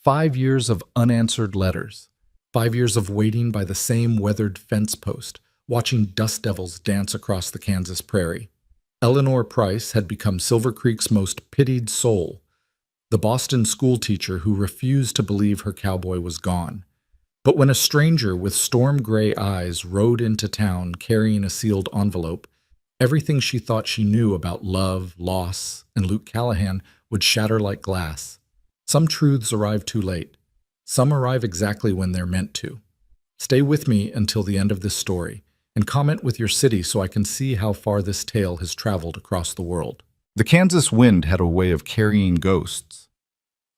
5 years of unanswered letters. 5 years of waiting by the same weathered fence post, watching dust devils dance across the Kansas prairie. Eleanor Price had become Silver Creek's most pitied soul, the Boston schoolteacher who refused to believe her cowboy was gone. But when a stranger with storm-gray eyes rode into town carrying a sealed envelope, everything she thought she knew about love, loss, and Luke Callahan would shatter like glass. Some truths arrive too late. Some arrive exactly when they're meant to. Stay with me until the end of this story, and comment with your city so I can see how far this tale has traveled across the world. The Kansas wind had a way of carrying ghosts.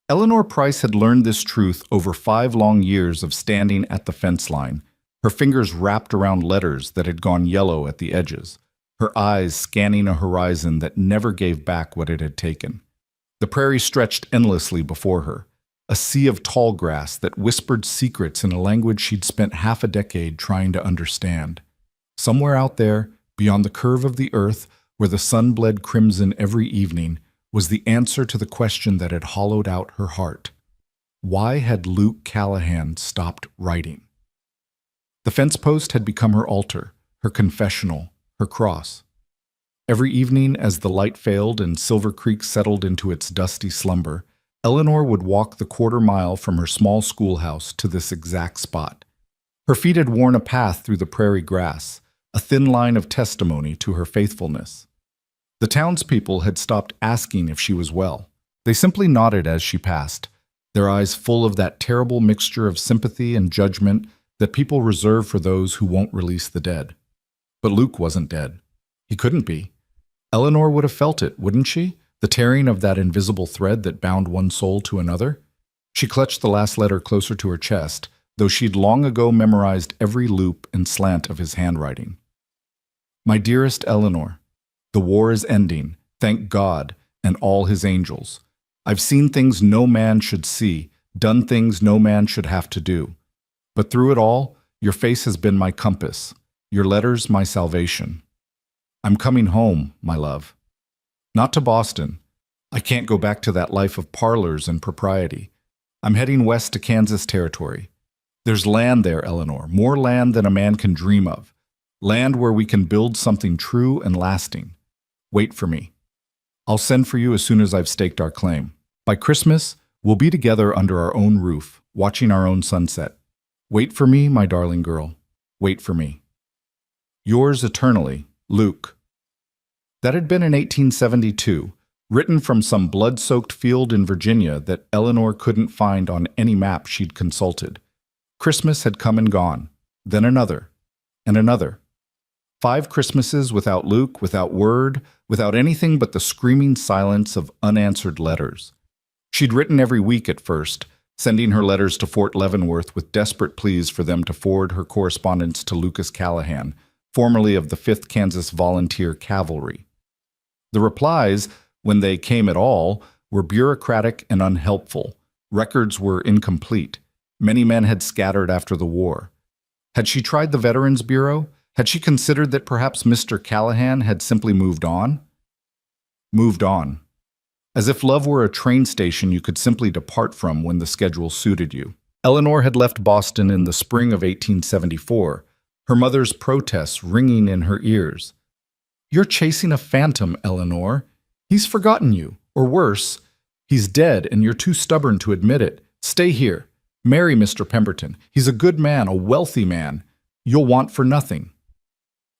Eleanor Price had learned this truth over 5 long years of standing at the fence line, her fingers wrapped around letters that had gone yellow at the edges, her eyes scanning a horizon that never gave back what it had taken. The prairie stretched endlessly before her, a sea of tall grass that whispered secrets in a language she'd spent half a decade trying to understand. Somewhere out there, beyond the curve of the earth, where the sun bled crimson every evening, was the answer to the question that had hollowed out her heart. Why had Luke Callahan stopped writing? The fence post had become her altar, her confessional, her cross. Every evening, as the light failed and Silver Creek settled into its dusty slumber, Eleanor would walk the quarter-mile from her small schoolhouse to this exact spot. Her feet had worn a path through the prairie grass, a thin line of testimony to her faithfulness. The townspeople had stopped asking if she was well. They simply nodded as she passed, their eyes full of that terrible mixture of sympathy and judgment that people reserve for those who won't release the dead. But Luke wasn't dead. He couldn't be. Eleanor would have felt it, wouldn't she? The tearing of that invisible thread that bound one soul to another? She clutched the last letter closer to her chest, though she'd long ago memorized every loop and slant of his handwriting. My dearest Eleanor, the war is ending, thank God and all his angels. I've seen things no man should see, done things no man should have to do. But through it all, your face has been my compass, your letters my salvation. I'm coming home, my love. Not to Boston. I can't go back to that life of parlors and propriety. I'm heading west to Kansas territory. There's land there, Eleanor, more land than a man can dream of. Land where we can build something true and lasting. Wait for me. I'll send for you as soon as I've staked our claim. By Christmas, we'll be together under our own roof, watching our own sunset. Wait for me, my darling girl. Wait for me. Yours eternally, Luke. That had been in 1872, written from some blood-soaked field in Virginia that Eleanor couldn't find on any map she'd consulted. Christmas had come and gone, then another, and another. 5 Christmases without Luke, without word, without anything but the screaming silence of unanswered letters. She'd written every week at first, sending her letters to Fort Leavenworth with desperate pleas for them to forward her correspondence to Lucas Callahan, formerly of the 5th Kansas Volunteer Cavalry. The replies, when they came at all, were bureaucratic and unhelpful. Records were incomplete. Many men had scattered after the war. Had she tried the Veterans Bureau? Had she considered that perhaps Mr. Callahan had simply moved on? Moved on. As if love were a train station you could simply depart from when the schedule suited you. Eleanor had left Boston in the spring of 1874, her mother's protests ringing in her ears. You're chasing a phantom, Eleanor. He's forgotten you, or worse, he's dead and you're too stubborn to admit it. Stay here. Marry Mr. Pemberton. He's a good man, a wealthy man. You'll want for nothing.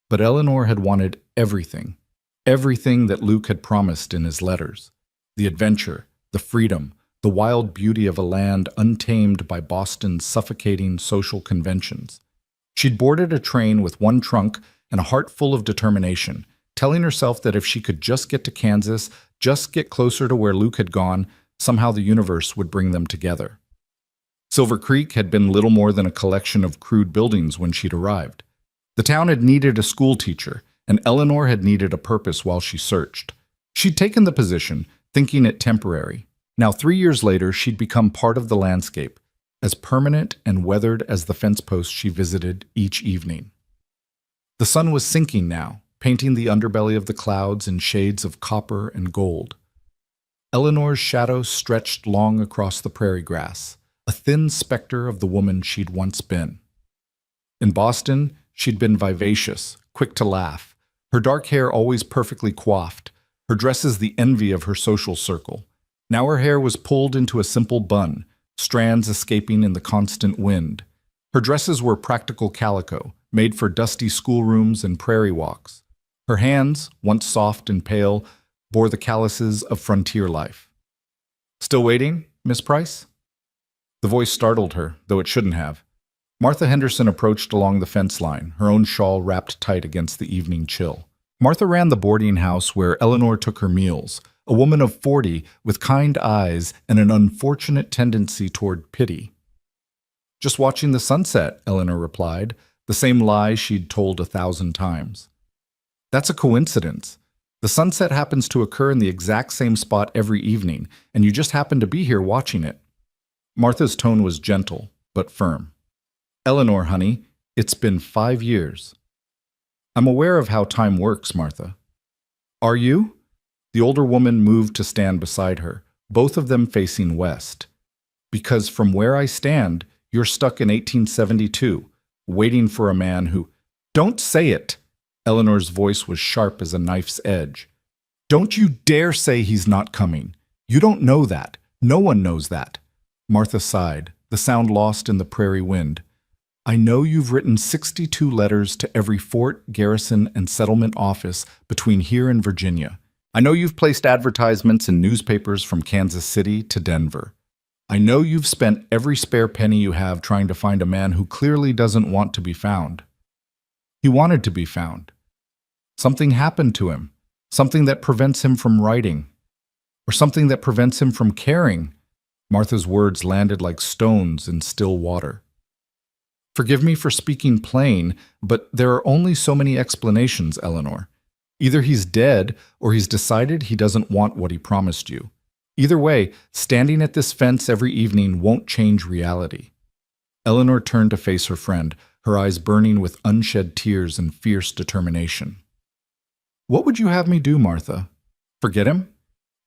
But Eleanor had wanted everything. Everything that Luke had promised in his letters. The adventure, the freedom, the wild beauty of a land untamed by Boston's suffocating social conventions. She'd boarded a train with one trunk and a heart full of determination, telling herself that if she could just get to Kansas, just get closer to where Luke had gone, somehow the universe would bring them together. Silver Creek had been little more than a collection of crude buildings when she'd arrived. The town had needed a school teacher, and Eleanor had needed a purpose while she searched. She'd taken the position, thinking it temporary. Now, 3 years later, she'd become part of the landscape, as permanent and weathered as the fence posts she visited each evening. The sun was sinking now, painting the underbelly of the clouds in shades of copper and gold. Eleanor's shadow stretched long across the prairie grass, a thin specter of the woman she'd once been. In Boston, she'd been vivacious, quick to laugh, her dark hair always perfectly coiffed, her dresses the envy of her social circle. Now her hair was pulled into a simple bun, strands escaping in the constant wind. Her dresses were practical calico, made for dusty schoolrooms and prairie walks. Her hands, once soft and pale, bore the calluses of frontier life. "Still waiting, Miss Price?" The voice startled her, though it shouldn't have. Martha Henderson approached along the fence line, her own shawl wrapped tight against the evening chill. Martha ran the boarding house where Eleanor took her meals, a woman of 40 with kind eyes and an unfortunate tendency toward pity. "Just watching the sunset," Eleanor replied, the same lie she'd told 1,000 times. "That's a coincidence. The sunset happens to occur in the exact same spot every evening, and you just happen to be here watching it." Martha's tone was gentle, but firm. "Eleanor, honey, it's been 5 years." "I'm aware of how time works, Martha." "Are you?" The older woman moved to stand beside her, both of them facing west. "Because from where I stand, you're stuck in 1872, waiting for a man who—" "Don't say it!" Eleanor's voice was sharp as a knife's edge. "Don't you dare say he's not coming. You don't know that. No one knows that." Martha sighed, the sound lost in the prairie wind. "I know you've written 62 letters to every fort, garrison, and settlement office between here and Virginia. I know you've placed advertisements in newspapers from Kansas City to Denver. I know you've spent every spare penny you have trying to find a man who clearly doesn't want to be found. He wanted to be found. Something happened to him, something that prevents him from writing, or something that prevents him from caring." Martha's words landed like stones in still water. "Forgive me for speaking plain, but there are only so many explanations, Eleanor. Either he's dead, or he's decided he doesn't want what he promised you. Either way, standing at this fence every evening won't change reality." Eleanor turned to face her friend, her eyes burning with unshed tears and fierce determination. "What would you have me do, Martha? Forget him?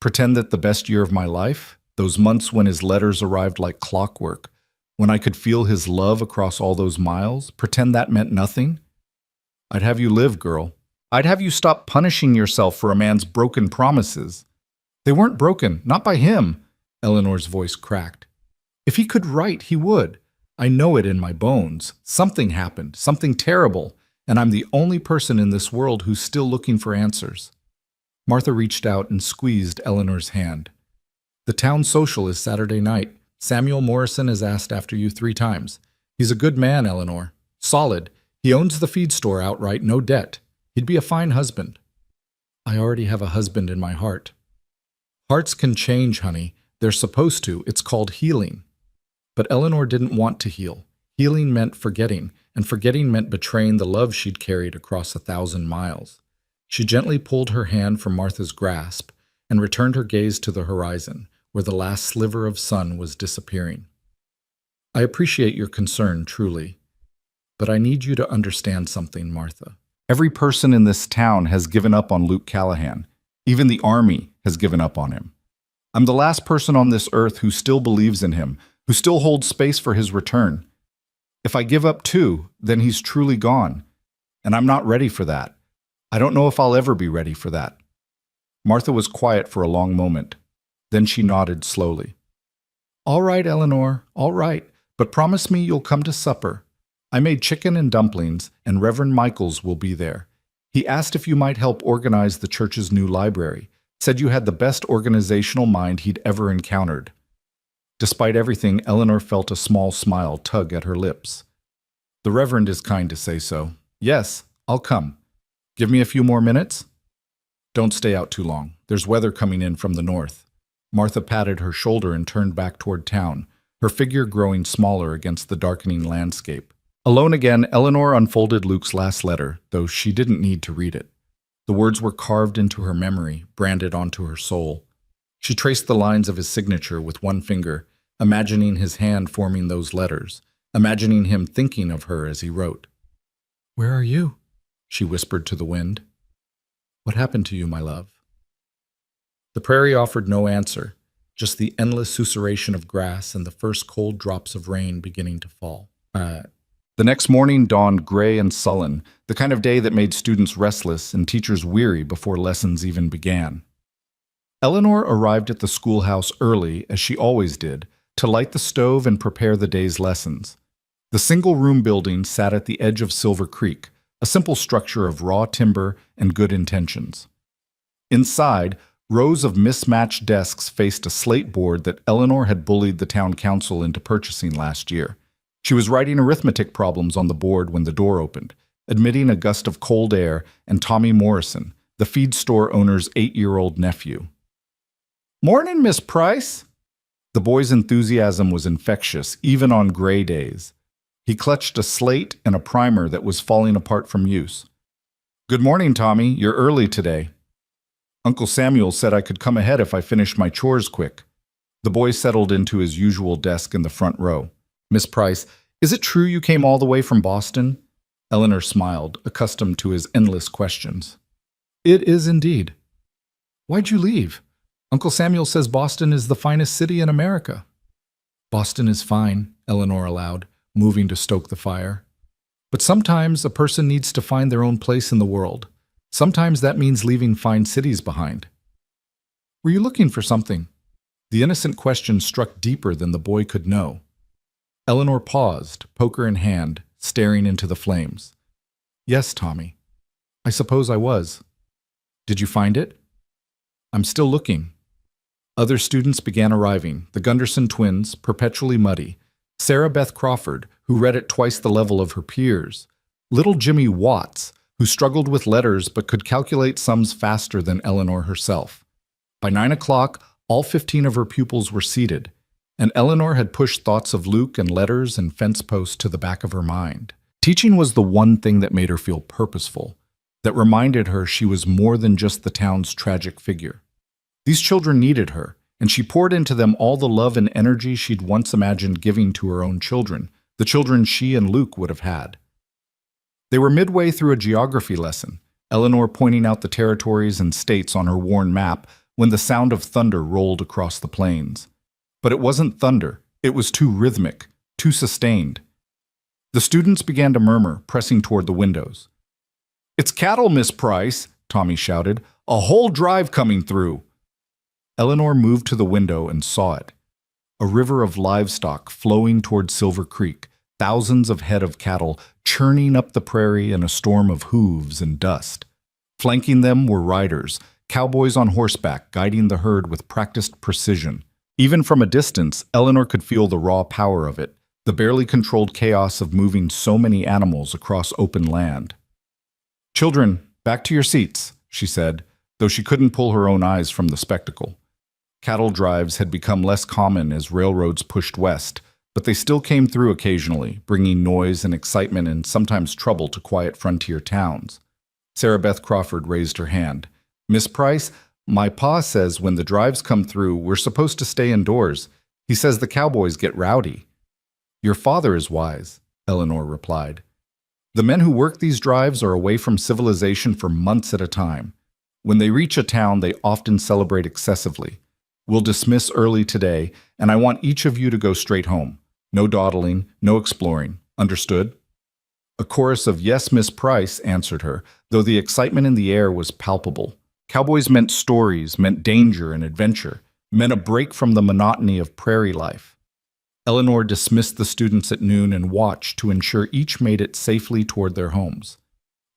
Pretend that the best year of my life, those months when his letters arrived like clockwork, when I could feel his love across all those miles, pretend that meant nothing? I'd have you live, girl. I'd have you stop punishing yourself for a man's broken promises." "They weren't broken, not by him," Eleanor's voice cracked. "If he could write, he would. I know it in my bones. Something happened, something terrible, and I'm the only person in this world who's still looking for answers." Martha reached out and squeezed Eleanor's hand. "The town social is Saturday night. Samuel Morrison has asked after you 3 times. He's a good man, Eleanor. Solid. He owns the feed store outright, no debt. He'd be a fine husband." "I already have a husband in my heart." "Hearts can change, honey. They're supposed to. It's called healing." But Eleanor didn't want to heal. Healing meant forgetting, and forgetting meant betraying the love she'd carried across 1,000 miles. She gently pulled her hand from Martha's grasp and returned her gaze to the horizon, where the last sliver of sun was disappearing. "I appreciate your concern, truly. But I need you to understand something, Martha. Every person in this town has given up on Luke Callahan. Even the Army has given up on him. I'm the last person on this earth who still believes in him, who still holds space for his return. If I give up too, then he's truly gone. And I'm not ready for that. I don't know if I'll ever be ready for that." Martha was quiet for a long moment. Then she nodded slowly. "All right, Eleanor, all right, but promise me you'll come to supper. I made chicken and dumplings, and Reverend Michaels will be there. He asked if you might help organize the church's new library, said you had the best organizational mind he'd ever encountered." Despite everything, Eleanor felt a small smile tug at her lips. "The Reverend is kind to say so. Yes, I'll come. Give me a few more minutes?" "Don't stay out too long. There's weather coming in from the north." Martha patted her shoulder and turned back toward town, her figure growing smaller against the darkening landscape. Alone again, Eleanor unfolded Luke's last letter, though she didn't need to read it. The words were carved into her memory, branded onto her soul. She traced the lines of his signature with one finger, imagining his hand forming those letters, imagining him thinking of her as he wrote. "Where are you?" she whispered to the wind. "What happened to you, my love?" The prairie offered no answer, just the endless susurration of grass and the first cold drops of rain beginning to fall. The next morning dawned gray and sullen, the kind of day that made students restless and teachers weary before lessons even began. Eleanor arrived at the schoolhouse early, as she always did, to light the stove and prepare the day's lessons. The single-room building sat at the edge of Silver Creek, a simple structure of raw timber and good intentions. Inside, rows of mismatched desks faced a slate board that Eleanor had bullied the town council into purchasing last year. She was writing arithmetic problems on the board when the door opened, admitting a gust of cold air and Tommy Morrison, the feed store owner's 8-year-old nephew. "Morning, Miss Price." The boy's enthusiasm was infectious, even on gray days. He clutched a slate and a primer that was falling apart from use. "Good morning, Tommy. You're early today." "Uncle Samuel said I could come ahead if I finished my chores quick." The boy settled into his usual desk in the front row. "Miss Price, is it true you came all the way from Boston?" Eleanor smiled, accustomed to his endless questions. "It is indeed." "Why'd you leave? Uncle Samuel says Boston is the finest city in America." "Boston is fine," Eleanor allowed, moving to stoke the fire. "But sometimes a person needs to find their own place in the world. Sometimes that means leaving fine cities behind." "Were you looking for something?" The innocent question struck deeper than the boy could know. Eleanor paused, poker in hand, staring into the flames. "Yes, Tommy. I suppose I was." "Did you find it?" "I'm still looking." Other students began arriving, the Gunderson twins, perpetually muddy, Sarah Beth Crawford, who read at twice the level of her peers, little Jimmy Watts, who struggled with letters but could calculate sums faster than Eleanor herself. By 9 o'clock, all 15 of her pupils were seated, and Eleanor had pushed thoughts of Luke and letters and fence posts to the back of her mind. Teaching was the one thing that made her feel purposeful, that reminded her she was more than just the town's tragic figure. These children needed her, and she poured into them all the love and energy she'd once imagined giving to her own children, the children she and Luke would have had. They were midway through a geography lesson, Eleanor pointing out the territories and states on her worn map, when the sound of thunder rolled across the plains. But it wasn't thunder. It was too rhythmic, too sustained. The students began to murmur, pressing toward the windows. "It's cattle, Miss Price," Tommy shouted. "A whole drive coming through." Eleanor moved to the window and saw it. A river of livestock flowing toward Silver Creek, thousands of head of cattle churning up the prairie in a storm of hooves and dust. Flanking them were riders, cowboys on horseback guiding the herd with practiced precision. Even from a distance, Eleanor could feel the raw power of it, the barely controlled chaos of moving so many animals across open land. "Children, back to your seats," she said, though she couldn't pull her own eyes from the spectacle. Cattle drives had become less common as railroads pushed west, but they still came through occasionally, bringing noise and excitement and sometimes trouble to quiet frontier towns. Sarah Beth Crawford raised her hand. "Miss Price, my pa says when the drives come through, we're supposed to stay indoors. He says the cowboys get rowdy." "Your father is wise," Eleanor replied. "The men who work these drives are away from civilization for months at a time. When they reach a town, they often celebrate excessively. We'll dismiss early today, and I want each of you to go straight home. No dawdling, no exploring. Understood?" A chorus of "Yes, Miss Price" answered her, though the excitement in the air was palpable. Cowboys meant stories, meant danger and adventure, meant a break from the monotony of prairie life. Eleanor dismissed the students at noon and watched to ensure each made it safely toward their homes.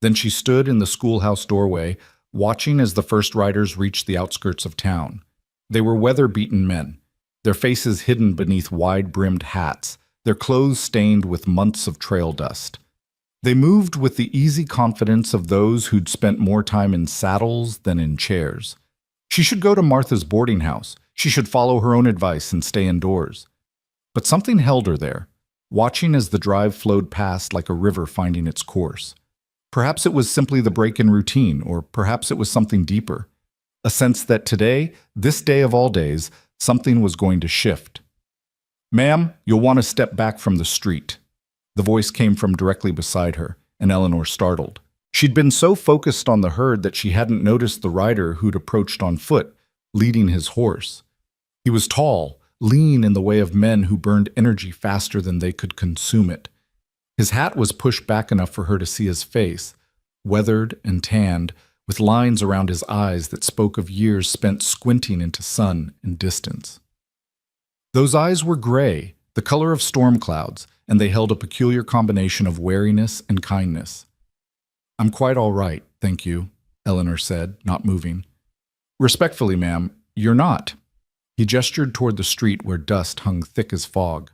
Then she stood in the schoolhouse doorway, watching as the first riders reached the outskirts of town. They were weather-beaten men, their faces hidden beneath wide-brimmed hats, their clothes stained with months of trail dust. They moved with the easy confidence of those who'd spent more time in saddles than in chairs. She should go to Martha's boarding house. She should follow her own advice and stay indoors. But something held her there, watching as the drive flowed past like a river finding its course. Perhaps it was simply the break in routine, or perhaps it was something deeper. A sense that today, this day of all days, something was going to shift. "Ma'am, you'll want to step back from the street." The voice came from directly beside her, and Eleanor startled. She'd been so focused on the herd that she hadn't noticed the rider who'd approached on foot, leading his horse. He was tall, lean in the way of men who burned energy faster than they could consume it. His hat was pushed back enough for her to see his face, weathered and tanned, with lines around his eyes that spoke of years spent squinting into sun and distance. Those eyes were gray, the color of storm clouds, and they held a peculiar combination of wariness and kindness. "I'm quite all right, thank you," Eleanor said, not moving. "Respectfully, ma'am, you're not." He gestured toward the street where dust hung thick as fog.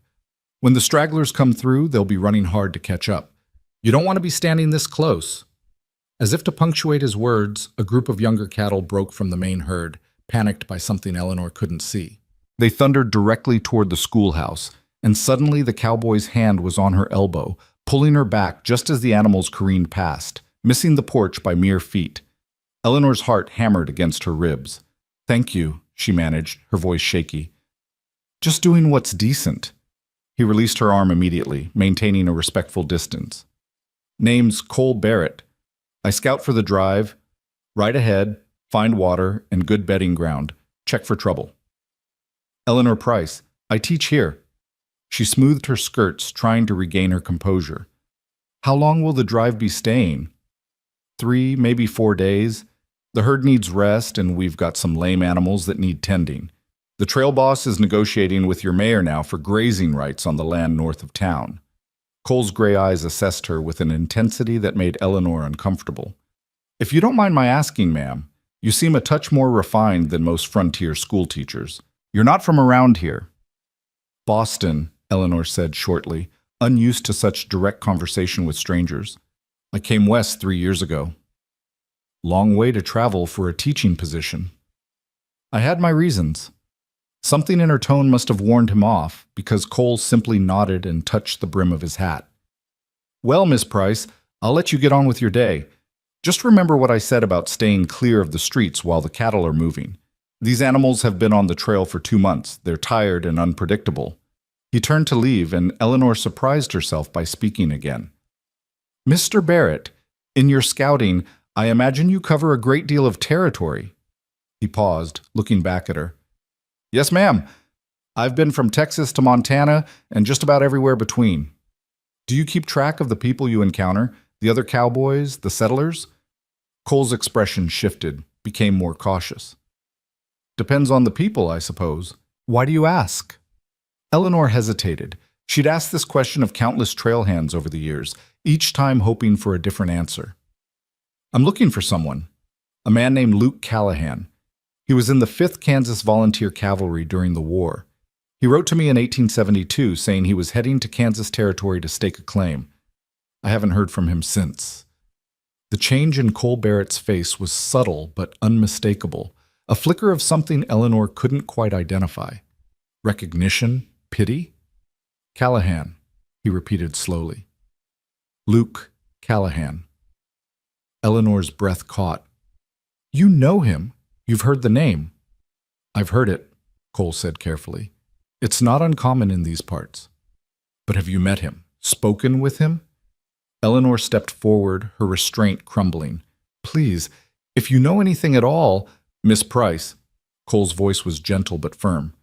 "When the stragglers come through, they'll be running hard to catch up. You don't want to be standing this close." As if to punctuate his words, a group of younger cattle broke from the main herd, panicked by something Eleanor couldn't see. They thundered directly toward the schoolhouse, and suddenly the cowboy's hand was on her elbow, pulling her back just as the animals careened past, missing the porch by mere feet. Eleanor's heart hammered against her ribs. "Thank you," she managed, her voice shaky. "Just doing what's decent." He released her arm immediately, maintaining a respectful distance. "Name's Cole Barrett. I scout for the drive, ride ahead, find water, and good bedding ground. Check for trouble." "Eleanor Price. I teach here." She smoothed her skirts, trying to regain her composure. "How long will the drive be staying?" 3, maybe 4 days. The herd needs rest, and we've got some lame animals that need tending. The trail boss is negotiating with your mayor now for grazing rights on the land north of town." Cole's gray eyes assessed her with an intensity that made Eleanor uncomfortable. "If you don't mind my asking, ma'am, you seem a touch more refined than most frontier school teachers. You're not from around here." "Boston," Eleanor said shortly, unused to such direct conversation with strangers. "I came west 3 years ago." "Long way to travel for a teaching position." "I had my reasons." Something in her tone must have warned him off, because Cole simply nodded and touched the brim of his hat. "Well, Miss Price, I'll let you get on with your day. Just remember what I said about staying clear of the streets while the cattle are moving. These animals have been on the trail for 2 months. They're tired and unpredictable." He turned to leave, and Eleanor surprised herself by speaking again. "Mr. Barrett, in your scouting, I imagine you cover a great deal of territory." He paused, looking back at her. "Yes, ma'am. I've been from Texas to Montana and just about everywhere between." "Do you keep track of the people you encounter, the other cowboys, the settlers?" Cole's expression shifted, became more cautious. "Depends on the people, I suppose. Why do you ask?" Eleanor hesitated. She'd asked this question of countless trailhands over the years, each time hoping for a different answer. "I'm looking for someone. A man named Luke Callahan. He was in the 5th Kansas Volunteer Cavalry during the war. He wrote to me in 1872 saying he was heading to Kansas Territory to stake a claim. I haven't heard from him since." The change in Cole Barrett's face was subtle but unmistakable, a flicker of something Eleanor couldn't quite identify. Recognition? Pity? "Callahan," he repeated slowly. "Luke Callahan." Eleanor's breath caught. "You know him. You've heard the name." "I've heard it," Cole said carefully. "It's not uncommon in these parts." "But have you met him? Spoken with him?" Eleanor stepped forward, her restraint crumbling. "Please, if you know anything at all—" "Miss Price." Cole's voice was gentle but firm.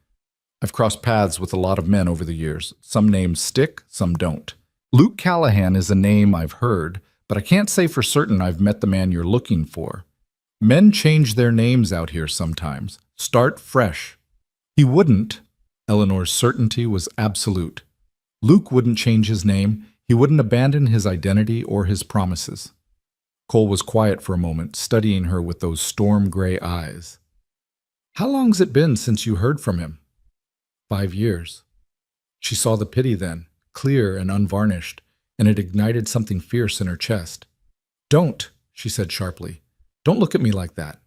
"I've crossed paths with a lot of men over the years. Some names stick, some don't. Luke Callahan is a name I've heard, but I can't say for certain I've met the man you're looking for. Men change their names out here sometimes. Start fresh." "He wouldn't." Eleanor's certainty was absolute. Luke wouldn't change his name. He wouldn't abandon his identity or his promises. Cole was quiet for a moment, studying her with those storm-gray eyes. "How long's it been since you heard from him?" 5 years. She saw the pity then, clear and unvarnished, and it ignited something fierce in her chest. "Don't," she said sharply. "Don't look at me like that.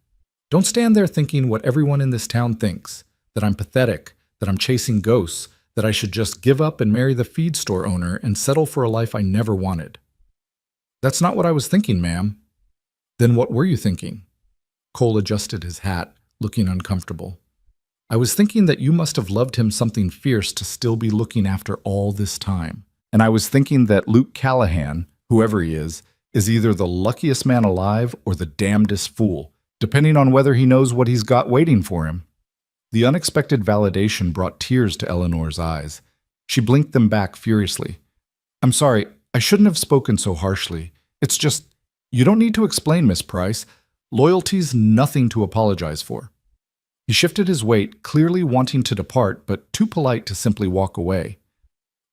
Don't stand there thinking what everyone in this town thinks, that I'm pathetic, that I'm chasing ghosts, that I should just give up and marry the feed store owner and settle for a life I never wanted. That's not what I was thinking, ma'am." "Then what were you thinking?" Cole adjusted his hat, looking uncomfortable. "I was thinking that you must have loved him something fierce to still be looking after all this time. And I was thinking that Luke Callahan, whoever he is either the luckiest man alive or the damnedest fool, depending on whether he knows what he's got waiting for him. The unexpected validation brought tears to Eleanor's eyes. She blinked them back furiously. I'm sorry, I shouldn't have spoken so harshly. It's just, you don't need to explain, Miss Price. Loyalty's nothing to apologize for. He shifted his weight, clearly wanting to depart, but too polite to simply walk away.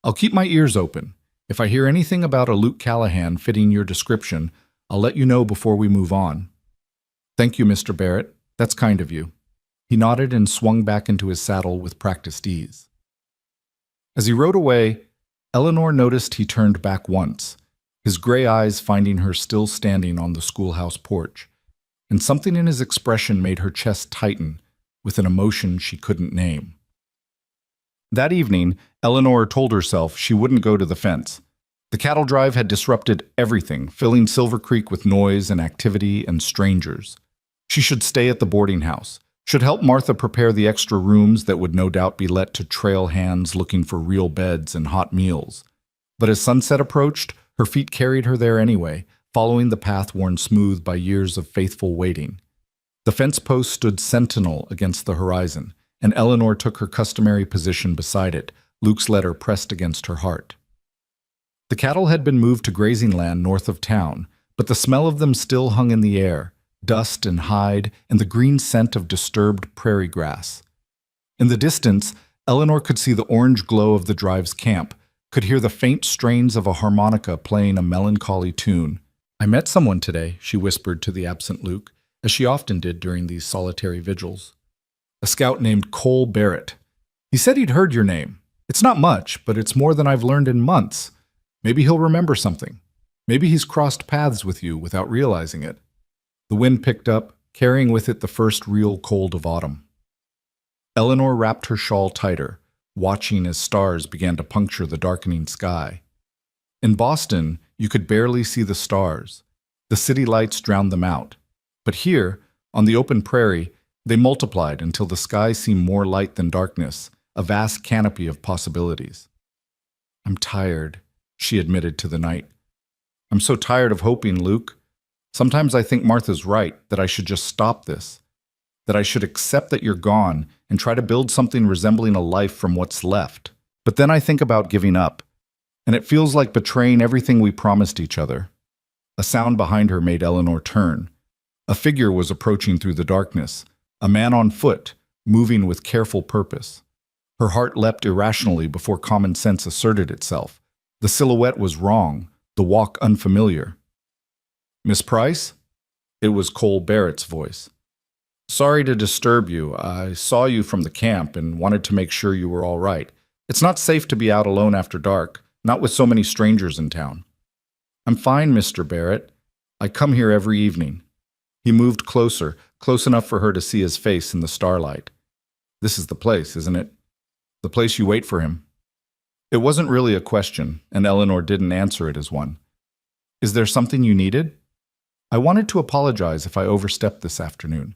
I'll keep my ears open. If I hear anything about a Luke Callahan fitting your description, I'll let you know before we move on. Thank you, Mr. Barrett. That's kind of you. He nodded and swung back into his saddle with practiced ease. As he rode away, Eleanor noticed he turned back once, his gray eyes finding her still standing on the schoolhouse porch, and something in his expression made her chest tighten with an emotion she couldn't name. That evening, Eleanor told herself she wouldn't go to the fence. The cattle drive had disrupted everything, filling Silver Creek with noise and activity and strangers. She should stay at the boarding house, should help Martha prepare the extra rooms that would no doubt be let to trail hands looking for real beds and hot meals. But as sunset approached, her feet carried her there anyway, following the path worn smooth by years of faithful waiting. The fence post stood sentinel against the horizon, and Eleanor took her customary position beside it, Luke's letter pressed against her heart. The cattle had been moved to grazing land north of town, but the smell of them still hung in the air, dust and hide and the green scent of disturbed prairie grass. In the distance, Eleanor could see the orange glow of the drive's camp, could hear the faint strains of a harmonica playing a melancholy tune. I met someone today, she whispered to the absent Luke, as she often did during these solitary vigils. A scout named Cole Barrett. He said he'd heard your name. It's not much, but it's more than I've learned in months. Maybe he'll remember something. Maybe he's crossed paths with you without realizing it. The wind picked up, carrying with it the first real cold of autumn. Eleanor wrapped her shawl tighter, watching as stars began to puncture the darkening sky. In Boston, you could barely see the stars. The city lights drowned them out. But here, on the open prairie, they multiplied until the sky seemed more light than darkness, a vast canopy of possibilities. I'm tired, she admitted to the night. I'm so tired of hoping, Luke. Sometimes I think Martha's right, that I should just stop this, that I should accept that you're gone and try to build something resembling a life from what's left. But then I think about giving up, and it feels like betraying everything we promised each other. A sound behind her made Eleanor turn. A figure was approaching through the darkness, a man on foot, moving with careful purpose. Her heart leapt irrationally before common sense asserted itself. The silhouette was wrong, the walk unfamiliar. Miss Price? It was Cole Barrett's voice. Sorry to disturb you. I saw you from the camp and wanted to make sure you were all right. It's not safe to be out alone after dark, not with so many strangers in town. I'm fine, Mr. Barrett. I come here every evening. He moved closer, close enough for her to see his face in the starlight. This is the place, isn't it? The place you wait for him. It wasn't really a question, and Eleanor didn't answer it as one. Is there something you needed? I wanted to apologize if I overstepped this afternoon.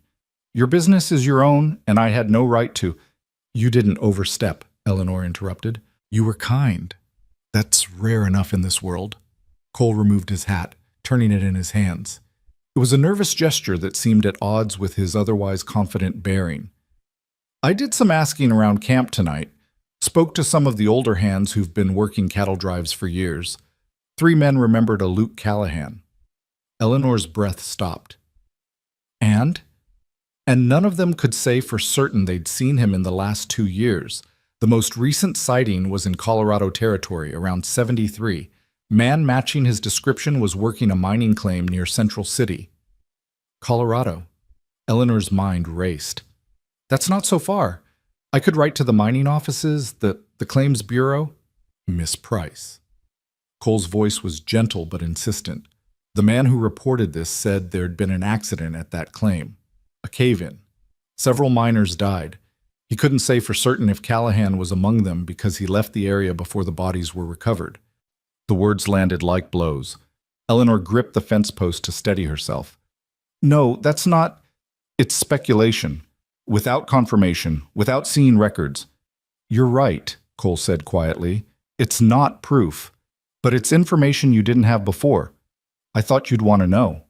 Your business is your own, and I had no right to— You didn't overstep, Eleanor interrupted. You were kind. That's rare enough in this world. Cole removed his hat, turning it in his hands. It was a nervous gesture that seemed at odds with his otherwise confident bearing. I did some asking around camp tonight, spoke to some of the older hands who've been working cattle drives for years. 3 men remembered a Luke Callahan. Eleanor's breath stopped. And none of them could say for certain they'd seen him in the last 2 years. The most recent sighting was in Colorado Territory, around 73. Man matching his description was working a mining claim near Central City. Colorado. Eleanor's mind raced. That's not so far. I could write to the mining offices, the claims bureau. Miss Price. Cole's voice was gentle but insistent. The man who reported this said there'd been an accident at that claim. A cave-in. Several miners died. He couldn't say for certain if Callahan was among them because he left the area before the bodies were recovered. The words landed like blows. Eleanor gripped the fence post to steady herself. No, that's not— It's speculation. Without confirmation, without seeing records. You're right, Cole said quietly. It's not proof. But it's information you didn't have before. I thought you'd want to know.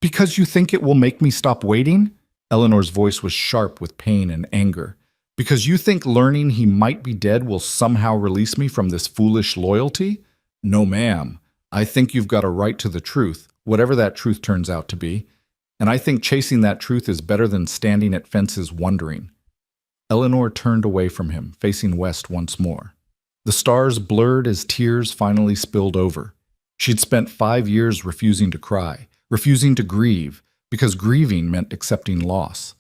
Because you think it will make me stop waiting? Eleanor's voice was sharp with pain and anger. Because you think learning he might be dead will somehow release me from this foolish loyalty? No, ma'am. I think you've got a right to the truth, whatever that truth turns out to be. And I think chasing that truth is better than standing at fences wondering. Eleanor turned away from him, facing west once more. The stars blurred as tears finally spilled over. She'd spent 5 years refusing to cry, refusing to grieve, because grieving meant accepting loss.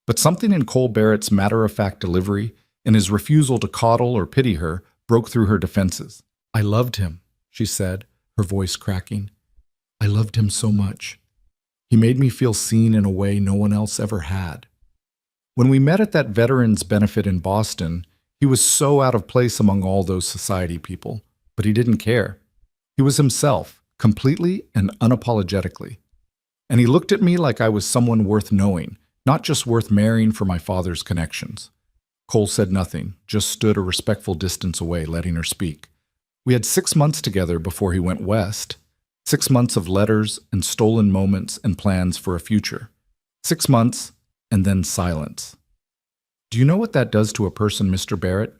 But something in Cole Barrett's matter-of-fact delivery and his refusal to coddle or pity her broke through her defenses. I loved him, she said, her voice cracking. I loved him so much. He made me feel seen in a way no one else ever had. When we met at that veterans benefit in Boston, he was so out of place among all those society people, but he didn't care. He was himself, completely and unapologetically. And he looked at me like I was someone worth knowing, not just worth marrying for my father's connections. Cole said nothing, just stood a respectful distance away, letting her speak. We had 6 months together before he went west. 6 months of letters and stolen moments and plans for a future. 6 months and then silence. Do you know what that does to a person, Mr. Barrett?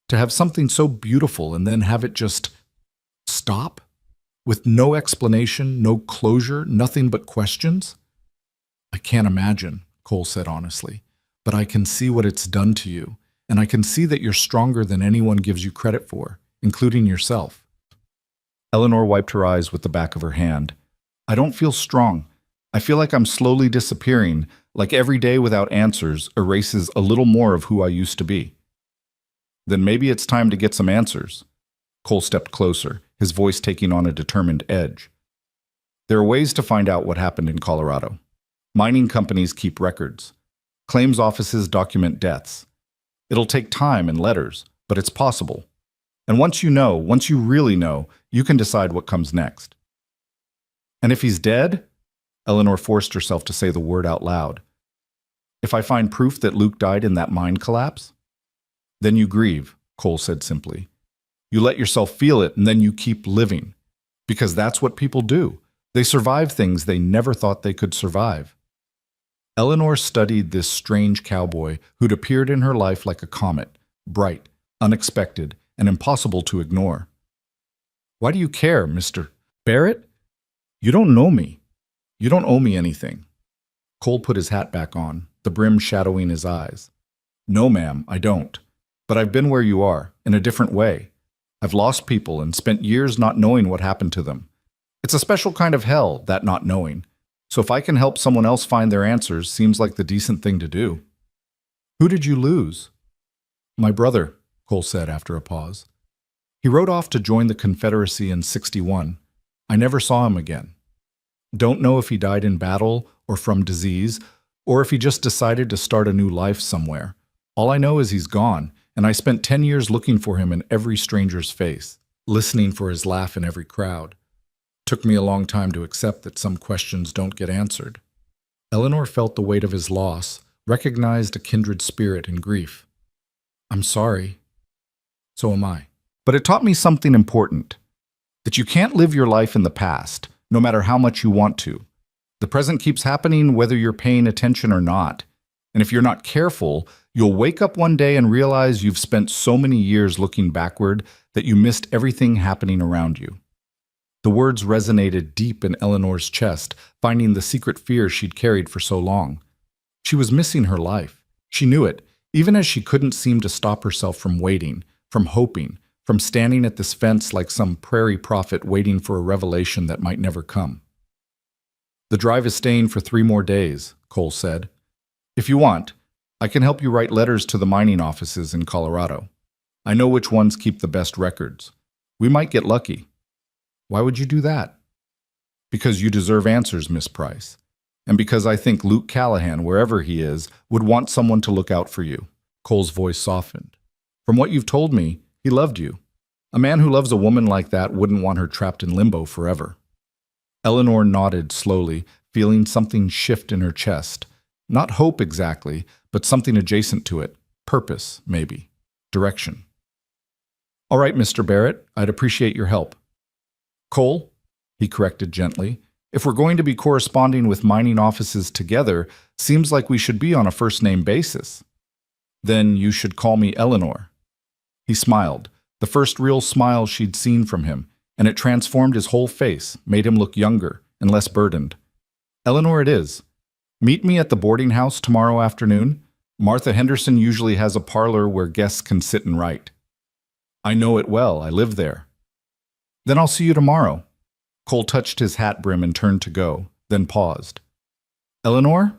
To have something so beautiful and then have it just stop? With no explanation, no closure, nothing but questions? I can't imagine, Cole said honestly, but I can see what it's done to you, and I can see that you're stronger than anyone gives you credit for, including yourself. Eleanor wiped her eyes with the back of her hand. I don't feel strong. I feel like I'm slowly disappearing, like every day without answers erases a little more of who I used to be. Then maybe it's time to get some answers. Cole stepped closer, his voice taking on a determined edge. There are ways to find out what happened in Colorado. Mining companies keep records. Claims offices document deaths. It'll take time and letters, but it's possible. And once you really know, you can decide what comes next. And if he's dead? Eleanor forced herself to say the word out loud. If I find proof that Luke died in that mine collapse? Then you grieve, Cole said simply. You let yourself feel it and then you keep living. Because that's what people do. They survive things they never thought they could survive. Eleanor studied this strange cowboy who'd appeared in her life like a comet, bright, unexpected, and impossible to ignore. Why do you care, Mr. Barrett? You don't know me. You don't owe me anything. Cole put his hat back on, the brim shadowing his eyes. No, ma'am, I don't. But I've been where you are, in a different way. I've lost people and spent years not knowing what happened to them. It's a special kind of hell, that not knowing. So if I can help someone else find their answers, seems like the decent thing to do. Who did you lose? My brother, Cole said after a pause. He rode off to join the Confederacy in '61. I never saw him again. Don't know if he died in battle or from disease, or if he just decided to start a new life somewhere. All I know is he's gone, and I spent 10 years looking for him in every stranger's face, listening for his laugh in every crowd. Took me a long time to accept that some questions don't get answered. Eleanor felt the weight of his loss, recognized a kindred spirit in grief. I'm sorry. So am I. But it taught me something important, that you can't live your life in the past, no matter how much you want to. The present keeps happening whether you're paying attention or not. And if you're not careful, you'll wake up one day and realize you've spent so many years looking backward that you missed everything happening around you. The words resonated deep in Eleanor's chest, finding the secret fear she'd carried for so long. She was missing her life. She knew it, even as she couldn't seem to stop herself from waiting, from hoping, from standing at this fence like some prairie prophet waiting for a revelation that might never come. The drive is staying for 3 more days, Cole said. If you want, I can help you write letters to the mining offices in Colorado. I know which ones keep the best records. We might get lucky. Why would you do that? Because you deserve answers, Miss Price. And because I think Luke Callahan, wherever he is, would want someone to look out for you. Cole's voice softened. From what you've told me, he loved you. A man who loves a woman like that wouldn't want her trapped in limbo forever. Eleanor nodded slowly, feeling something shift in her chest. Not hope exactly, but something adjacent to it. Purpose, maybe. Direction. All right, Mr. Barrett, I'd appreciate your help. Cole, he corrected gently, If we're going to be corresponding with mining offices together, seems like we should be on a first-name basis. Then you should call me Eleanor. He smiled, the first real smile she'd seen from him, and it transformed his whole face, made him look younger and less burdened. Eleanor it is. Meet me at the boarding house tomorrow afternoon. Martha Henderson usually has a parlor where guests can sit and write. I know it well, I live there. Then I'll see you tomorrow. Cole touched his hat brim and turned to go, then paused. Eleanor?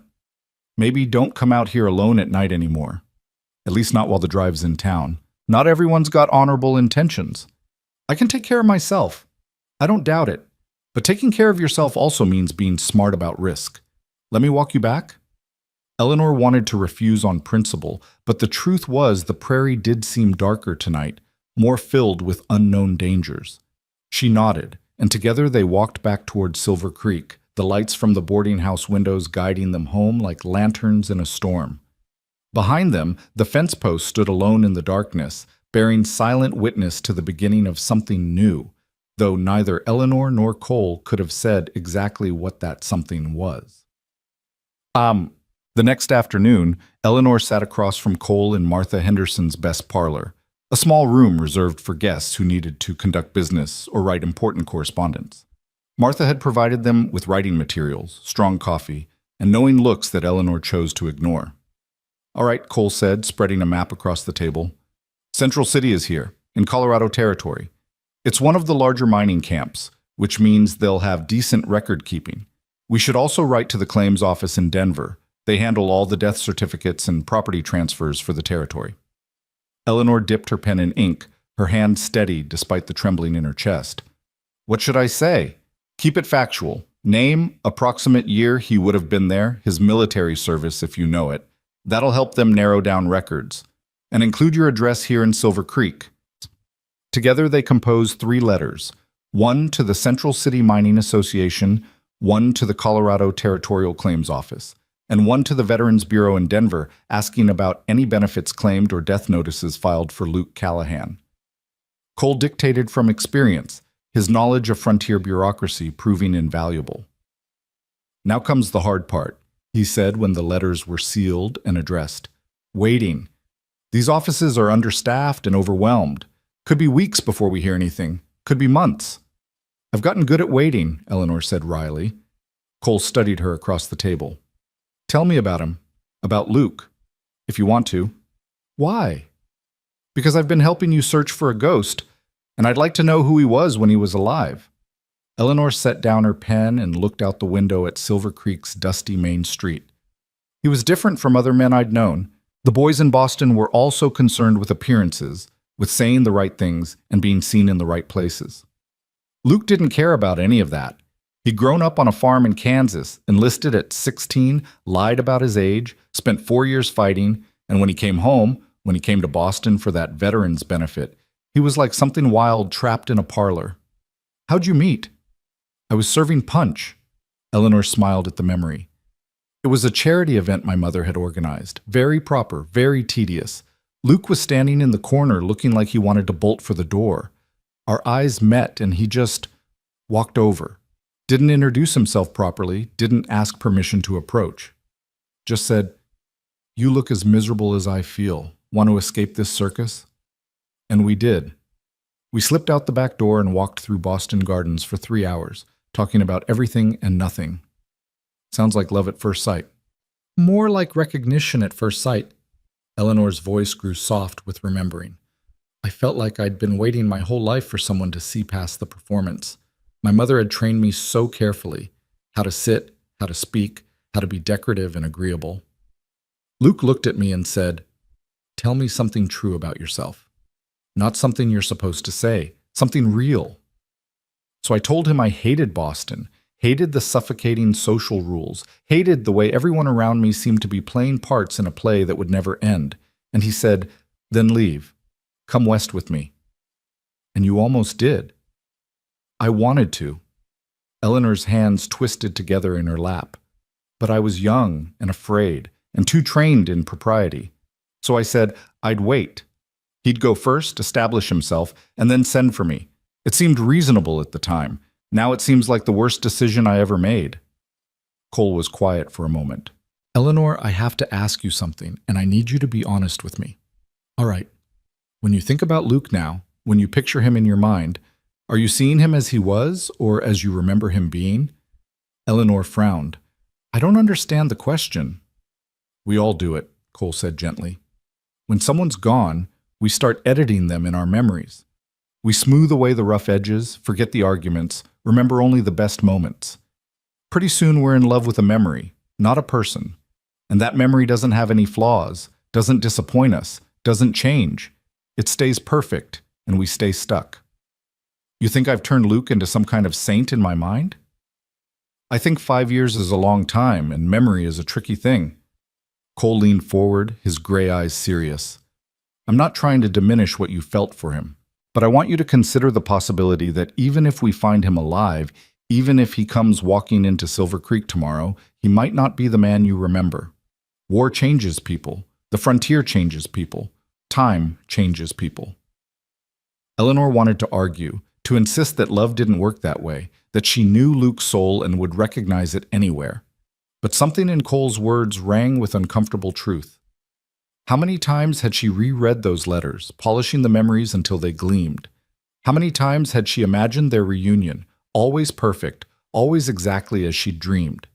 Maybe don't come out here alone at night anymore. At least not while the drive's in town. Not everyone's got honorable intentions. I can take care of myself. I don't doubt it. But taking care of yourself also means being smart about risk. Let me walk you back? Eleanor wanted to refuse on principle, but the truth was the prairie did seem darker tonight, more filled with unknown dangers. She nodded, and together they walked back toward Silver Creek, the lights from the boarding house windows guiding them home like lanterns in a storm. Behind them, the fence post stood alone in the darkness, bearing silent witness to the beginning of something new, though neither Eleanor nor Cole could have said exactly what that something was. The next afternoon, Eleanor sat across from Cole in Martha Henderson's best parlor, a small room reserved for guests who needed to conduct business or write important correspondence. Martha had provided them with writing materials, strong coffee, and knowing looks that Eleanor chose to ignore. All right, Cole said, spreading a map across the table. Central City is here, in Colorado Territory. It's one of the larger mining camps, which means they'll have decent record keeping. We should also write to the claims office in Denver. They handle all the death certificates and property transfers for the territory. Eleanor dipped her pen in ink, her hand steady despite the trembling in her chest. What should I say? Keep it factual. Name, approximate year he would have been there, his military service if you know it. That'll help them narrow down records. And include your address here in Silver Creek. Together they composed 3 letters, one to the Central City Mining Association, one to the Colorado Territorial Claims Office, and one to the Veterans Bureau in Denver asking about any benefits claimed or death notices filed for Luke Callahan. Cole dictated from experience, his knowledge of frontier bureaucracy proving invaluable. Now comes the hard part, he said when the letters were sealed and addressed. Waiting. These offices are understaffed and overwhelmed. Could be weeks before we hear anything. Could be months. I've gotten good at waiting, Eleanor said wryly. Cole studied her across the table. Tell me about him. About Luke. If you want to. Why? Because I've been helping you search for a ghost, and I'd like to know who he was when he was alive. Eleanor set down her pen and looked out the window at Silver Creek's dusty main street. He was different from other men I'd known. The boys in Boston were also concerned with appearances, with saying the right things and being seen in the right places. Luke didn't care about any of that. He'd grown up on a farm in Kansas, enlisted at 16, lied about his age, spent 4 years fighting, and when he came home, when he came to Boston for that veterans benefit, he was like something wild trapped in a parlor. How'd you meet? I was serving punch. Eleanor smiled at the memory. It was a charity event my mother had organized, very proper, very tedious. Luke was standing in the corner looking like he wanted to bolt for the door. Our eyes met and he just walked over. Didn't introduce himself properly, didn't ask permission to approach. Just said, "You look as miserable as I feel. Want to escape this circus?" And we did. We slipped out the back door and walked through Boston Gardens for 3 hours, talking about everything and nothing. Sounds like love at first sight. More like recognition at first sight. Eleanor's voice grew soft with remembering. I felt like I'd been waiting my whole life for someone to see past the performance. My mother had trained me so carefully, how to sit, how to speak, how to be decorative and agreeable. Luke looked at me and said, "Tell me something true about yourself. Not something you're supposed to say, something real." So I told him I hated Boston, hated the suffocating social rules, hated the way everyone around me seemed to be playing parts in a play that would never end. And he said, "Then leave. Come west with me." And you almost did. I wanted to. Eleanor's hands twisted together in her lap. But I was young and afraid and too trained in propriety. So I said I'd wait. He'd go first, establish himself, and then send for me. It seemed reasonable at the time. Now it seems like the worst decision I ever made. Cole was quiet for a moment. Eleanor, I have to ask you something, and I need you to be honest with me. All right. When you think about Luke now, when you picture him in your mind, are you seeing him as he was, or as you remember him being? Eleanor frowned. I don't understand the question. We all do it, Cole said gently. When someone's gone, we start editing them in our memories. We smooth away the rough edges, forget the arguments, remember only the best moments. Pretty soon we're in love with a memory, not a person. And that memory doesn't have any flaws, doesn't disappoint us, doesn't change. It stays perfect, and we stay stuck. You think I've turned Luke into some kind of saint in my mind? I think 5 years is a long time, and memory is a tricky thing. Cole leaned forward, his gray eyes serious. I'm not trying to diminish what you felt for him, but I want you to consider the possibility that even if we find him alive, even if he comes walking into Silver Creek tomorrow, he might not be the man you remember. War changes people. The frontier changes people. Time changes people. Eleanor wanted to argue, to insist that love didn't work that way, that she knew Luke's soul and would recognize it anywhere. But something in Cole's words rang with uncomfortable truth. How many times had she reread those letters, polishing the memories until they gleamed? How many times had she imagined their reunion, always perfect, always exactly as she'd dreamed?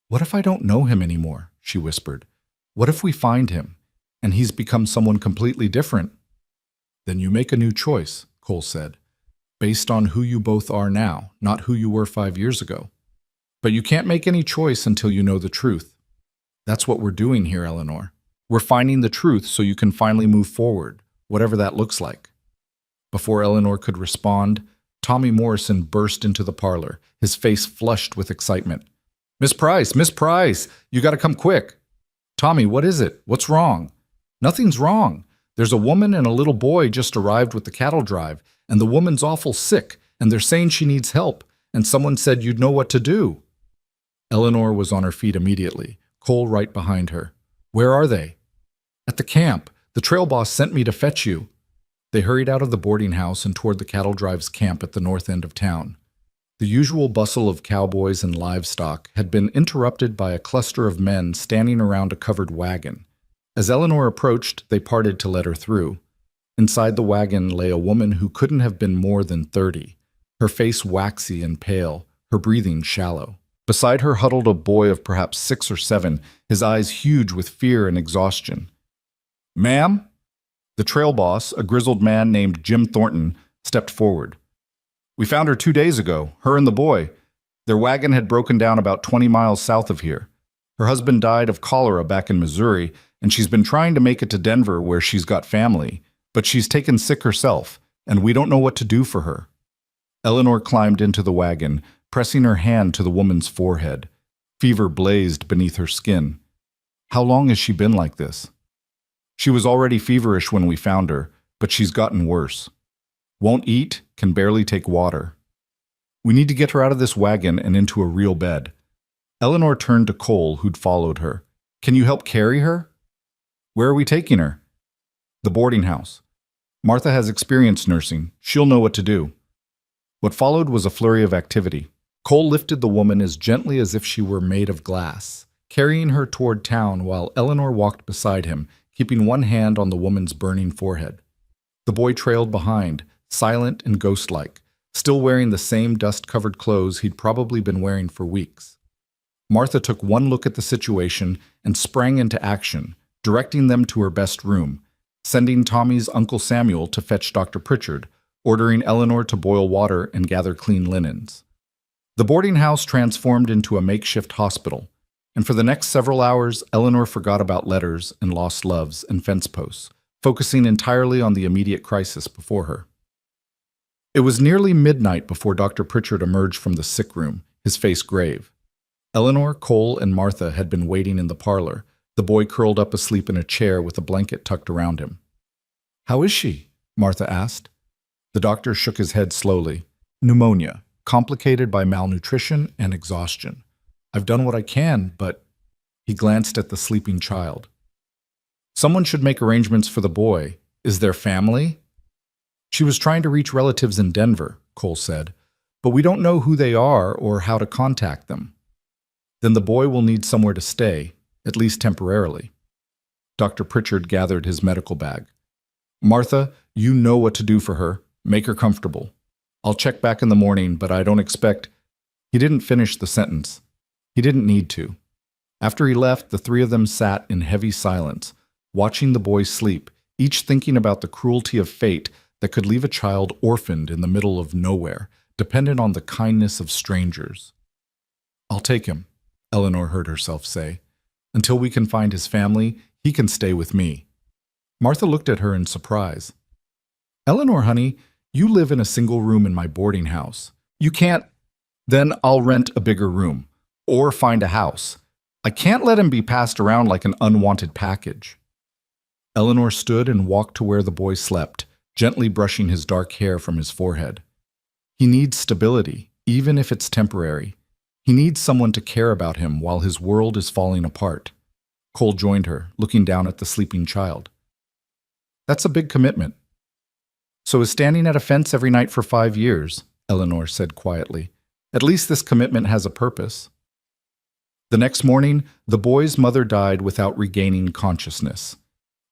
What if I don't know him anymore? She whispered. What if we find him, and he's become someone completely different? Then you make a new choice, Cole said, based on who you both are now, not who you were 5 years ago. But you can't make any choice until you know the truth. That's what we're doing here, Eleanor. We're finding the truth so you can finally move forward, whatever that looks like. Before Eleanor could respond, Tommy Morrison burst into the parlor, his face flushed with excitement. Miss Price, you gotta come quick. Tommy, what is it? What's wrong? Nothing's wrong. There's a woman and a little boy just arrived with the cattle drive, and the woman's awful sick, and they're saying she needs help, and someone said you'd know what to do. Eleanor was on her feet immediately, Cole right behind her. Where are they? At the camp. The trail boss sent me to fetch you. They hurried out of the boarding house and toward the cattle drive's camp at the north end of town. The usual bustle of cowboys and livestock had been interrupted by a cluster of men standing around a covered wagon. As Eleanor approached, they parted to let her through. Inside the wagon lay a woman who couldn't have been more than 30, her face waxy and pale, her breathing shallow. Beside her huddled a boy of perhaps 6 or 7, his eyes huge with fear and exhaustion. Ma'am? The trail boss, a grizzled man named Jim Thornton, stepped forward. We found her 2 days ago, her and the boy. Their wagon had broken down about 20 miles south of here. Her husband died of cholera back in Missouri, and she's been trying to make it to Denver where she's got family, but she's taken sick herself, and we don't know what to do for her. Eleanor climbed into the wagon, pressing her hand to the woman's forehead. Fever blazed beneath her skin. How long has she been like this? She was already feverish when we found her, but she's gotten worse. Won't eat, can barely take water. We need to get her out of this wagon and into a real bed. Eleanor turned to Cole, who'd followed her. Can you help carry her? Where are we taking her? The boarding house. Martha has experience nursing. She'll know what to do. What followed was a flurry of activity. Cole lifted the woman as gently as if she were made of glass, carrying her toward town while Eleanor walked beside him, keeping one hand on the woman's burning forehead. The boy trailed behind, silent and ghost-like, still wearing the same dust-covered clothes he'd probably been wearing for weeks. Martha took one look at the situation and sprang into action, directing them to her best room, sending Tommy's Uncle Samuel to fetch Dr. Pritchard, ordering Eleanor to boil water and gather clean linens. The boarding house transformed into a makeshift hospital, and for the next several hours, Eleanor forgot about letters and lost loves and fence posts, focusing entirely on the immediate crisis before her. It was nearly midnight before Dr. Pritchard emerged from the sick room, his face grave. Eleanor, Cole, and Martha had been waiting in the parlor, the boy curled up asleep in a chair with a blanket tucked around him. How is she? Martha asked. The doctor shook his head slowly. Pneumonia, complicated by malnutrition and exhaustion. I've done what I can, but... He glanced at the sleeping child. Someone should make arrangements for the boy. Is there family? She was trying to reach relatives in Denver, Cole said, but we don't know who they are or how to contact them. Then the boy will need somewhere to stay, at least temporarily. Dr. Pritchard gathered his medical bag. Martha, you know what to do for her. Make her comfortable. I'll check back in the morning, but I don't expect... He didn't finish the sentence. He didn't need to. After he left, the three of them sat in heavy silence, watching the boy sleep, each thinking about the cruelty of fate that could leave a child orphaned in the middle of nowhere, dependent on the kindness of strangers. I'll take him, Eleanor heard herself say. Until we can find his family, he can stay with me. Martha looked at her in surprise. Eleanor, honey, you live in a single room in my boarding house. You can't... Then I'll rent a bigger room, or find a house. I can't let him be passed around like an unwanted package. Eleanor stood and walked to where the boy slept, gently brushing his dark hair from his forehead. He needs stability, even if it's temporary. He needs someone to care about him while his world is falling apart. Cole joined her, looking down at the sleeping child. That's a big commitment. So is standing at a fence every night for 5 years, Eleanor said quietly. At least this commitment has a purpose. The next morning, the boy's mother died without regaining consciousness.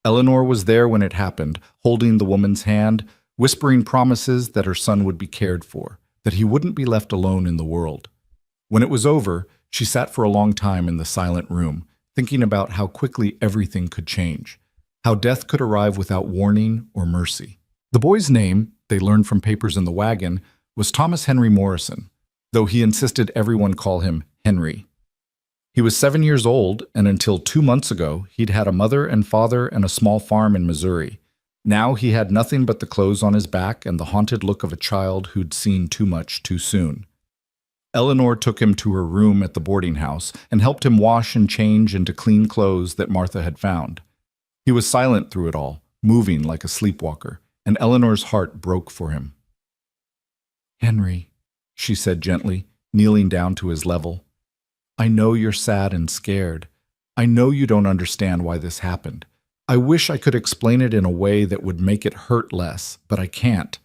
Eleanor was there when it happened, holding the woman's hand, whispering promises that her son would be cared for, that he wouldn't be left alone in the world. When it was over, she sat for a long time in the silent room, thinking about how quickly everything could change, how death could arrive without warning or mercy. The boy's name, they learned from papers in the wagon, was Thomas Henry Morrison, though he insisted everyone call him Henry. He was 7 years old, and until 2 months ago, he'd had a mother and father and a small farm in Missouri. Now he had nothing but the clothes on his back and the haunted look of a child who'd seen too much too soon. Eleanor took him to her room at the boarding house and helped him wash and change into clean clothes that Martha had found. He was silent through it all, moving like a sleepwalker, and Eleanor's heart broke for him. Henry, she said gently, kneeling down to his level. I know you're sad and scared. I know you don't understand why this happened. I wish I could explain it in a way that would make it hurt less, but I can't.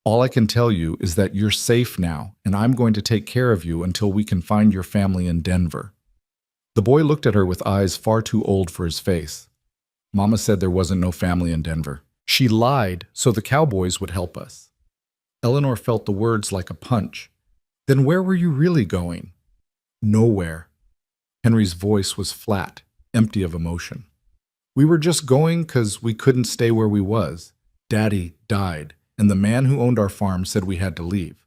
All I can tell you is that you're safe now, and I'm going to take care of you until we can find your family in Denver. The boy looked at her with eyes far too old for his face. Mama said there wasn't no family in Denver. She lied so the Cowboys would help us. Eleanor felt the words like a punch. Then where were you really going? Nowhere. Henry's voice was flat, empty of emotion. We were just going 'cause we couldn't stay where we was. Daddy died, and the man who owned our farm said we had to leave.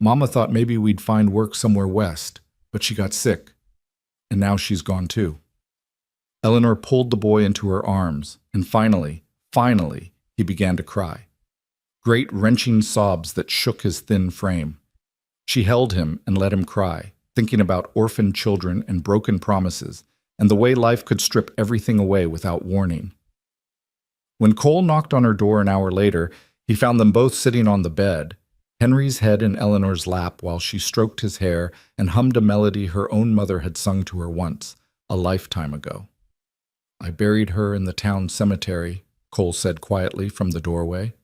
Mama thought maybe we'd find work somewhere west, but she got sick, and now she's gone too. Eleanor pulled the boy into her arms, and finally, he began to cry. Great wrenching sobs that shook his thin frame. She held him and let him cry, thinking about orphaned children and broken promises, and the way life could strip everything away without warning. When Cole knocked on her door an hour later, he found them both sitting on the bed, Henry's head in Eleanor's lap while she stroked his hair and hummed a melody her own mother had sung to her once, a lifetime ago. I buried her in the town cemetery, Cole said quietly from the doorway.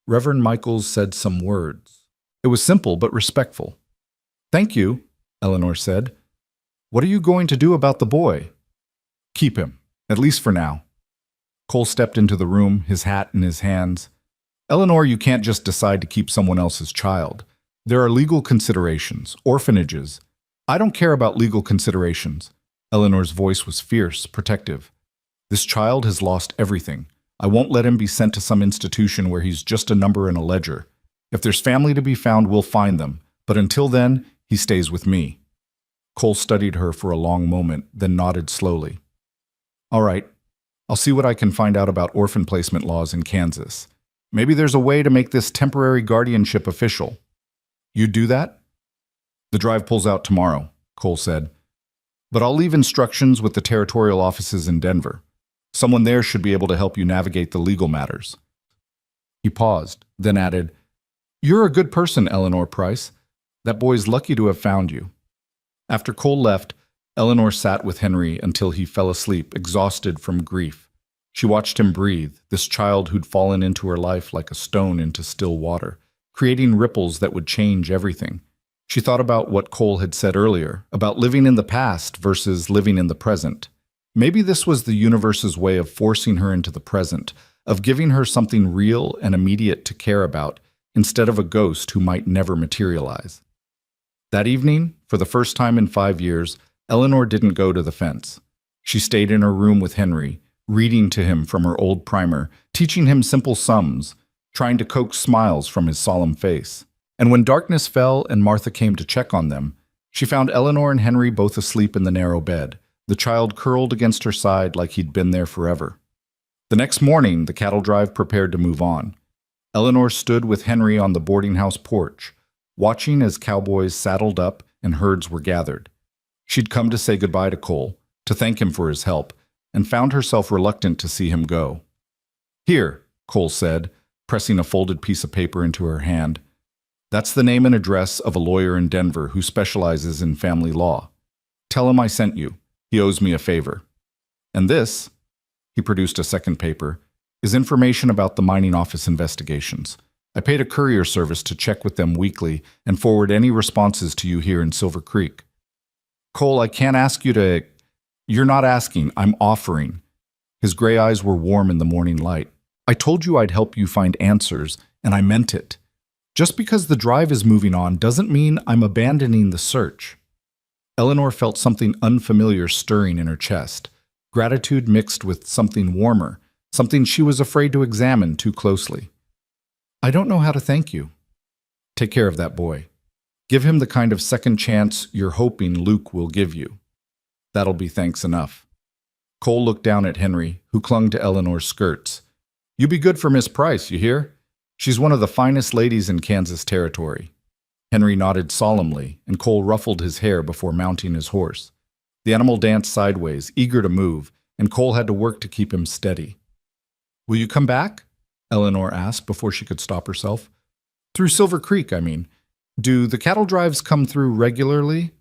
Reverend Michaels said some words. It was simple but respectful. Thank you, Eleanor said. What are you going to do about the boy? Keep him, at least for now. Cole stepped into the room, his hat in his hands. Eleanor, you can't just decide to keep someone else's child. There are legal considerations, orphanages. I don't care about legal considerations. Eleanor's voice was fierce, protective. This child has lost everything. I won't let him be sent to some institution where he's just a number in a ledger. If there's family to be found, we'll find them. But until then, he stays with me. Cole studied her for a long moment, then nodded slowly. All right, I'll see what I can find out about orphan placement laws in Kansas. Maybe there's a way to make this temporary guardianship official. You'd do that? The drive pulls out tomorrow, Cole said. But I'll leave instructions with the territorial offices in Denver. Someone there should be able to help you navigate the legal matters. He paused, then added, You're a good person, Eleanor Price. That boy's lucky to have found you. After Cole left, Eleanor sat with Henry until he fell asleep, exhausted from grief. She watched him breathe, this child who'd fallen into her life like a stone into still water, creating ripples that would change everything. She thought about what Cole had said earlier, about living in the past versus living in the present. Maybe this was the universe's way of forcing her into the present, of giving her something real and immediate to care about, instead of a ghost who might never materialize. That evening, for the first time in 5 years, Eleanor didn't go to the fence. She stayed in her room with Henry, reading to him from her old primer, teaching him simple sums, trying to coax smiles from his solemn face. And when darkness fell and Martha came to check on them, she found Eleanor and Henry both asleep in the narrow bed, the child curled against her side like he'd been there forever. The next morning, the cattle drive prepared to move on. Eleanor stood with Henry on the boarding house porch, watching as cowboys saddled up and herds were gathered. She'd come to say goodbye to Cole, to thank him for his help, and found herself reluctant to see him go. "Here," Cole said, pressing a folded piece of paper into her hand. "That's the name and address of a lawyer in Denver who specializes in family law. Tell him I sent you. He owes me a favor. And this," he produced a second paper, "is information about the mining office investigations. I paid a courier service to check with them weekly and forward any responses to you here in Silver Creek. Cole, I can't ask you to—" "You're not asking, I'm offering." His gray eyes were warm in the morning light. "I told you I'd help you find answers, and I meant it. Just because the drive is moving on doesn't mean I'm abandoning the search." Eleanor felt something unfamiliar stirring in her chest, gratitude mixed with something warmer, something she was afraid to examine too closely. "I don't know how to thank you. Take care of that boy. Give him the kind of second chance you're hoping Luke will give you. That'll be thanks enough." Cole looked down at Henry, who clung to Eleanor's skirts. "You be good for Miss Price, you hear? She's one of the finest ladies in Kansas Territory." Henry nodded solemnly, and Cole ruffled his hair before mounting his horse. The animal danced sideways, eager to move, and Cole had to work to keep him steady. "Will you come back?" Eleanor asked before she could stop herself. "Through Silver Creek, I mean. Do the cattle drives come through regularly?"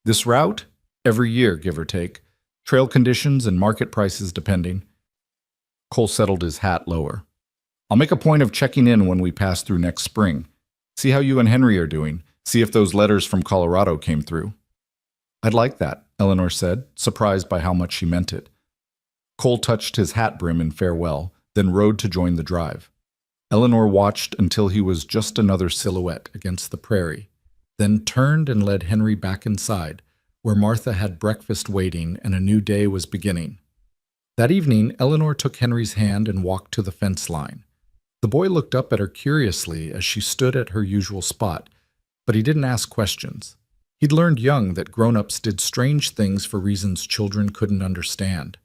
"This route? Every year, give or take. Trail conditions and market prices depending." Cole settled his hat lower. "I'll make a point of checking in when we pass through next spring. See how you and Henry are doing. See if those letters from Colorado came through." "I'd like that," Eleanor said, surprised by how much she meant it. Cole touched his hat brim in farewell, then rode to join the drive. Eleanor watched until he was just another silhouette against the prairie, then turned and led Henry back inside, where Martha had breakfast waiting and a new day was beginning. That evening, Eleanor took Henry's hand and walked to the fence line. The boy looked up at her curiously as she stood at her usual spot, but he didn't ask questions. He'd learned young that grown-ups did strange things for reasons children couldn't understand.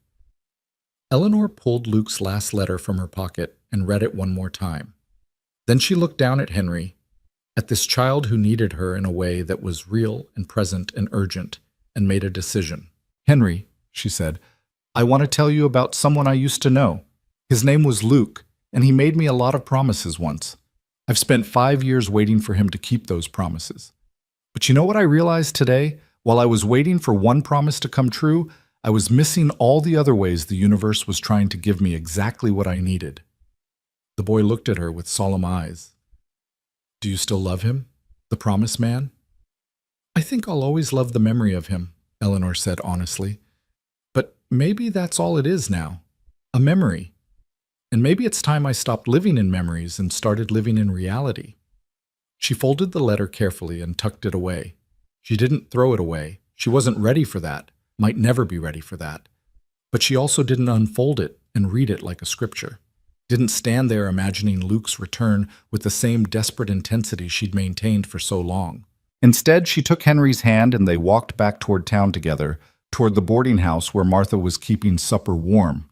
Eleanor pulled Luke's last letter from her pocket and read it one more time. Then she looked down at Henry, at this child who needed her in a way that was real and present and urgent, and made a decision. "Henry," she said, "I want to tell you about someone I used to know. His name was Luke, and he made me a lot of promises once. I've spent 5 years waiting for him to keep those promises. But you know what I realized today? While I was waiting for one promise to come true, I was missing all the other ways the universe was trying to give me exactly what I needed." The boy looked at her with solemn eyes. "Do you still love him? The promise man?" "I think I'll always love the memory of him," Eleanor said honestly. "But maybe that's all it is now. A memory. And maybe it's time I stopped living in memories and started living in reality." She folded the letter carefully and tucked it away. She didn't throw it away. She wasn't ready for that, might never be ready for that. But she also didn't unfold it and read it like a scripture. Didn't stand there imagining Luke's return with the same desperate intensity she'd maintained for so long. Instead, she took Henry's hand and they walked back toward town together, toward the boarding house where Martha was keeping supper warm,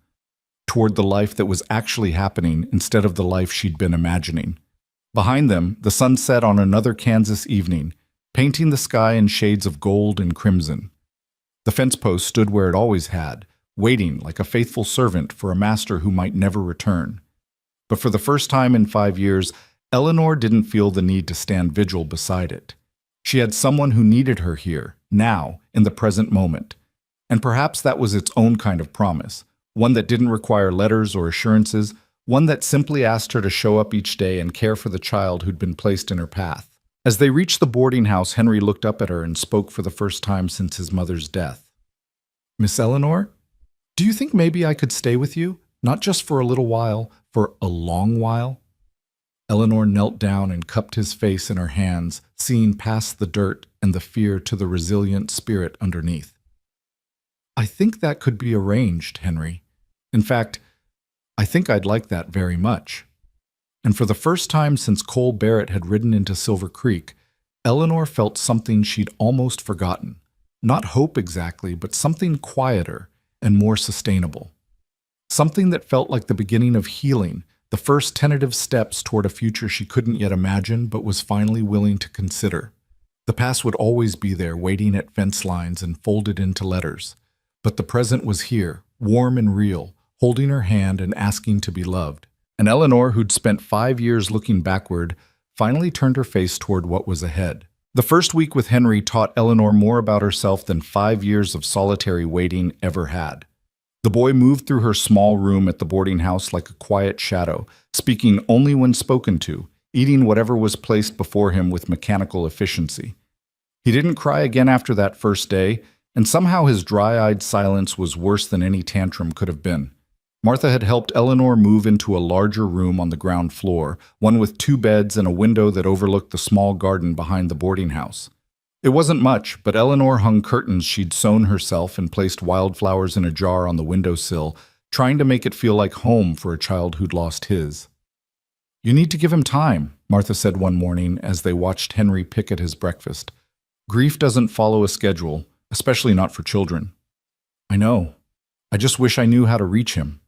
toward the life that was actually happening instead of the life she'd been imagining. Behind them, the sun set on another Kansas evening, painting the sky in shades of gold and crimson. The fence post stood where it always had, waiting like a faithful servant for a master who might never return. But for the first time in 5 years, Eleanor didn't feel the need to stand vigil beside it. She had someone who needed her here, now, in the present moment. And perhaps that was its own kind of promise, one that didn't require letters or assurances, one that simply asked her to show up each day and care for the child who'd been placed in her path. As they reached the boarding house, Henry looked up at her and spoke for the first time since his mother's death. "Miss Eleanor, do you think maybe I could stay with you? Not just for a little while, for a long while?" Eleanor knelt down and cupped his face in her hands, seeing past the dirt and the fear to the resilient spirit underneath. "I think that could be arranged, Henry. In fact, I think I'd like that very much." And for the first time since Cole Barrett had ridden into Silver Creek, Eleanor felt something she'd almost forgotten. Not hope exactly, but something quieter and more sustainable. Something that felt like the beginning of healing, the first tentative steps toward a future she couldn't yet imagine but was finally willing to consider. The past would always be there, waiting at fence lines and folded into letters. But the present was here, warm and real, holding her hand and asking to be loved. And Eleanor, who'd spent 5 years looking backward, finally turned her face toward what was ahead. The first week with Henry taught Eleanor more about herself than 5 years of solitary waiting ever had. The boy moved through her small room at the boarding house like a quiet shadow, speaking only when spoken to, eating whatever was placed before him with mechanical efficiency. He didn't cry again after that first day, and somehow his dry-eyed silence was worse than any tantrum could have been. Martha had helped Eleanor move into a larger room on the ground floor, one with 2 beds and a window that overlooked the small garden behind the boarding house. It wasn't much, but Eleanor hung curtains she'd sewn herself and placed wildflowers in a jar on the windowsill, trying to make it feel like home for a child who'd lost his. "You need to give him time," Martha said one morning as they watched Henry pick at his breakfast. "Grief doesn't follow a schedule, especially not for children." "I know. I just wish I knew how to reach him."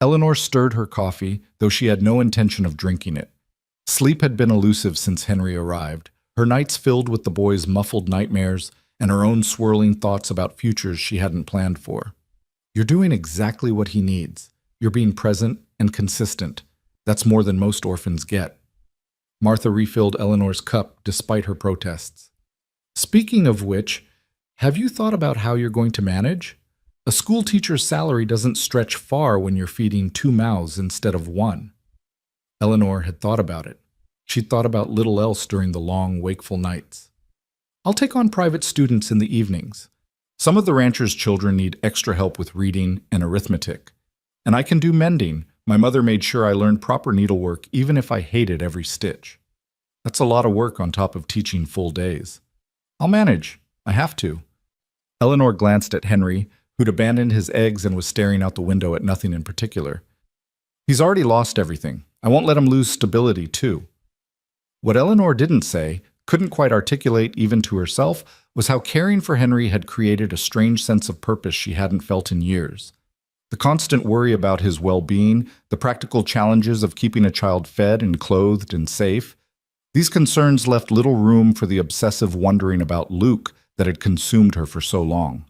Eleanor stirred her coffee, though she had no intention of drinking it. Sleep had been elusive since Henry arrived, her nights filled with the boy's muffled nightmares and her own swirling thoughts about futures she hadn't planned for. "You're doing exactly what he needs. You're being present and consistent. That's more than most orphans get." Martha refilled Eleanor's cup despite her protests. "Speaking of which, have you thought about how you're going to manage? A school teacher's salary doesn't stretch far when you're feeding 2 mouths instead of 1. Eleanor had thought about it. She'd thought about little else during the long, wakeful nights. "I'll take on private students in the evenings. Some of the ranchers' children need extra help with reading and arithmetic. And I can do mending. My mother made sure I learned proper needlework even if I hated every stitch. That's a lot of work on top of teaching full days. I'll manage. I have to." Eleanor glanced at Henry, who'd abandoned his eggs and was staring out the window at nothing in particular. "He's already lost everything. I won't let him lose stability, too." What Eleanor didn't say, couldn't quite articulate even to herself, was how caring for Henry had created a strange sense of purpose she hadn't felt in years. The constant worry about his well-being, the practical challenges of keeping a child fed and clothed and safe, these concerns left little room for the obsessive wondering about Luke that had consumed her for so long.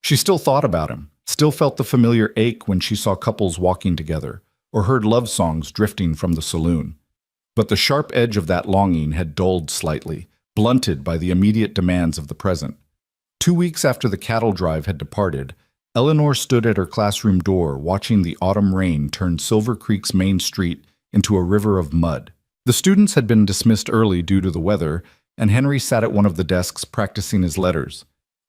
She still thought about him, still felt the familiar ache when she saw couples walking together, or heard love songs drifting from the saloon. But the sharp edge of that longing had dulled slightly, blunted by the immediate demands of the present. 2 weeks after the cattle drive had departed, Eleanor stood at her classroom door watching the autumn rain turn Silver Creek's main street into a river of mud. The students had been dismissed early due to the weather, and Henry sat at one of the desks practicing his letters.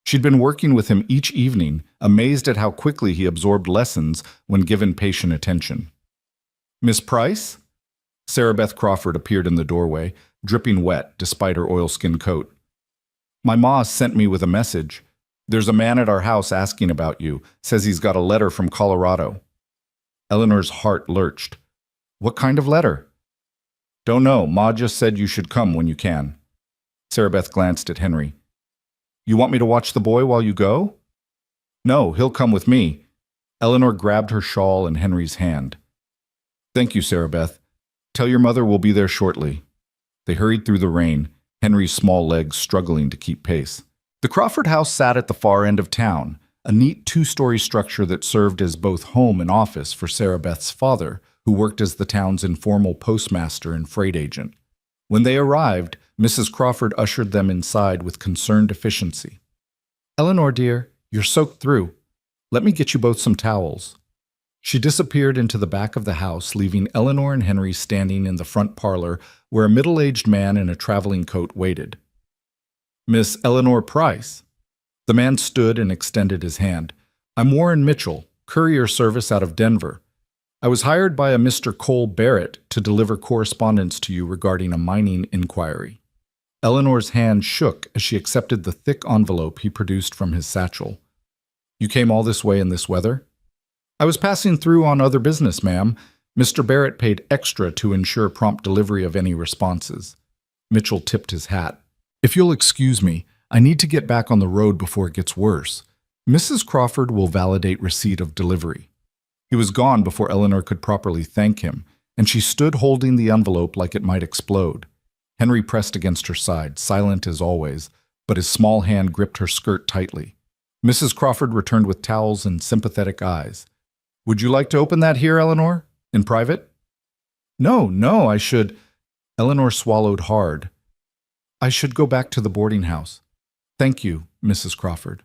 She'd been working with him each evening, amazed at how quickly he absorbed lessons when given patient attention. "Miss Price?" Sarah Beth Crawford appeared in the doorway, dripping wet despite her oilskin coat. "My ma sent me with a message. There's a man at our house asking about you, says he's got a letter from Colorado." Eleanor's heart lurched. "What kind of letter?" "Don't know. Ma just said you should come when you can." Sarah Beth glanced at Henry. "You want me to watch the boy while you go?" "No, he'll come with me." Eleanor grabbed her shawl and Henry's hand. "Thank you, Sarah Beth. Tell your mother we'll be there shortly." They hurried through the rain, Henry's small legs struggling to keep pace. The Crawford house sat at the far end of town, a neat 2-story structure that served as both home and office for Sarah Beth's father, who worked as the town's informal postmaster and freight agent. When they arrived, Mrs. Crawford ushered them inside with concerned efficiency. "Eleanor, dear, you're soaked through. Let me get you both some towels." She disappeared into the back of the house, leaving Eleanor and Henry standing in the front parlor where a middle-aged man in a traveling coat waited. "Miss Eleanor Price." The man stood and extended his hand. "I'm Warren Mitchell, courier service out of Denver. I was hired by a Mr. Cole Barrett to deliver correspondence to you regarding a mining inquiry." Eleanor's hand shook as she accepted the thick envelope he produced from his satchel. "You came all this way in this weather?" "I was passing through on other business, ma'am. Mr. Barrett paid extra to ensure prompt delivery of any responses." Mitchell tipped his hat. "If you'll excuse me, I need to get back on the road before it gets worse. Mrs. Crawford will validate receipt of delivery." He was gone before Eleanor could properly thank him, and she stood holding the envelope like it might explode. Henry pressed against her side, silent as always, but his small hand gripped her skirt tightly. Mrs. Crawford returned with towels and sympathetic eyes. "Would you like to open that here, Eleanor? In private?" No, I should—" Eleanor swallowed hard. "I should go back to the boarding house. Thank you, Mrs. Crawford."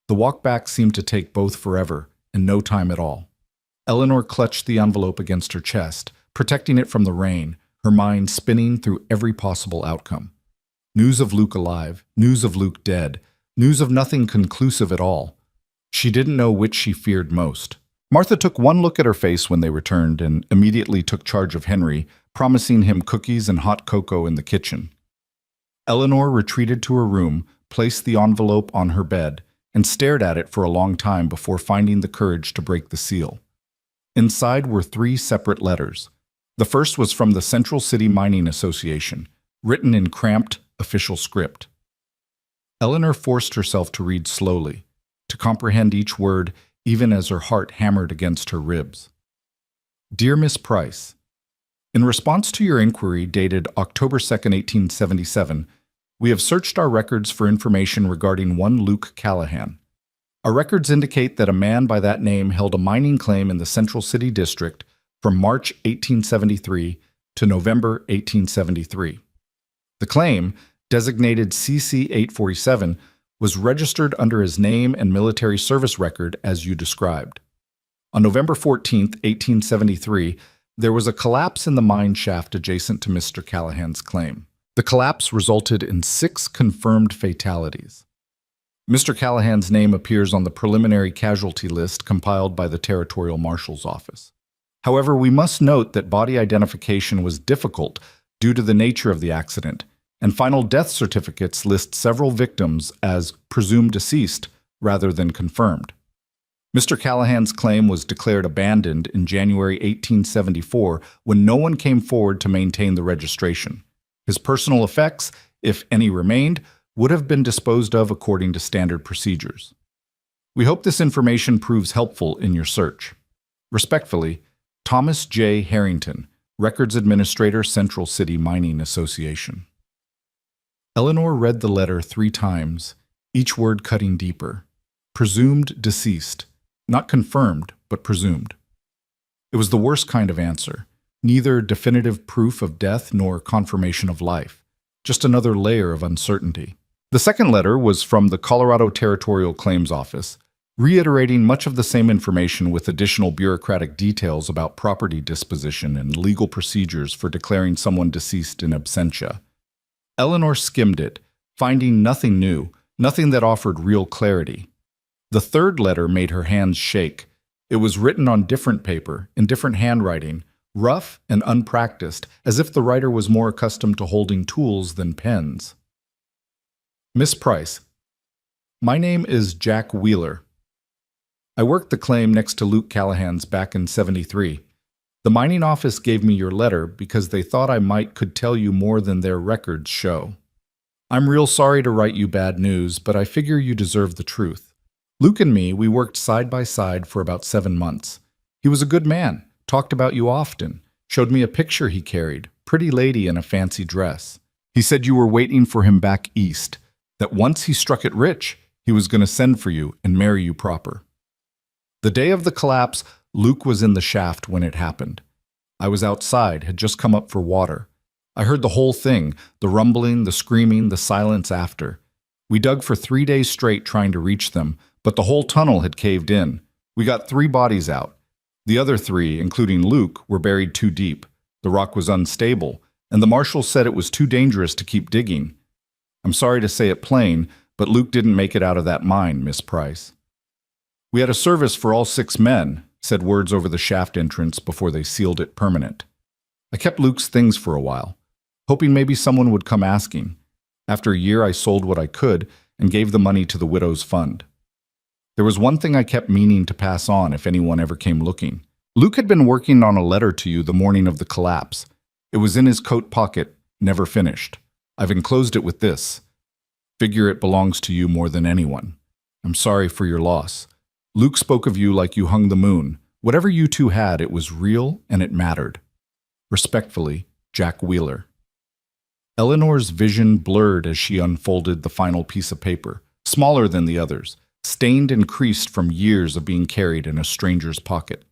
The walk back seemed to take both forever, and no time at all. Eleanor clutched the envelope against her chest, protecting it from the rain, her mind spinning through every possible outcome. News of Luke alive, news of Luke dead, news of nothing conclusive at all. She didn't know which she feared most. Martha took one look at her face when they returned and immediately took charge of Henry, promising him cookies and hot cocoa in the kitchen. Eleanor retreated to her room, placed the envelope on her bed, and stared at it for a long time before finding the courage to break the seal. Inside were 3 separate letters. The first was from the Central City Mining Association, written in cramped, official script. Eleanor forced herself to read slowly, to comprehend each word even as her heart hammered against her ribs. "Dear Miss Price, in response to your inquiry dated October 2nd, 1877, we have searched our records for information regarding one Luke Callahan. Our records indicate that a man by that name held a mining claim in the Central City District from March 1873 to November 1873. The claim, designated CC 847, was registered under his name and military service record as you described. On November 14th, 1873, there was a collapse in the mine shaft adjacent to Mr. Callahan's claim. The collapse resulted in 6 confirmed fatalities. Mr. Callahan's name appears on the preliminary casualty list compiled by the Territorial Marshal's Office. However, we must note that body identification was difficult due to the nature of the accident, and final death certificates list several victims as presumed deceased rather than confirmed. Mr. Callahan's claim was declared abandoned in January 1874 when no one came forward to maintain the registration. His personal effects, if any remained, would have been disposed of according to standard procedures. We hope this information proves helpful in your search. Respectfully, Thomas J. Harrington, Records Administrator, Central City Mining Association. Eleanor read the letter 3 times, each word cutting deeper. Presumed deceased. Not confirmed, but presumed. It was the worst kind of answer. Neither definitive proof of death nor confirmation of life. Just another layer of uncertainty. The second letter was from the Colorado Territorial Claims Office, reiterating much of the same information with additional bureaucratic details about property disposition and legal procedures for declaring someone deceased in absentia. Eleanor skimmed it, finding nothing new, nothing that offered real clarity. The third letter made her hands shake. It was written on different paper, in different handwriting, rough and unpracticed, as if the writer was more accustomed to holding tools than pens. Miss Price, my name is Jack Wheeler. I worked the claim next to Luke Callahan's back in '73. The mining office gave me your letter because they thought I could tell you more than their records show. I'm real sorry to write you bad news, but I figure you deserve the truth. Luke and me, we worked side by side for about 7 months. He was a good man, talked about you often, showed me a picture he carried, pretty lady in a fancy dress. He said you were waiting for him back east, that once he struck it rich, he was going to send for you and marry you proper. The day of the collapse, Luke was in the shaft when it happened. I was outside, had just come up for water. I heard the whole thing, the rumbling, the screaming, the silence after. We dug for 3 days straight trying to reach them, but the whole tunnel had caved in. We got 3 bodies out, The other three, including Luke, were buried too deep. The rock was unstable, and the marshal said it was too dangerous to keep digging. I'm sorry to say it plain, but Luke didn't make it out of that mine, Miss Price. We had a service for all 6 men, said words over the shaft entrance before they sealed it permanent. I kept Luke's things for a while, hoping maybe someone would come asking. After a year, I sold what I could and gave the money to the widow's fund. There was one thing I kept meaning to pass on if anyone ever came looking. Luke had been working on a letter to you the morning of the collapse. It was in his coat pocket, never finished. I've enclosed it with this. Figure it belongs to you more than anyone. I'm sorry for your loss. Luke spoke of you like you hung the moon. Whatever you two had, it was real and it mattered. Respectfully, Jack Wheeler. Eleanor's vision blurred as she unfolded the final piece of paper, smaller than the others, stained and creased from years of being carried in a stranger's pocket.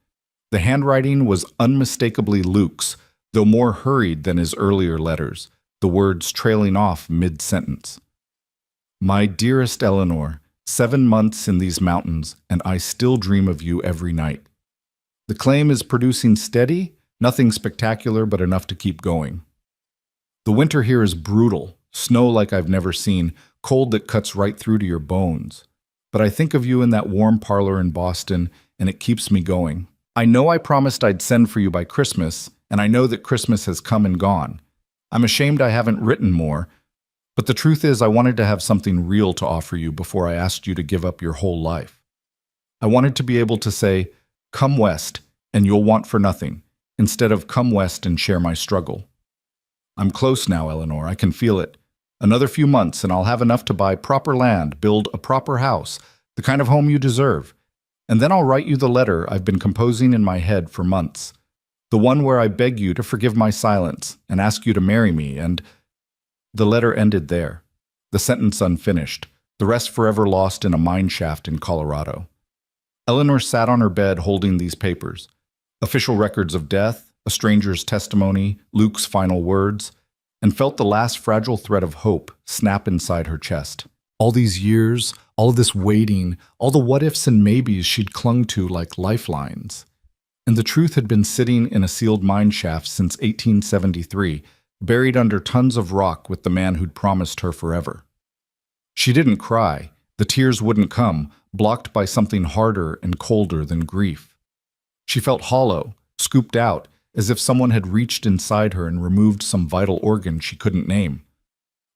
The handwriting was unmistakably Luke's, though more hurried than his earlier letters, the words trailing off mid-sentence. My dearest Eleanor, 7 months in these mountains, and I still dream of you every night. The claim is producing steady, nothing spectacular but enough to keep going. The winter here is brutal, snow like I've never seen, cold that cuts right through to your bones. But I think of you in that warm parlor in Boston, and it keeps me going. I know I promised I'd send for you by Christmas, and I know that Christmas has come and gone. I'm ashamed I haven't written more, but the truth is I wanted to have something real to offer you before I asked you to give up your whole life. I wanted to be able to say, come west, and you'll want for nothing, instead of come west and share my struggle. I'm close now, Eleanor, I can feel it. Another few months and I'll have enough to buy proper land, build a proper house, the kind of home you deserve. And then I'll write you the letter I've been composing in my head for months. The one where I beg you to forgive my silence and ask you to marry me and... The letter ended there, the sentence unfinished, the rest forever lost in a mine shaft in Colorado. Eleanor sat on her bed holding these papers. Official records of death, a stranger's testimony, Luke's final words, and felt the last fragile thread of hope snap inside her chest. All these years, all of this waiting, all the what-ifs and maybes she'd clung to like lifelines. And the truth had been sitting in a sealed mine shaft since 1873, buried under tons of rock with the man who'd promised her forever. She didn't cry. The tears wouldn't come, blocked by something harder and colder than grief. She felt hollow, scooped out, as if someone had reached inside her and removed some vital organ she couldn't name.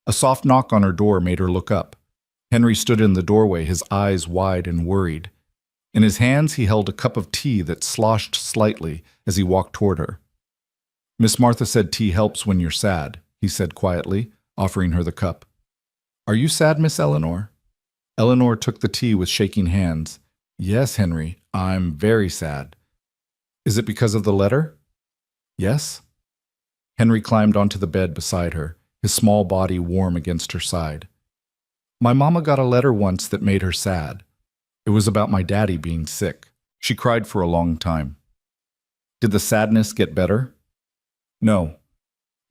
A soft knock on her door made her look up. Henry stood in the doorway, his eyes wide and worried. In his hands he held a cup of tea that sloshed slightly as he walked toward her. Miss Martha said tea helps when you're sad, he said quietly, offering her the cup. Are you sad, Miss Eleanor? Eleanor took the tea with shaking hands. Yes, Henry, I'm very sad. Is it because of the letter? Yes? Henry climbed onto the bed beside her, his small body warm against her side. My mama got a letter once that made her sad. It was about my daddy being sick. She cried for a long time. Did the sadness get better? No.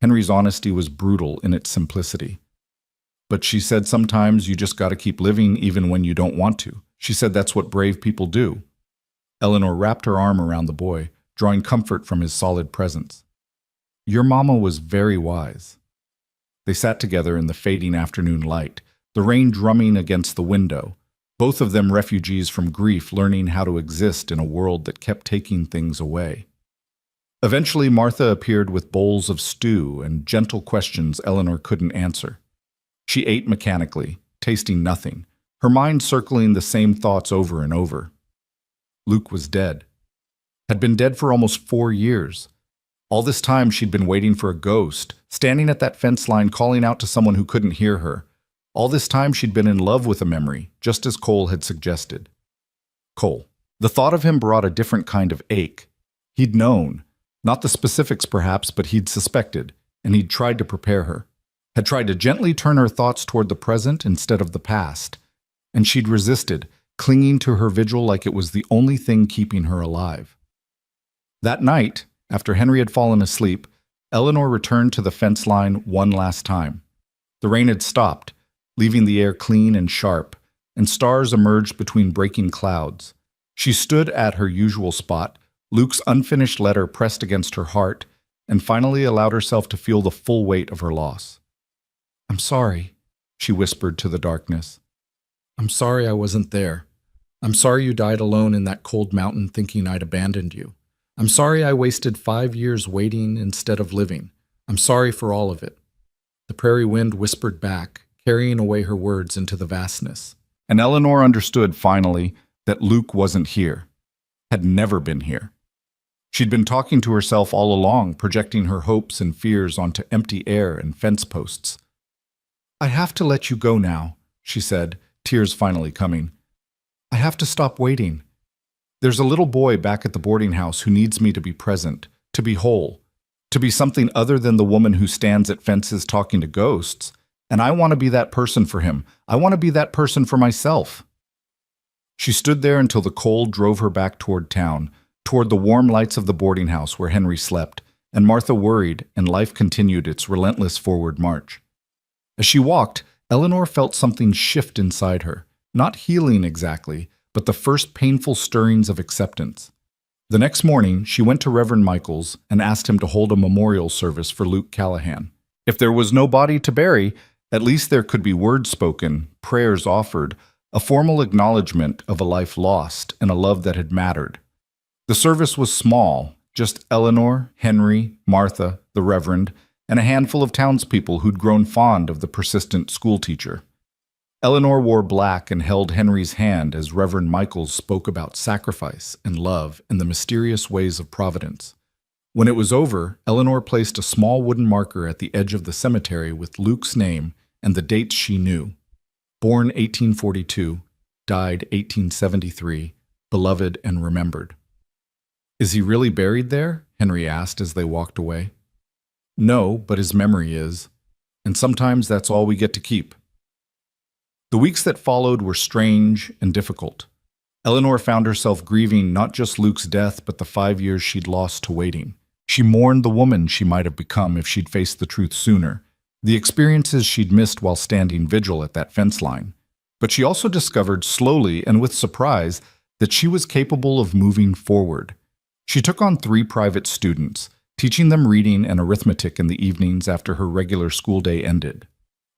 Henry's honesty was brutal in its simplicity. But she said sometimes you just gotta keep living even when you don't want to. She said that's what brave people do. Eleanor wrapped her arm around the boy, drawing comfort from his solid presence. Your mama was very wise. They sat together in the fading afternoon light, the rain drumming against the window, both of them refugees from grief learning how to exist in a world that kept taking things away. Eventually, Martha appeared with bowls of stew and gentle questions Eleanor couldn't answer. She ate mechanically, tasting nothing, her mind circling the same thoughts over and over. Luke was dead. Had been dead for almost 4 years. All this time she'd been waiting for a ghost, standing at that fence line calling out to someone who couldn't hear her. All this time she'd been in love with a memory, just as Cole had suggested. Cole. The thought of him brought a different kind of ache. He'd known. Not the specifics, perhaps, but he'd suspected, and he'd tried to prepare her. Had tried to gently turn her thoughts toward the present instead of the past. And she'd resisted, clinging to her vigil like it was the only thing keeping her alive. That night, after Henry had fallen asleep, Eleanor returned to the fence line one last time. The rain had stopped, leaving the air clean and sharp, and stars emerged between breaking clouds. She stood at her usual spot, Luke's unfinished letter pressed against her heart, and finally allowed herself to feel the full weight of her loss. "I'm sorry," she whispered to the darkness. "I'm sorry I wasn't there. I'm sorry you died alone in that cold mountain thinking I'd abandoned you. I'm sorry I wasted 5 years waiting instead of living. I'm sorry for all of it." The prairie wind whispered back, carrying away her words into the vastness. And Eleanor understood finally that Luke wasn't here, had never been here. She'd been talking to herself all along, projecting her hopes and fears onto empty air and fence posts. "I have to let you go now," she said, tears finally coming. "I have to stop waiting. There's a little boy back at the boarding house who needs me to be present, to be whole, to be something other than the woman who stands at fences talking to ghosts, and I want to be that person for him. I want to be that person for myself." She stood there until the cold drove her back toward town, toward the warm lights of the boarding house where Henry slept, and Martha worried, and life continued its relentless forward march. As she walked, Eleanor felt something shift inside her, not healing exactly, but the first painful stirrings of acceptance. The next morning, she went to Reverend Michael's and asked him to hold a memorial service for Luke Callahan. If there was no body to bury, at least there could be words spoken, prayers offered, a formal acknowledgement of a life lost and a love that had mattered. The service was small, just Eleanor, Henry, Martha, the Reverend, and a handful of townspeople who'd grown fond of the persistent schoolteacher. Eleanor wore black and held Henry's hand as Reverend Michaels spoke about sacrifice and love and the mysterious ways of providence. When it was over, Eleanor placed a small wooden marker at the edge of the cemetery with Luke's name and the dates she knew. Born 1842, died 1873, beloved and remembered. "Is he really buried there?" Henry asked as they walked away. "No, but his memory is, and sometimes that's all we get to keep." The weeks that followed were strange and difficult. Eleanor found herself grieving not just Luke's death, but the 5 years she'd lost to waiting. She mourned the woman she might have become if she'd faced the truth sooner, the experiences she'd missed while standing vigil at that fence line. But she also discovered, slowly and with surprise, that she was capable of moving forward. She took on 3 private students, teaching them reading and arithmetic in the evenings after her regular school day ended.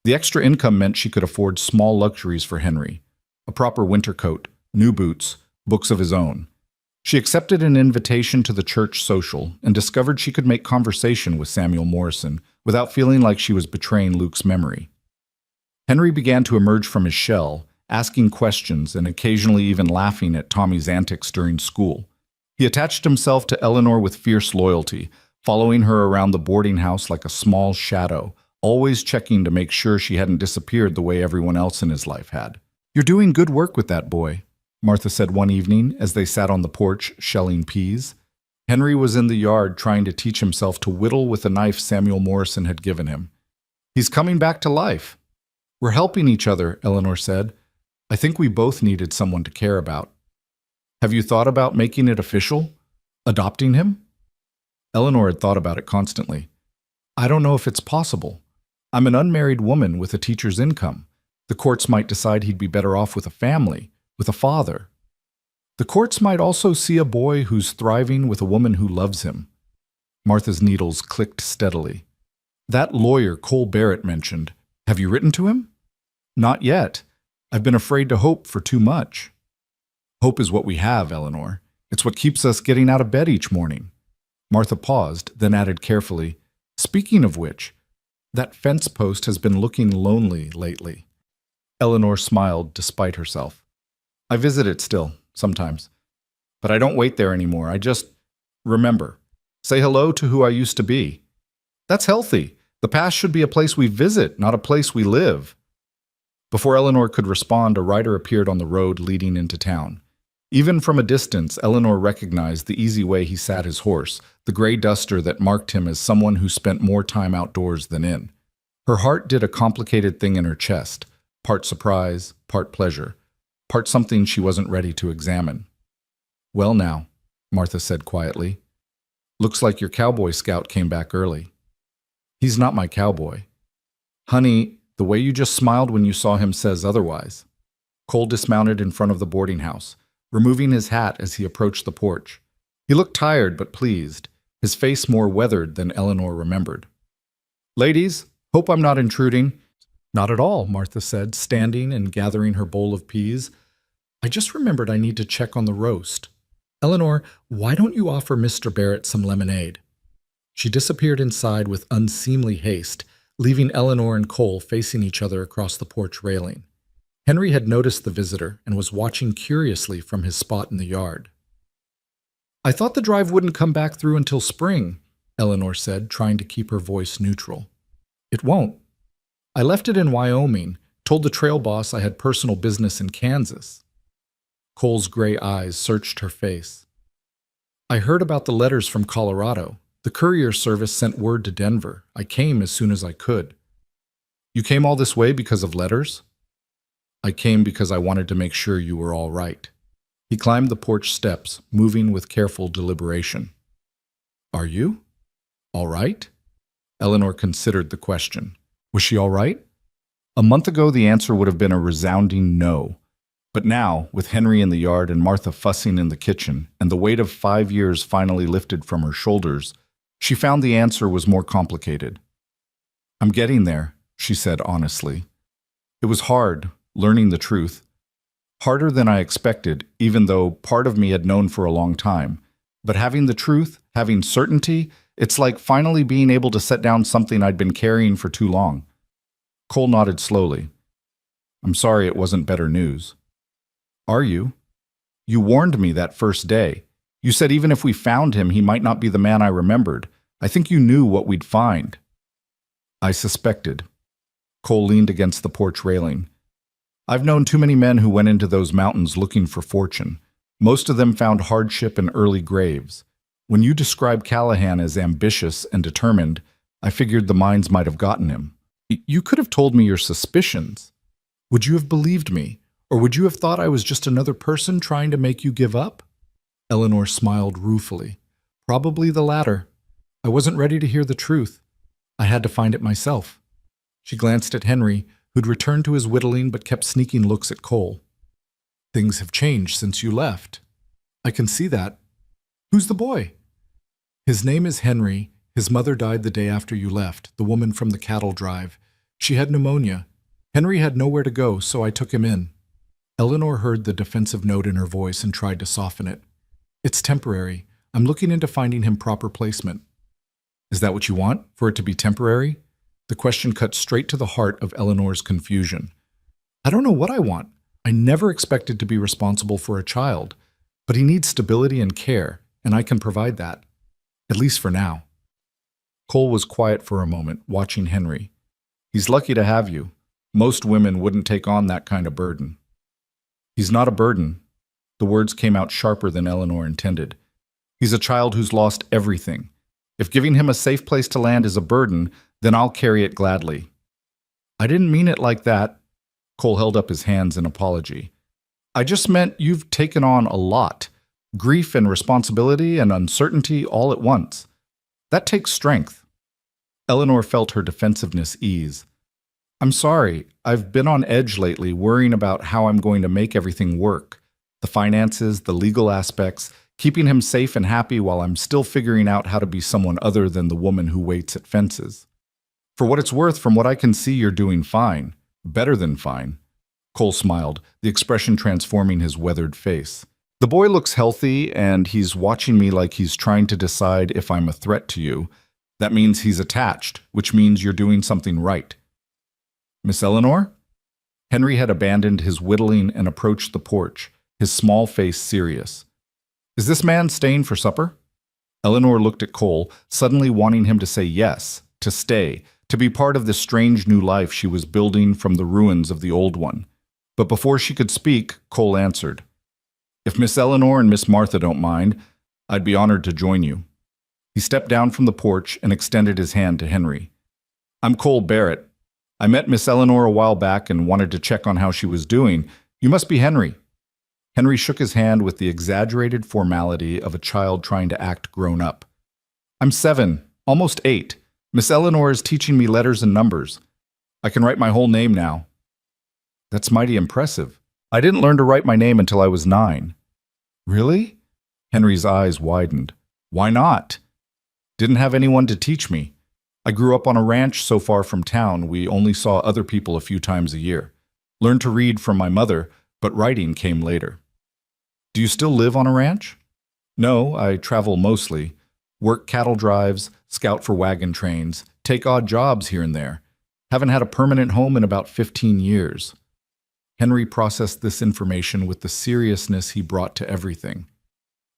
The extra income meant she could afford small luxuries for Henry, a proper winter coat, new boots, books of his own. She accepted an invitation to the church social and discovered she could make conversation with Samuel Morrison without feeling like she was betraying Luke's memory. Henry began to emerge from his shell, asking questions and occasionally even laughing at Tommy's antics during school. He attached himself to Eleanor with fierce loyalty, following her around the boarding house like a small shadow, always checking to make sure she hadn't disappeared the way everyone else in his life had. "You're doing good work with that boy," Martha said one evening as they sat on the porch shelling peas. Henry was in the yard trying to teach himself to whittle with a knife Samuel Morrison had given him. "He's coming back to life." "We're helping each other," Eleanor said. "I think we both needed someone to care about." "Have you thought about making it official? Adopting him?" Eleanor had thought about it constantly. "I don't know if it's possible. I'm an unmarried woman with a teacher's income. The courts might decide he'd be better off with a family, with a father. The courts might also see a boy who's thriving with a woman who loves him." Martha's needles clicked steadily. "That lawyer Cole Barrett mentioned, have you written to him?" "Not yet. I've been afraid to hope for too much." "Hope is what we have, Eleanor. It's what keeps us getting out of bed each morning." Martha paused, then added carefully, "Speaking of which, that fence post has been looking lonely lately." Eleanor smiled despite herself. "I visit it still, sometimes. But I don't wait there anymore. I just remember. Say hello to who I used to be. That's healthy. The past should be a place we visit, not a place we live." Before Eleanor could respond, a rider appeared on the road leading into town. Even from a distance, Eleanor recognized the easy way he sat his horse, the gray duster that marked him as someone who spent more time outdoors than in. Her heart did a complicated thing in her chest, part surprise, part pleasure, part something she wasn't ready to examine. "Well now," Martha said quietly, "looks like your cowboy scout came back early." "He's not my cowboy." "Honey, the way you just smiled when you saw him says otherwise." Cole dismounted in front of the boarding house, removing his hat as he approached the porch. He looked tired but pleased, his face more weathered than Eleanor remembered. "Ladies, hope I'm not intruding." "Not at all," Martha said, standing and gathering her bowl of peas. "I just remembered I need to check on the roast. Eleanor, why don't you offer Mr. Barrett some lemonade?" She disappeared inside with unseemly haste, leaving Eleanor and Cole facing each other across the porch railing. Henry had noticed the visitor and was watching curiously from his spot in the yard. "I thought the drive wouldn't come back through until spring," Eleanor said, trying to keep her voice neutral. "It won't. I left it in Wyoming, told the trail boss I had personal business in Kansas." Cole's gray eyes searched her face. "I heard about the letters from Colorado. The courier service sent word to Denver. I came as soon as I could." "You came all this way because of letters?" "I came because I wanted to make sure you were all right." He climbed the porch steps, moving with careful deliberation. "Are you? All right?" Eleanor considered the question. Was she all right? A month ago, the answer would have been a resounding no. But now, with Henry in the yard and Martha fussing in the kitchen, and the weight of 5 years finally lifted from her shoulders, she found the answer was more complicated. "I'm getting there," she said honestly. "It was hard, learning the truth. Harder than I expected, even though part of me had known for a long time. But having the truth, having certainty, it's like finally being able to set down something I'd been carrying for too long." Cole nodded slowly. "I'm sorry it wasn't better news." "Are you? You warned me that first day. You said even if we found him, he might not be the man I remembered. I think you knew what we'd find." "I suspected." Cole leaned against the porch railing. "I've known too many men who went into those mountains looking for fortune. Most of them found hardship and early graves. When you describe Callahan as ambitious and determined, I figured the mines might have gotten him. You could have told me your suspicions. Would you have believed me? Or would you have thought I was just another person trying to make you give up?" Eleanor smiled ruefully. "Probably the latter. I wasn't ready to hear the truth. I had to find it myself." She glanced at Henry, who'd returned to his whittling but kept sneaking looks at Cole. "Things have changed since you left." "I can see that. Who's the boy?" "His name is Henry. His mother died the day after you left, the woman from the cattle drive. She had pneumonia. Henry had nowhere to go, so I took him in." Eleanor heard the defensive note in her voice and tried to soften it. "It's temporary. I'm looking into finding him proper placement." "Is that what you want, for it to be temporary?" The question cut straight to the heart of Eleanor's confusion. "I don't know what I want. I never expected to be responsible for a child. But he needs stability and care, and I can provide that. At least for now." Cole was quiet for a moment, watching Henry. "He's lucky to have you. Most women wouldn't take on that kind of burden." "He's not a burden." The words came out sharper than Eleanor intended. "He's a child who's lost everything. If giving him a safe place to land is a burden, then I'll carry it gladly." "I didn't mean it like that." Cole held up his hands in apology. "I just meant you've taken on a lot. Grief and responsibility and uncertainty all at once. That takes strength." Eleanor felt her defensiveness ease. "I'm sorry. I've been on edge lately, worrying about how I'm going to make everything work. The finances, the legal aspects, keeping him safe and happy while I'm still figuring out how to be someone other than the woman who waits at fences. For what it's worth, from what I can see, you're doing fine. Better than fine." Cole smiled, the expression transforming his weathered face. "The boy looks healthy, and he's watching me like he's trying to decide if I'm a threat to you. That means he's attached, which means you're doing something right." "Miss Eleanor?" Henry had abandoned his whittling and approached the porch, his small face serious. "Is this man staying for supper?" Eleanor looked at Cole, suddenly wanting him to say yes, to stay, to be part of this strange new life she was building from the ruins of the old one. But before she could speak, Cole answered. "If Miss Eleanor and Miss Martha don't mind, I'd be honored to join you." He stepped down from the porch and extended his hand to Henry. "I'm Cole Barrett. I met Miss Eleanor a while back and wanted to check on how she was doing. You must be Henry." Henry shook his hand with the exaggerated formality of a child trying to act grown up. "I'm 7, almost 8. Miss Eleanor is teaching me letters and numbers. I can write my whole name now." "That's mighty impressive. I didn't learn to write my name until I was 9. "Really?" Henry's eyes widened. Why not? Didn't have anyone to teach me. I grew up on a ranch so far from town we only saw other people a few times a year. Learned to read from my mother, but writing came later. Do you still live on a ranch? No, I travel mostly. Work cattle drives, scout for wagon trains, take odd jobs here and there. Haven't had a permanent home in about 15 years. Henry processed this information with the seriousness he brought to everything.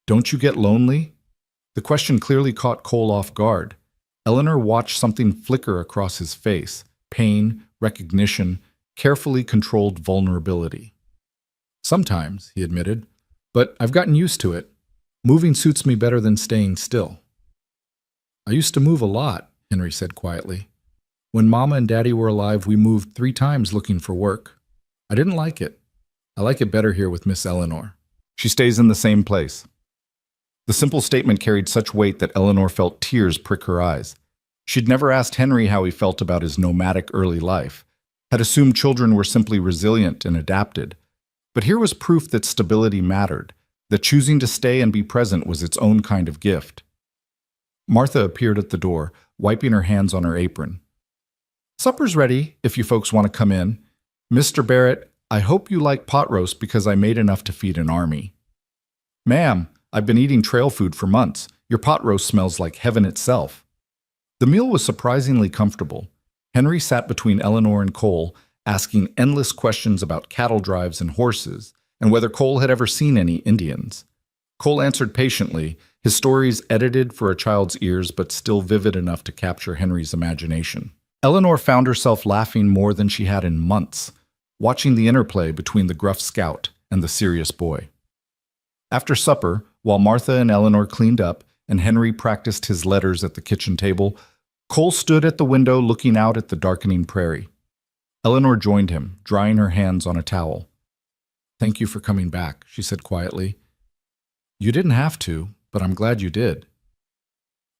Don't you get lonely? The question clearly caught Cole off guard. Eleanor watched something flicker across his face, pain, recognition, carefully controlled vulnerability. Sometimes, he admitted, but I've gotten used to it. Moving suits me better than staying still. I used to move a lot, Henry said quietly. When Mama and Daddy were alive, we moved 3 times looking for work. I didn't like it. I like it better here with Miss Eleanor. She stays in the same place. The simple statement carried such weight that Eleanor felt tears prick her eyes. She'd never asked Henry how he felt about his nomadic early life, had assumed children were simply resilient and adapted. But here was proof that stability mattered, that choosing to stay and be present was its own kind of gift. Martha appeared at the door, wiping her hands on her apron. Supper's ready, if you folks want to come in. Mr. Barrett, I hope you like pot roast because I made enough to feed an army. Ma'am, I've been eating trail food for months. Your pot roast smells like heaven itself. The meal was surprisingly comfortable. Henry sat between Eleanor and Cole, asking endless questions about cattle drives and horses, and whether Cole had ever seen any Indians. Cole answered patiently, his stories edited for a child's ears but still vivid enough to capture Henry's imagination. Eleanor found herself laughing more than she had in months, watching the interplay between the gruff scout and the serious boy. After supper, while Martha and Eleanor cleaned up and Henry practiced his letters at the kitchen table, Cole stood at the window looking out at the darkening prairie. Eleanor joined him, drying her hands on a towel. Thank you for coming back, she said quietly. You didn't have to, but I'm glad you did.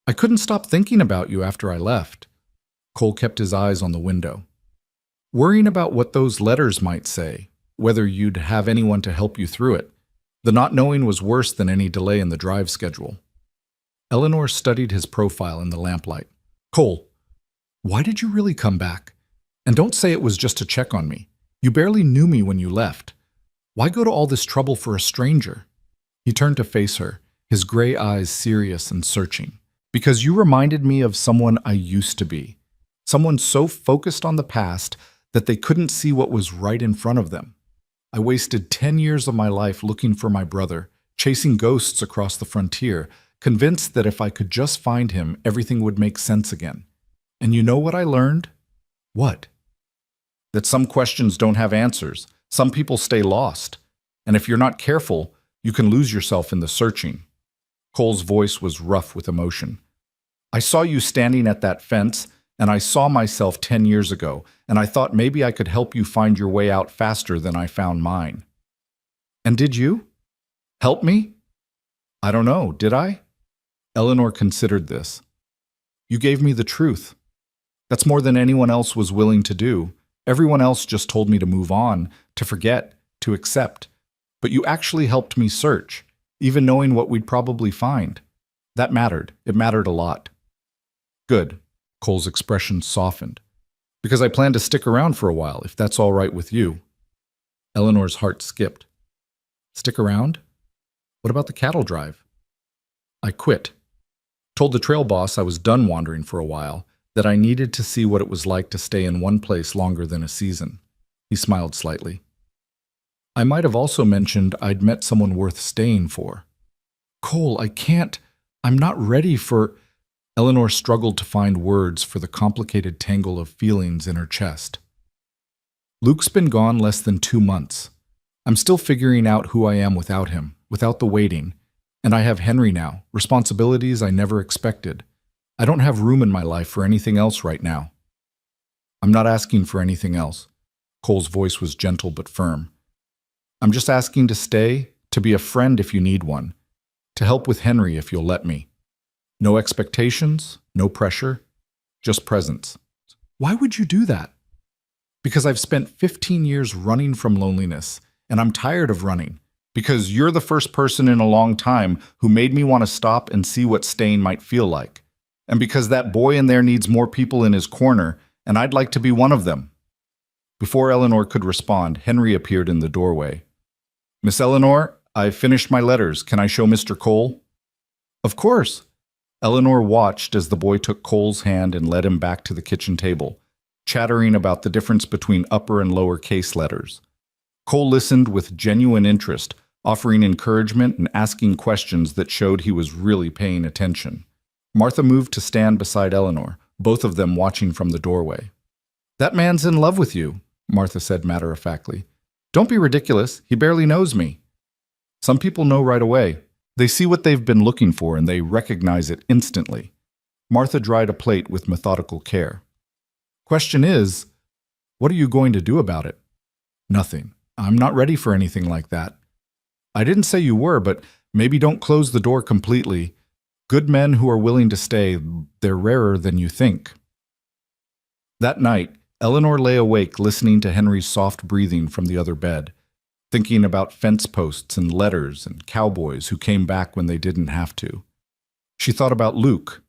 I couldn't stop thinking about you after I left. Cole kept his eyes on the window. Worrying about what those letters might say, whether you'd have anyone to help you through it. The not knowing was worse than any delay in the drive schedule. Eleanor studied his profile in the lamplight. Cole, why did you really come back? And don't say it was just to check on me. You barely knew me when you left. Why go to all this trouble for a stranger? He turned to face her, his gray eyes serious and searching. Because you reminded me of someone I used to be. Someone so focused on the past that they couldn't see what was right in front of them. I wasted 10 years of my life looking for my brother, chasing ghosts across the frontier, convinced that if I could just find him, everything would make sense again. And you know what I learned? What? That some questions don't have answers. Some people stay lost. And if you're not careful, you can lose yourself in the searching. Cole's voice was rough with emotion. I saw you standing at that fence, and I saw myself 10 years ago, and I thought maybe I could help you find your way out faster than I found mine. And did you? Help me? I don't know, did I? Eleanor considered this. You gave me the truth. That's more than anyone else was willing to do. Everyone else just told me to move on, to forget, to accept. But you actually helped me search, even knowing what we'd probably find. That mattered. It mattered a lot. Good. Cole's expression softened. Because I plan to stick around for a while, if that's all right with you. Eleanor's heart skipped. Stick around? What about the cattle drive? I quit. Told the trail boss I was done wandering for a while, that I needed to see what it was like to stay in one place longer than a season. He smiled slightly. I might have also mentioned I'd met someone worth staying for. Cole, I can't. I'm not ready for... Eleanor struggled to find words for the complicated tangle of feelings in her chest. Luke's been gone less than 2 months. I'm still figuring out who I am without him, without the waiting. And I have Henry now, responsibilities I never expected. I don't have room in my life for anything else right now. I'm not asking for anything else. Cole's voice was gentle but firm. I'm just asking to stay, to be a friend if you need one, to help with Henry if you'll let me. No expectations, no pressure, just presence. Why would you do that? Because I've spent 15 years running from loneliness, and I'm tired of running. Because you're the first person in a long time who made me want to stop and see what staying might feel like. And because that boy in there needs more people in his corner, and I'd like to be one of them." Before Eleanor could respond, Henry appeared in the doorway. "Miss Eleanor, I've finished my letters. Can I show Mr. Cole?" "Of course." Eleanor watched as the boy took Cole's hand and led him back to the kitchen table, chattering about the difference between upper and lower case letters. Cole listened with genuine interest, offering encouragement and asking questions that showed he was really paying attention. Martha moved to stand beside Eleanor, both of them watching from the doorway. "That man's in love with you," Martha said matter-of-factly. "Don't be ridiculous. He barely knows me." "Some people know right away. They see what they've been looking for and they recognize it instantly." Martha dried a plate with methodical care. "Question is, what are you going to do about it?" "Nothing. I'm not ready for anything like that." "I didn't say you were, but maybe don't close the door completely. Good men who are willing to stay, they're rarer than you think." That night, Eleanor lay awake listening to Henry's soft breathing from the other bed, thinking about fence posts and letters and cowboys who came back when they didn't have to. She thought about Luke,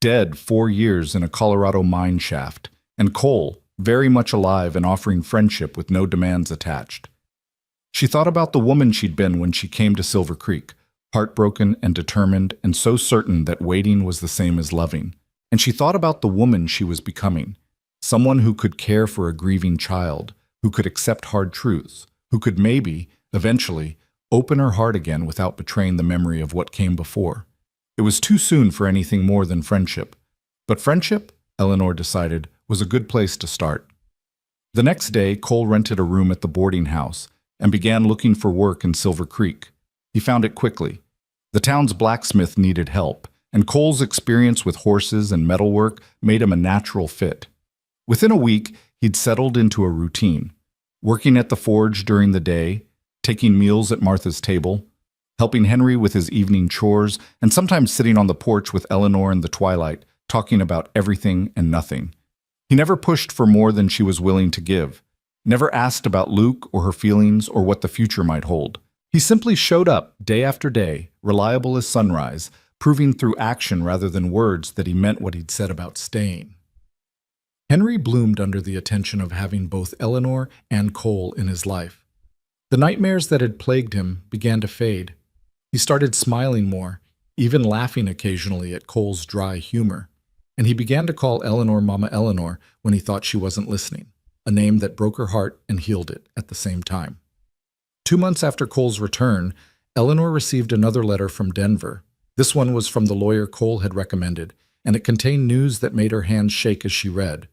dead 4 years in a Colorado mine shaft, and Cole, very much alive and offering friendship with no demands attached. She thought about the woman she'd been when she came to Silver Creek, heartbroken and determined and so certain that waiting was the same as loving. And she thought about the woman she was becoming, someone who could care for a grieving child, who could accept hard truths, who could maybe, eventually, open her heart again without betraying the memory of what came before. It was too soon for anything more than friendship. But friendship, Eleanor decided, was a good place to start. The next day, Cole rented a room at the boarding house and began looking for work in Silver Creek. He found it quickly. The town's blacksmith needed help, and Cole's experience with horses and metalwork made him a natural fit. Within a week, he'd settled into a routine, working at the forge during the day, taking meals at Martha's table, helping Henry with his evening chores, and sometimes sitting on the porch with Eleanor in the twilight, talking about everything and nothing. He never pushed for more than she was willing to give, never asked about Luke or her feelings or what the future might hold. He simply showed up day after day, reliable as sunrise, proving through action rather than words that he meant what he'd said about staying. Henry bloomed under the attention of having both Eleanor and Cole in his life. The nightmares that had plagued him began to fade. He started smiling more, even laughing occasionally at Cole's dry humor, and he began to call Eleanor Mama Eleanor when he thought she wasn't listening, a name that broke her heart and healed it at the same time. 2 months after Cole's return, Eleanor received another letter from Denver. This one was from the lawyer Cole had recommended, and it contained news that made her hands shake as she read.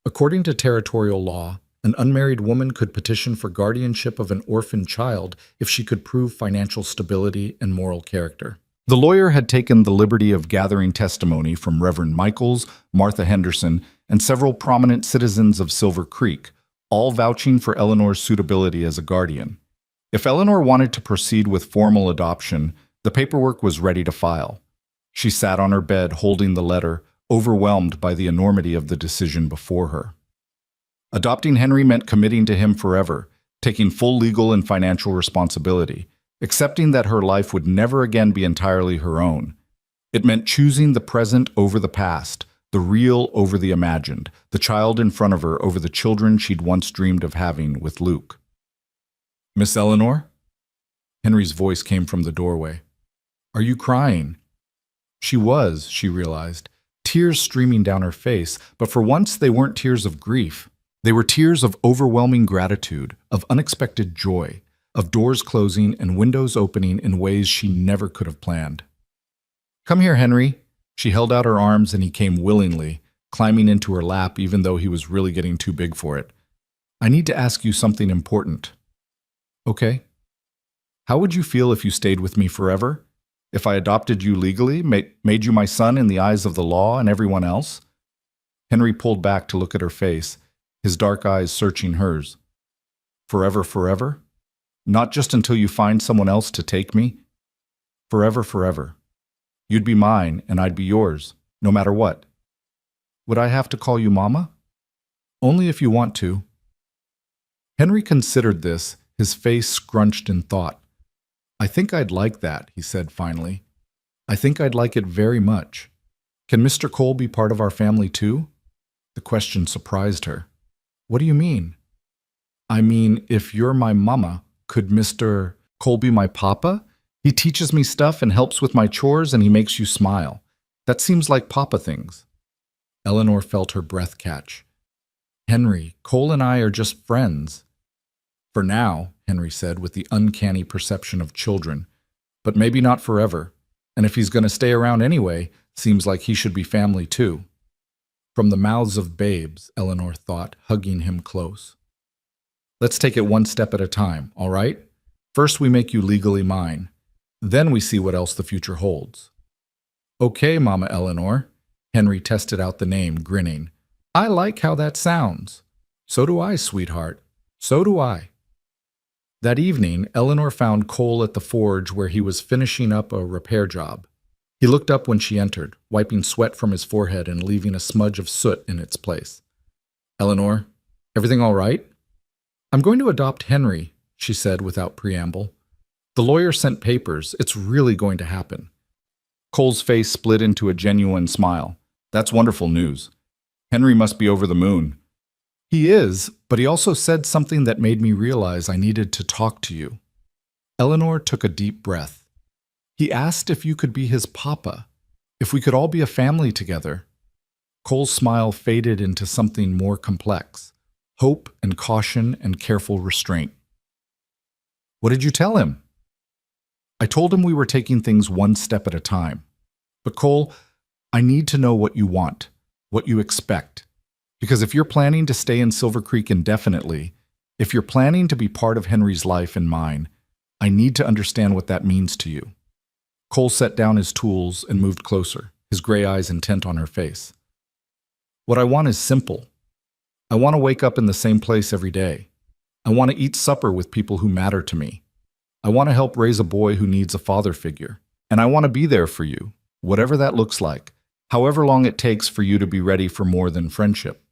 According to territorial law, an unmarried woman could petition for guardianship of an orphan child if she could prove financial stability and moral character. The lawyer had taken the liberty of gathering testimony from Reverend Michaels, Martha Henderson, and several prominent citizens of Silver Creek, all vouching for Eleanor's suitability as a guardian. If Eleanor wanted to proceed with formal adoption, the paperwork was ready to file. She sat on her bed holding the letter, overwhelmed by the enormity of the decision before her. Adopting Henry meant committing to him forever, taking full legal and financial responsibility, accepting that her life would never again be entirely her own. It meant choosing the present over the past, the real over the imagined, the child in front of her over the children she'd once dreamed of having with Luke. "Miss Eleanor?" Henry's voice came from the doorway. "Are you crying?" She was, she realized, tears streaming down her face, but for once they weren't tears of grief. They were tears of overwhelming gratitude, of unexpected joy, of doors closing and windows opening in ways she never could have planned. "Come here, Henry." She held out her arms and he came willingly, climbing into her lap even though he was really getting too big for it. "I need to ask you something important." "Okay." "How would you feel if you stayed with me forever? If I adopted you legally, made you my son in the eyes of the law and everyone else?" Henry pulled back to look at her face, his dark eyes searching hers. "Forever, forever? Not just until you find someone else to take me? Forever, forever. You'd be mine and I'd be yours, no matter what. Would I have to call you Mama?" "Only if you want to." Henry considered this, his face scrunched in thought. "I think I'd like that," he said finally. "I think I'd like it very much. Can Mr. Cole be part of our family too?" The question surprised her. "What do you mean?" "I mean, if you're my mama, could Mr. Cole be my papa? He teaches me stuff and helps with my chores and he makes you smile. That seems like papa things." Eleanor felt her breath catch. "Henry, Cole and I are just friends." "For now," Henry said with the uncanny perception of children. "But maybe not forever. And if he's going to stay around anyway, seems like he should be family too." From the mouths of babes, Eleanor thought, hugging him close. "Let's take it one step at a time, all right? First we make you legally mine. Then we see what else the future holds." "Okay, Mama Eleanor." Henry tested out the name, grinning. "I like how that sounds." "So do I, sweetheart. So do I." That evening, Eleanor found Cole at the forge where he was finishing up a repair job. He looked up when she entered, wiping sweat from his forehead and leaving a smudge of soot in its place. "Eleanor, everything all right?" "I'm going to adopt Henry," she said without preamble. "The lawyer sent papers. It's really going to happen." Cole's face split into a genuine smile. "That's wonderful news. Henry must be over the moon." "He is, but he also said something that made me realize I needed to talk to you." Eleanor took a deep breath. "He asked if you could be his papa, if we could all be a family together." Cole's smile faded into something more complex, hope and caution and careful restraint. "What did you tell him?" "I told him we were taking things one step at a time. But Cole, I need to know what you want, what you expect. Because if you're planning to stay in Silver Creek indefinitely, if you're planning to be part of Henry's life and mine, I need to understand what that means to you." Cole set down his tools and moved closer, his gray eyes intent on her face. "What I want is simple. I want to wake up in the same place every day. I want to eat supper with people who matter to me. I want to help raise a boy who needs a father figure. And I want to be there for you, whatever that looks like, however long it takes for you to be ready for more than friendship.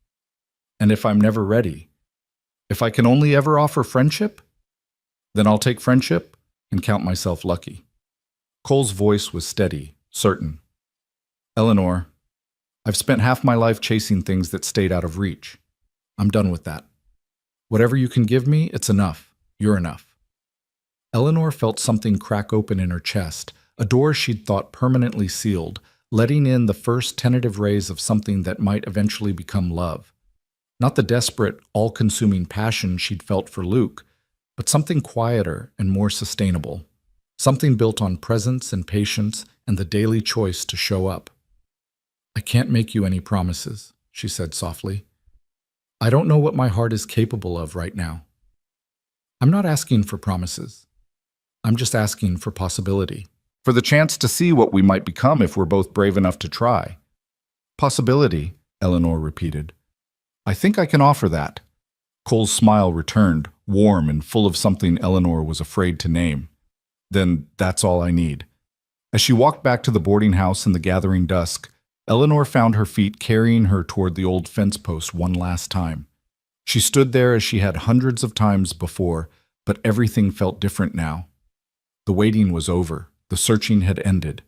And if I'm never ready, if I can only ever offer friendship, then I'll take friendship and count myself lucky." Cole's voice was steady, certain. "Eleanor, I've spent half my life chasing things that stayed out of reach. I'm done with that. Whatever you can give me, it's enough. You're enough." Eleanor felt something crack open in her chest, a door she'd thought permanently sealed, letting in the first tentative rays of something that might eventually become love. Not the desperate, all-consuming passion she'd felt for Luke, but something quieter and more sustainable. Something built on presence and patience and the daily choice to show up. "I can't make you any promises," she said softly. "I don't know what my heart is capable of right now. I'm not asking for promises. I'm just asking for possibility. For the chance to see what we might become if we're both brave enough to try." "Possibility," Eleanor repeated. "I think I can offer that." Cole's smile returned, warm and full of something Eleanor was afraid to name. "Then that's all I need." As she walked back to the boarding house in the gathering dusk, Eleanor found her feet carrying her toward the old fence post one last time. She stood there as she had hundreds of times before, but everything felt different now. The waiting was over. The searching had ended.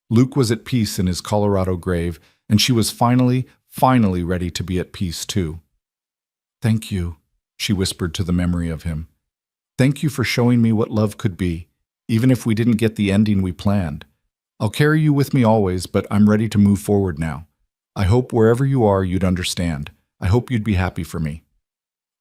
Luke was at peace in his Colorado grave, and she was finally ready to be at peace too. "Thank you," she whispered to the memory of him. "Thank you for showing me what love could be, even if we didn't get the ending we planned. I'll carry you with me always, but I'm ready to move forward now. I hope wherever you are you'd understand. I hope you'd be happy for me."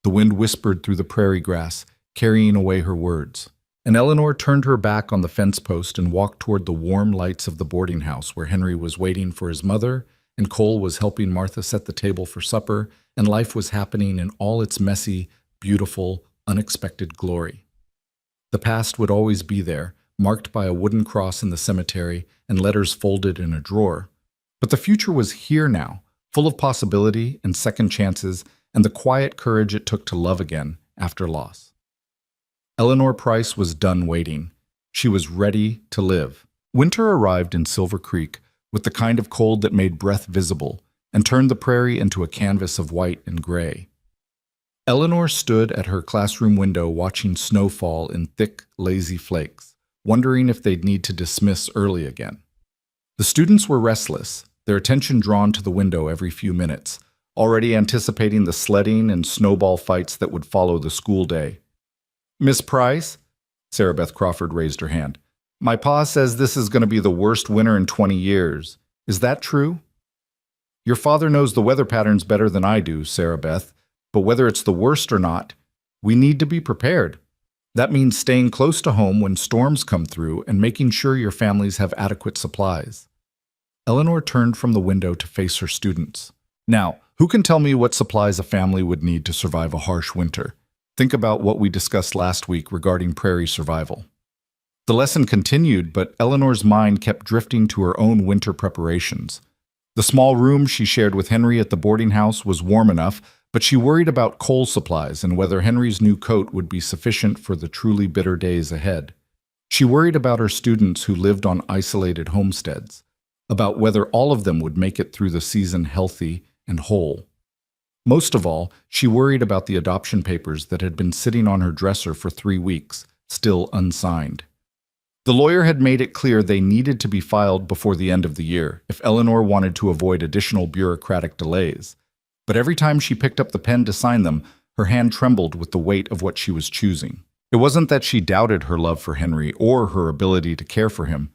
The wind whispered through the prairie grass, carrying away her words. And Eleanor turned her back on the fence post and walked toward the warm lights of the boarding house where Henry was waiting for his mother, and Cole was helping Martha set the table for supper, and life was happening in all its messy, beautiful, unexpected glory. The past would always be there, marked by a wooden cross in the cemetery and letters folded in a drawer. But the future was here now, full of possibility and second chances and the quiet courage it took to love again after loss. Eleanor Price was done waiting. She was ready to live. Winter arrived in Silver Creek with the kind of cold that made breath visible and turned the prairie into a canvas of white and gray. Eleanor stood at her classroom window watching snow fall in thick, lazy flakes, wondering if they'd need to dismiss early again. The students were restless, their attention drawn to the window every few minutes, already anticipating the sledding and snowball fights that would follow the school day. "Miss Price?" Sarah Beth Crawford raised her hand. "My pa says this is going to be the worst winter in 20 years. Is that true?" "Your father knows the weather patterns better than I do, Sarah Beth, but whether it's the worst or not, we need to be prepared. That means staying close to home when storms come through and making sure your families have adequate supplies." Eleanor turned from the window to face her students. "Now, who can tell me what supplies a family would need to survive a harsh winter? Think about what we discussed last week regarding prairie survival." The lesson continued, but Eleanor's mind kept drifting to her own winter preparations. The small room she shared with Henry at the boarding house was warm enough, but she worried about coal supplies and whether Henry's new coat would be sufficient for the truly bitter days ahead. She worried about her students who lived on isolated homesteads, about whether all of them would make it through the season healthy and whole. Most of all, she worried about the adoption papers that had been sitting on her dresser for 3 weeks, still unsigned. The lawyer had made it clear they needed to be filed before the end of the year if Eleanor wanted to avoid additional bureaucratic delays. But every time she picked up the pen to sign them, her hand trembled with the weight of what she was choosing. It wasn't that she doubted her love for Henry or her ability to care for him.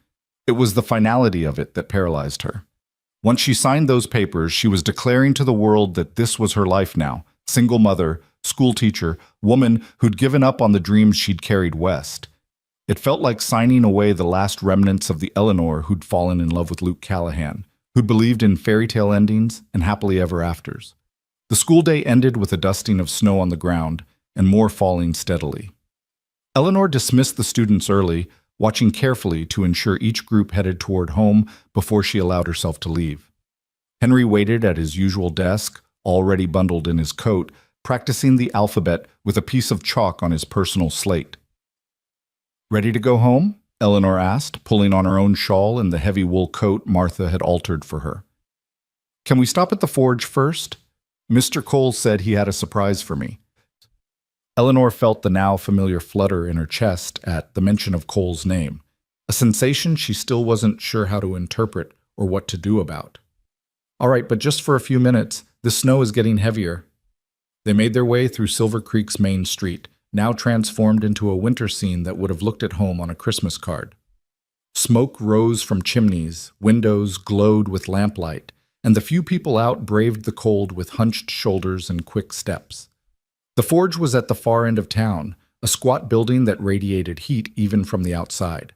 It was the finality of it that paralyzed her. Once she signed those papers, she was declaring to the world that this was her life now, single mother, school teacher, woman who'd given up on the dreams she'd carried west. It felt like signing away the last remnants of the Eleanor who'd fallen in love with Luke Callahan, who'd believed in fairy tale endings and happily ever afters. The school day ended with a dusting of snow on the ground and more falling steadily. Eleanor dismissed the students early, watching carefully to ensure each group headed toward home before she allowed herself to leave. Henry waited at his usual desk, already bundled in his coat, practicing the alphabet with a piece of chalk on his personal slate. "Ready to go home?" Eleanor asked, pulling on her own shawl and the heavy wool coat Martha had altered for her. "Can we stop at the forge first? Mr. Cole said he had a surprise for me." Eleanor felt the now familiar flutter in her chest at the mention of Cole's name, a sensation she still wasn't sure how to interpret or what to do about. "All right, but just for a few minutes. The snow is getting heavier." They made their way through Silver Creek's main street, now transformed into a winter scene that would have looked at home on a Christmas card. Smoke rose from chimneys, windows glowed with lamplight, and the few people out braved the cold with hunched shoulders and quick steps. The forge was at the far end of town, a squat building that radiated heat even from the outside.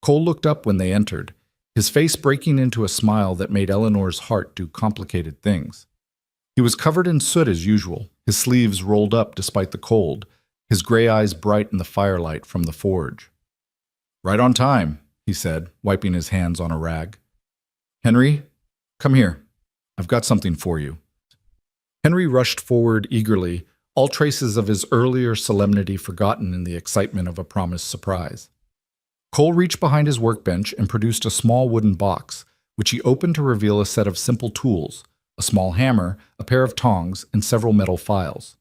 Cole looked up when they entered, his face breaking into a smile that made Eleanor's heart do complicated things. He was covered in soot as usual, his sleeves rolled up despite the cold, his gray eyes bright in the firelight from the forge. "Right on time," he said, wiping his hands on a rag. "Henry, come here. I've got something for you." Henry rushed forward eagerly, all traces of his earlier solemnity forgotten in the excitement of a promised surprise. Cole reached behind his workbench and produced a small wooden box, which he opened to reveal a set of simple tools, a small hammer, a pair of tongs, and several metal files.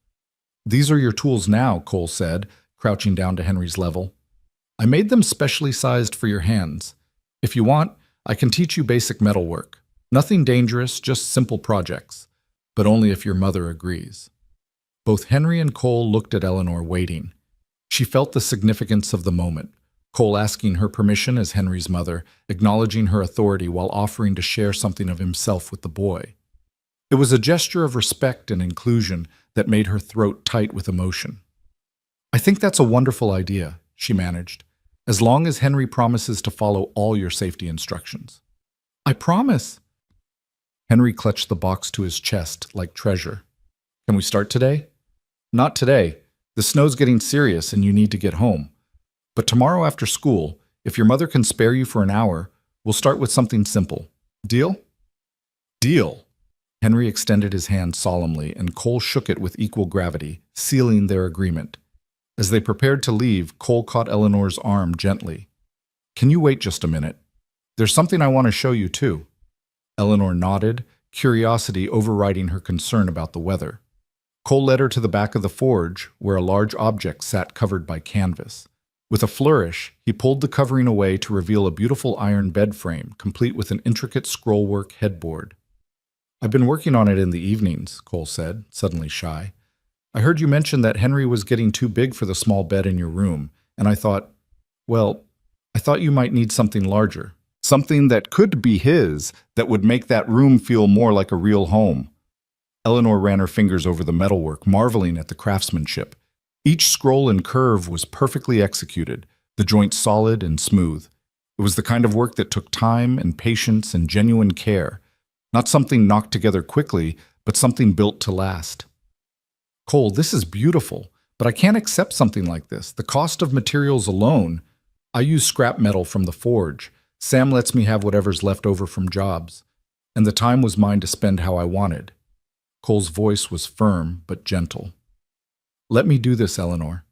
"These are your tools now," Cole said, crouching down to Henry's level. "I made them specially sized for your hands. If you want, I can teach you basic metalwork. Nothing dangerous, just simple projects. But only if your mother agrees." Both Henry and Cole looked at Eleanor waiting. She felt the significance of the moment, Cole asking her permission as Henry's mother, acknowledging her authority while offering to share something of himself with the boy. It was a gesture of respect and inclusion that made her throat tight with emotion. "I think that's a wonderful idea," she managed, "as long as Henry promises to follow all your safety instructions." "I promise." Henry clutched the box to his chest like treasure. "Can we start today?" "Not today. The snow's getting serious and you need to get home. But tomorrow after school, if your mother can spare you for an hour, we'll start with something simple. Deal?" "Deal." Henry extended his hand solemnly, and Cole shook it with equal gravity, sealing their agreement. As they prepared to leave, Cole caught Eleanor's arm gently. "Can you wait just a minute? There's something I want to show you, too." Eleanor nodded, curiosity overriding her concern about the weather. Cole led her to the back of the forge, where a large object sat covered by canvas. With a flourish, he pulled the covering away to reveal a beautiful iron bed frame, complete with an intricate scrollwork headboard. "I've been working on it in the evenings," Cole said, suddenly shy. "I heard you mention that Henry was getting too big for the small bed in your room, and I thought you might need something larger. Something that could be his, that would make that room feel more like a real home." Eleanor ran her fingers over the metalwork, marveling at the craftsmanship. Each scroll and curve was perfectly executed, the joints solid and smooth. It was the kind of work that took time and patience and genuine care, not something knocked together quickly, but something built to last. "Cole, this is beautiful, but I can't accept something like this. The cost of materials alone. I use scrap metal from the forge. Sam lets me have whatever's left over from jobs. And the time was mine to spend how I wanted." Cole's voice was firm but gentle. "Let me do this, Eleanor.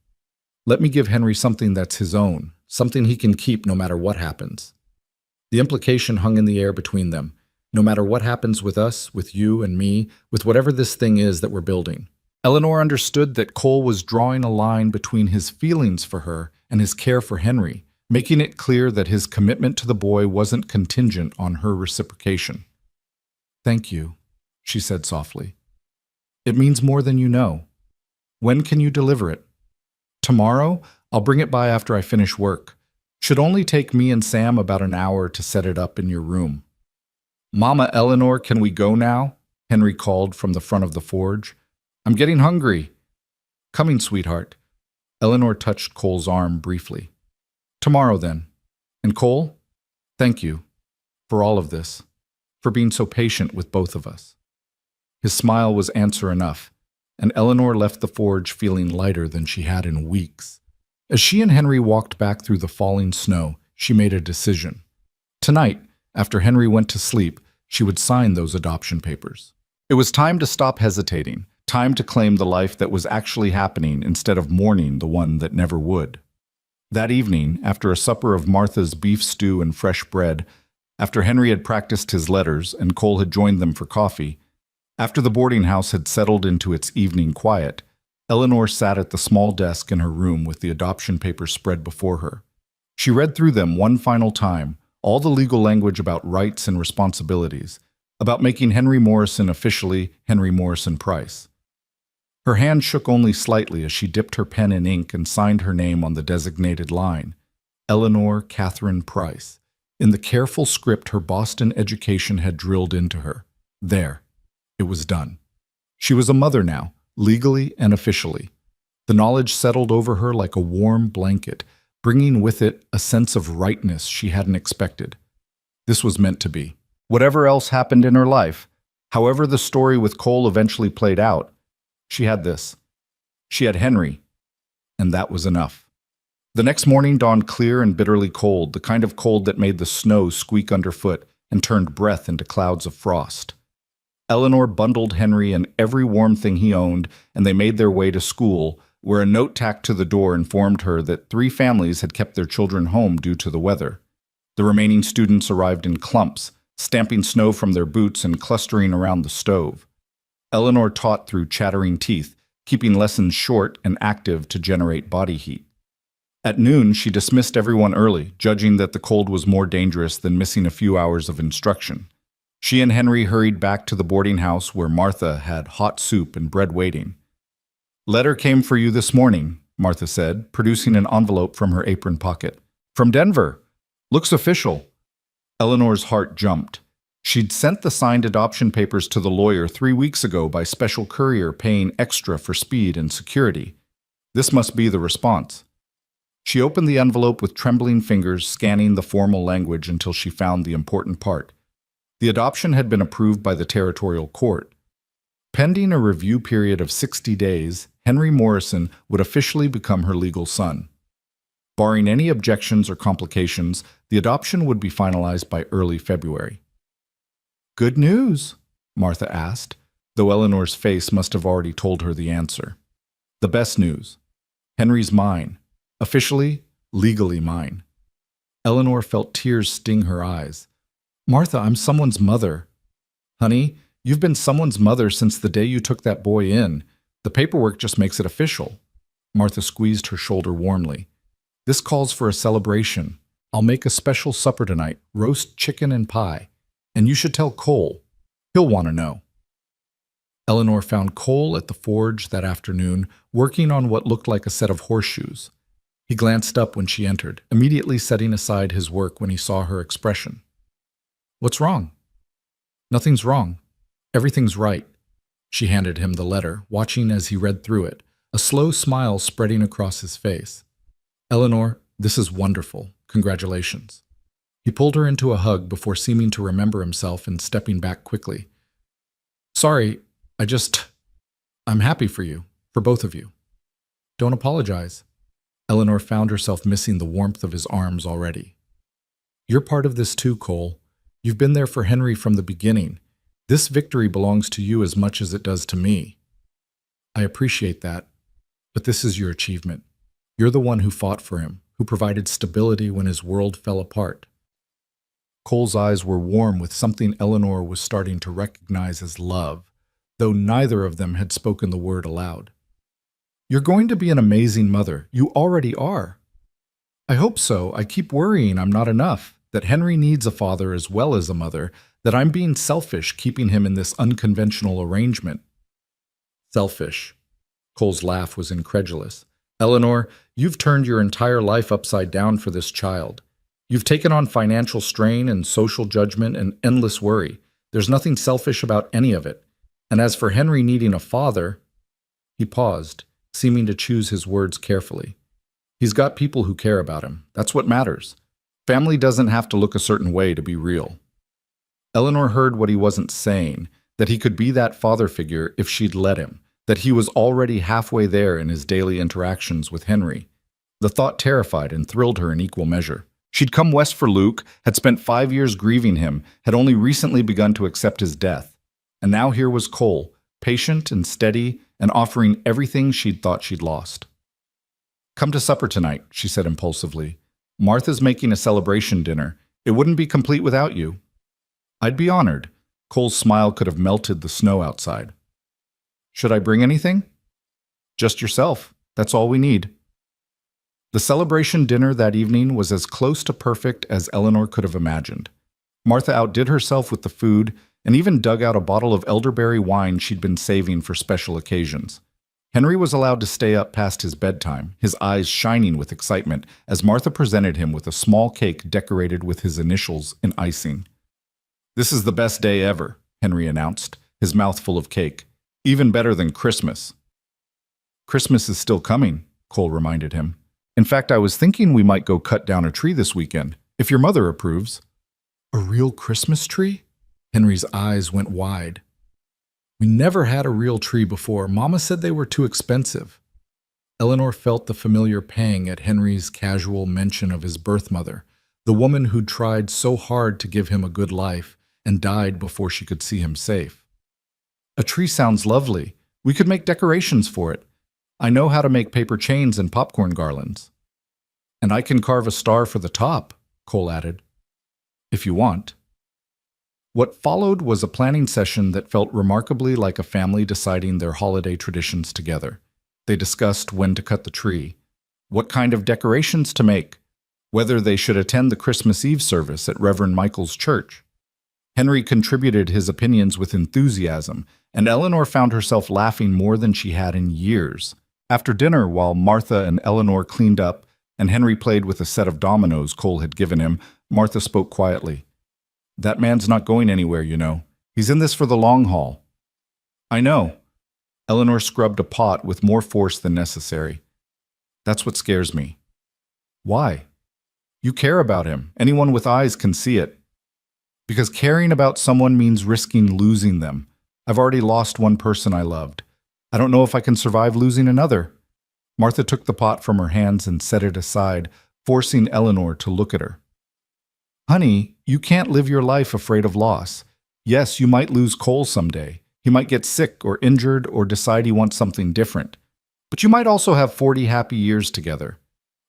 Let me give Henry something that's his own, something he can keep no matter what happens." The implication hung in the air between them. No matter what happens with us, with you and me, with whatever this thing is that we're building. Eleanor understood that Cole was drawing a line between his feelings for her and his care for Henry, making it clear that his commitment to the boy wasn't contingent on her reciprocation. "Thank you," she said softly. "It means more than you know. When can you deliver it?" "Tomorrow? I'll bring it by after I finish work. Should only take me and Sam about an hour to set it up in your room." "Mama Eleanor, can we go now?" Henry called from the front of the forge. "I'm getting hungry." "Coming, sweetheart." Eleanor touched Cole's arm briefly. "Tomorrow, then. And Cole, thank you for all of this, for being so patient with both of us." His smile was answer enough, and Eleanor left the forge feeling lighter than she had in weeks. As she and Henry walked back through the falling snow, she made a decision. Tonight, after Henry went to sleep, she would sign those adoption papers. It was time to stop hesitating, time to claim the life that was actually happening instead of mourning the one that never would. That evening, after a supper of Martha's beef stew and fresh bread, after Henry had practiced his letters and Cole had joined them for coffee, after the boarding house had settled into its evening quiet, Eleanor sat at the small desk in her room with the adoption papers spread before her. She read through them one final time, all the legal language about rights and responsibilities, about making Henry Morrison officially Henry Morrison Price. Her hand shook only slightly as she dipped her pen in ink and signed her name on the designated line, Eleanor Catherine Price, in the careful script her Boston education had drilled into her. There. It was done. She was a mother now, legally and officially. The knowledge settled over her like a warm blanket, bringing with it a sense of rightness she hadn't expected. This was meant to be. Whatever else happened in her life, however the story with Cole eventually played out, she had this. She had Henry, and that was enough. The next morning dawned clear and bitterly cold, the kind of cold that made the snow squeak underfoot and turned breath into clouds of frost. Eleanor bundled Henry and every warm thing he owned, and they made their way to school, where a note tacked to the door informed her that 3 families had kept their children home due to the weather. The remaining students arrived in clumps, stamping snow from their boots and clustering around the stove. Eleanor taught through chattering teeth, keeping lessons short and active to generate body heat. At noon, she dismissed everyone early, judging that the cold was more dangerous than missing a few hours of instruction. She and Henry hurried back to the boarding house where Martha had hot soup and bread waiting. "Letter came for you this morning," Martha said, producing an envelope from her apron pocket. "From Denver. Looks official." Eleanor's heart jumped. She'd sent the signed adoption papers to the lawyer 3 weeks ago by special courier paying extra for speed and security. This must be the response. She opened the envelope with trembling fingers, scanning the formal language until she found the important part. The adoption had been approved by the territorial court. Pending a review period of 60 days, Henry Morrison would officially become her legal son. Barring any objections or complications, the adoption would be finalized by early February. "Good news?" Martha asked, though Eleanor's face must have already told her the answer. "The best news. Henry's mine. Officially, legally mine." Eleanor felt tears sting her eyes. "Martha, I'm someone's mother." "Honey, you've been someone's mother since the day you took that boy in. The paperwork just makes it official." Martha squeezed her shoulder warmly. This calls for a celebration. I'll make a special supper tonight, roast chicken and pie. And you should tell Cole. He'll want to know. Eleanor found Cole at the forge that afternoon, working on what looked like a set of horseshoes. He glanced up when she entered, immediately setting aside his work when he saw her expression. "What's wrong?" "Nothing's wrong. Everything's right." She handed him the letter, watching as he read through it, a slow smile spreading across his face. "Eleanor, this is wonderful. Congratulations." He pulled her into a hug before seeming to remember himself and stepping back quickly. "Sorry, I'm happy for you, for both of you." "Don't apologize." Eleanor found herself missing the warmth of his arms already. "You're part of this too, Cole. You've been there for Henry from the beginning. This victory belongs to you as much as it does to me. I appreciate that, but this is your achievement. You're the one who fought for him, who provided stability when his world fell apart." Cole's eyes were warm with something Eleanor was starting to recognize as love, though neither of them had spoken the word aloud. "You're going to be an amazing mother. You already are." "I hope so. I keep worrying I'm not enough, that Henry needs a father as well as a mother, that I'm being selfish keeping him in this unconventional arrangement." "Selfish?" Cole's laugh was incredulous. "Eleanor, you've turned your entire life upside down for this child. You've taken on financial strain and social judgment and endless worry. There's nothing selfish about any of it. And as for Henry needing a father—" He paused, seeming to choose his words carefully. "He's got people who care about him. That's what matters. Family doesn't have to look a certain way to be real." Eleanor heard what he wasn't saying, that he could be that father figure if she'd let him, that he was already halfway there in his daily interactions with Henry. The thought terrified and thrilled her in equal measure. She'd come west for Luke, had spent 5 years grieving him, had only recently begun to accept his death. And now here was Cole, patient and steady, and offering everything she'd thought she'd lost. "Come to supper tonight," she said impulsively. "Martha's making a celebration dinner. It wouldn't be complete without you." "I'd be honored." Cole's smile could have melted the snow outside. "Should I bring anything?" "Just yourself. That's all we need." The celebration dinner that evening was as close to perfect as Eleanor could have imagined. Martha outdid herself with the food and even dug out a bottle of elderberry wine she'd been saving for special occasions. Henry was allowed to stay up past his bedtime, his eyes shining with excitement as Martha presented him with a small cake decorated with his initials in icing. "This is the best day ever," Henry announced, his mouth full of cake. "Even better than Christmas." "Christmas is still coming," Cole reminded him. "In fact, I was thinking we might go cut down a tree this weekend, if your mother approves." "A real Christmas tree?" Henry's eyes went wide. "We never had a real tree before. Mama said they were too expensive." Eleanor felt the familiar pang at Henry's casual mention of his birth mother, the woman who'd tried so hard to give him a good life and died before she could see him safe. "A tree sounds lovely. We could make decorations for it. I know how to make paper chains and popcorn garlands." "And I can carve a star for the top," Cole added. "If you want." What followed was a planning session that felt remarkably like a family deciding their holiday traditions together. They discussed when to cut the tree, what kind of decorations to make, whether they should attend the Christmas Eve service at Reverend Michael's church. Henry contributed his opinions with enthusiasm, and Eleanor found herself laughing more than she had in years. After dinner, while Martha and Eleanor cleaned up and Henry played with a set of dominoes Cole had given him, Martha spoke quietly. "That man's not going anywhere, you know. He's in this for the long haul." "I know." Eleanor scrubbed a pot with more force than necessary. "That's what scares me." "Why?" "You care about him. Anyone with eyes can see it." "Because caring about someone means risking losing them. I've already lost one person I loved. I don't know if I can survive losing another." Martha took the pot from her hands and set it aside, forcing Eleanor to look at her. "Honey, you can't live your life afraid of loss. Yes, you might lose Cole someday. He might get sick or injured or decide he wants something different. But you might also have 40 happy years together.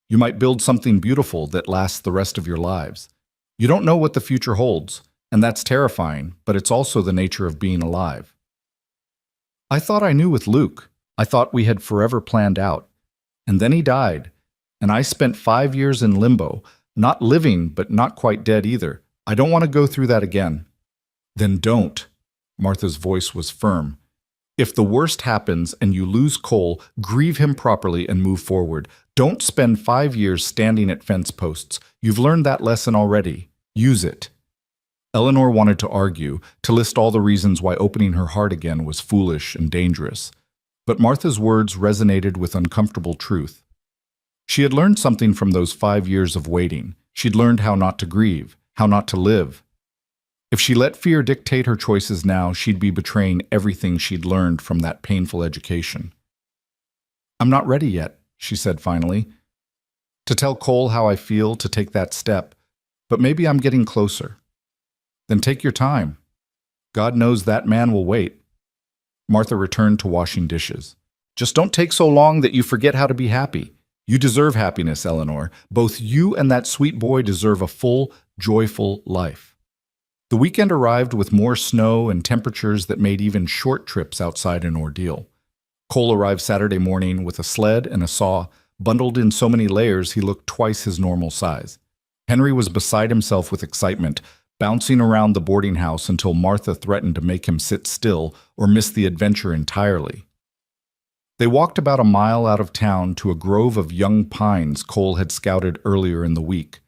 You might build something beautiful that lasts the rest of your lives. You don't know what the future holds, and that's terrifying, but it's also the nature of being alive." "I thought I knew with Luke. I thought we had forever planned out. And then he died. And I spent 5 years in limbo, not living, but not quite dead either. I don't want to go through that again. Then don't. Martha's voice was firm. If the worst happens and you lose Cole, grieve him properly and move forward. Don't spend 5 years standing at fence posts. You've learned that lesson already. Use it. Eleanor wanted to argue, to list all the reasons why opening her heart again was foolish and dangerous. But Martha's words resonated with uncomfortable truth. She had learned something from those 5 years of waiting. She'd learned how not to grieve, how not to live. If she let fear dictate her choices now, she'd be betraying everything she'd learned from that painful education. I'm not ready yet, she said finally. To tell Cole how I feel, to take that step, but maybe I'm getting closer. Then take your time. God knows that man will wait. Martha returned to washing dishes. Just don't take so long that you forget how to be happy. You deserve happiness, Eleanor. Both you and that sweet boy deserve a full, joyful life. The weekend arrived with more snow and temperatures that made even short trips outside an ordeal. Cole arrived Saturday morning with a sled and a saw, bundled in so many layers he looked twice his normal size. Henry was beside himself with excitement, bouncing around the boarding house until Martha threatened to make him sit still or miss the adventure entirely. They walked about a mile out of town to a grove of young pines Cole had scouted earlier in the week.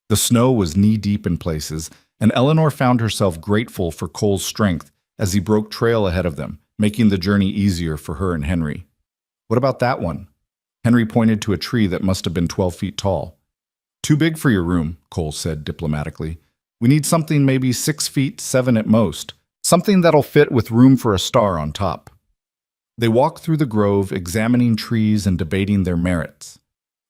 The snow was knee-deep in places, and Eleanor found herself grateful for Cole's strength as he broke trail ahead of them, making the journey easier for her and Henry. What about that one? Henry pointed to a tree that must have been 12 feet tall. Too big for your room, Cole said diplomatically. We need something maybe 6 feet, 7 at most. Something that'll fit with room for a star on top. They walked through the grove, examining trees and debating their merits.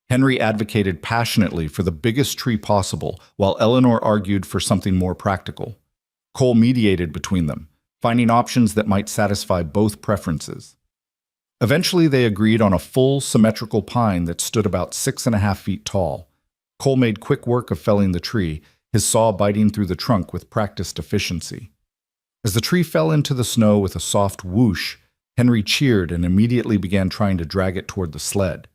Henry advocated passionately for the biggest tree possible, while Eleanor argued for something more practical. Cole mediated between them, finding options that might satisfy both preferences. Eventually, they agreed on a full, symmetrical pine that stood about 6.5 feet tall. Cole made quick work of felling the tree, his saw biting through the trunk with practiced efficiency. As the tree fell into the snow with a soft whoosh, Henry cheered and immediately began trying to drag it toward the sled.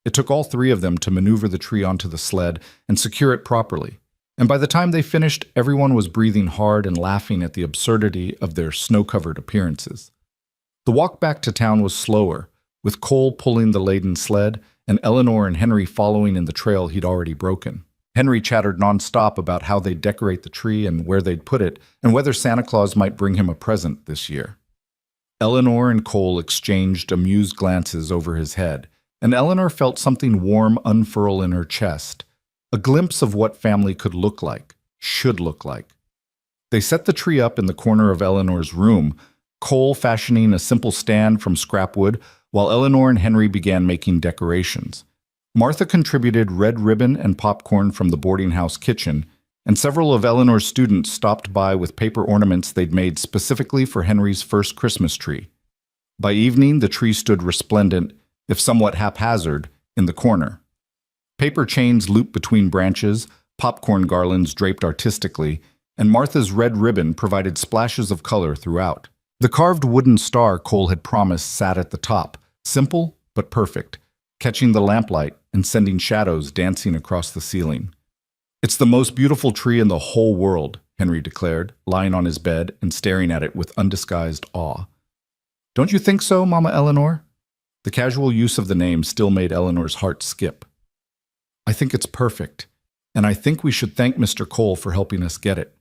It took all three of them to maneuver the tree onto the sled and secure it properly, and by the time they finished, everyone was breathing hard and laughing at the absurdity of their snow-covered appearances. The walk back to town was slower, with Cole pulling the laden sled and Eleanor and Henry following in the trail he'd already broken. Henry chattered nonstop about how they'd decorate the tree and where they'd put it, and whether Santa Claus might bring him a present this year. Eleanor and Cole exchanged amused glances over his head, and Eleanor felt something warm unfurl in her chest, a glimpse of what family could look like, should look like. They set the tree up in the corner of Eleanor's room, Cole fashioning a simple stand from scrap wood, while Eleanor and Henry began making decorations. Martha contributed red ribbon and popcorn from the boarding house kitchen, and several of Eleanor's students stopped by with paper ornaments they'd made specifically for Henry's first Christmas tree. By evening, the tree stood resplendent, if somewhat haphazard, in the corner. Paper chains looped between branches, popcorn garlands draped artistically, and Martha's red ribbon provided splashes of color throughout. The carved wooden star Cole had promised sat at the top, simple but perfect, catching the lamplight and sending shadows dancing across the ceiling. It's the most beautiful tree in the whole world, Henry declared, lying on his bed and staring at it with undisguised awe. Don't you think so, Mama Eleanor? The casual use of the name still made Eleanor's heart skip. I think it's perfect, and I think we should thank Mr. Cole for helping us get it.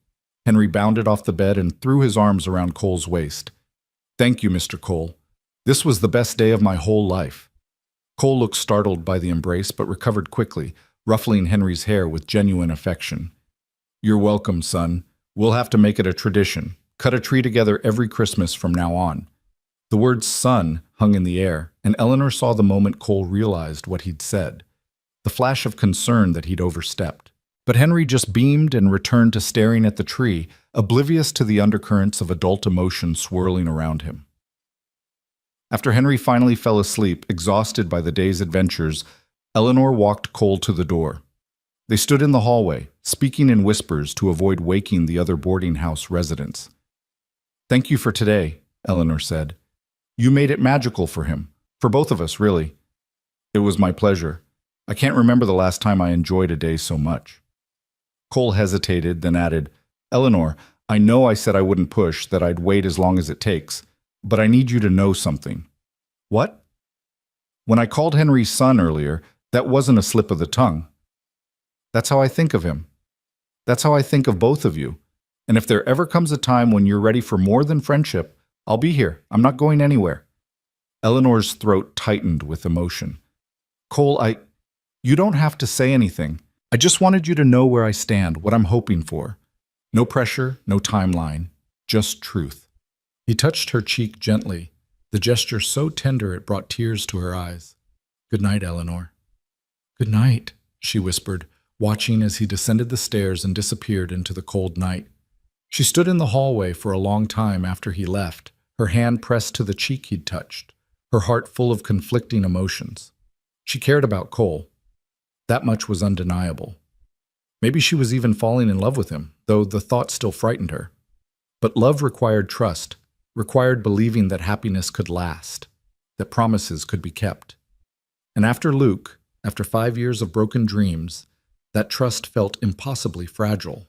Henry bounded off the bed and threw his arms around Cole's waist. Thank you, Mr. Cole. This was the best day of my whole life. Cole looked startled by the embrace, but recovered quickly, ruffling Henry's hair with genuine affection. You're welcome, son. We'll have to make it a tradition. Cut a tree together every Christmas from now on. The word son hung in the air, and Eleanor saw the moment Cole realized what he'd said, the flash of concern that he'd overstepped. But Henry just beamed and returned to staring at the tree, oblivious to the undercurrents of adult emotion swirling around him. After Henry finally fell asleep, exhausted by the day's adventures, Eleanor walked Cole to the door. They stood in the hallway, speaking in whispers to avoid waking the other boarding house residents. Thank you for today, Eleanor said. You made it magical for him, for both of us, really. It was my pleasure. I can't remember the last time I enjoyed a day so much. Cole hesitated, then added, Eleanor, I know I said I wouldn't push, that I'd wait as long as it takes, but I need you to know something. What? When I called Henry's son earlier, that wasn't a slip of the tongue. That's how I think of him. That's how I think of both of you. And if there ever comes a time when you're ready for more than friendship, I'll be here. I'm not going anywhere. Eleanor's throat tightened with emotion. Cole, you don't have to say anything. I just wanted you to know where I stand, what I'm hoping for. No pressure, no timeline, just truth. He touched her cheek gently, the gesture so tender it brought tears to her eyes. Good night, Eleanor. Good night, she whispered, watching as he descended the stairs and disappeared into the cold night. She stood in the hallway for a long time after he left, her hand pressed to the cheek he'd touched, her heart full of conflicting emotions. She cared about Cole. That much was undeniable. Maybe she was even falling in love with him, though the thought still frightened her. But love required trust, required believing that happiness could last, that promises could be kept. And after Luke, after 5 years of broken dreams, that trust felt impossibly fragile.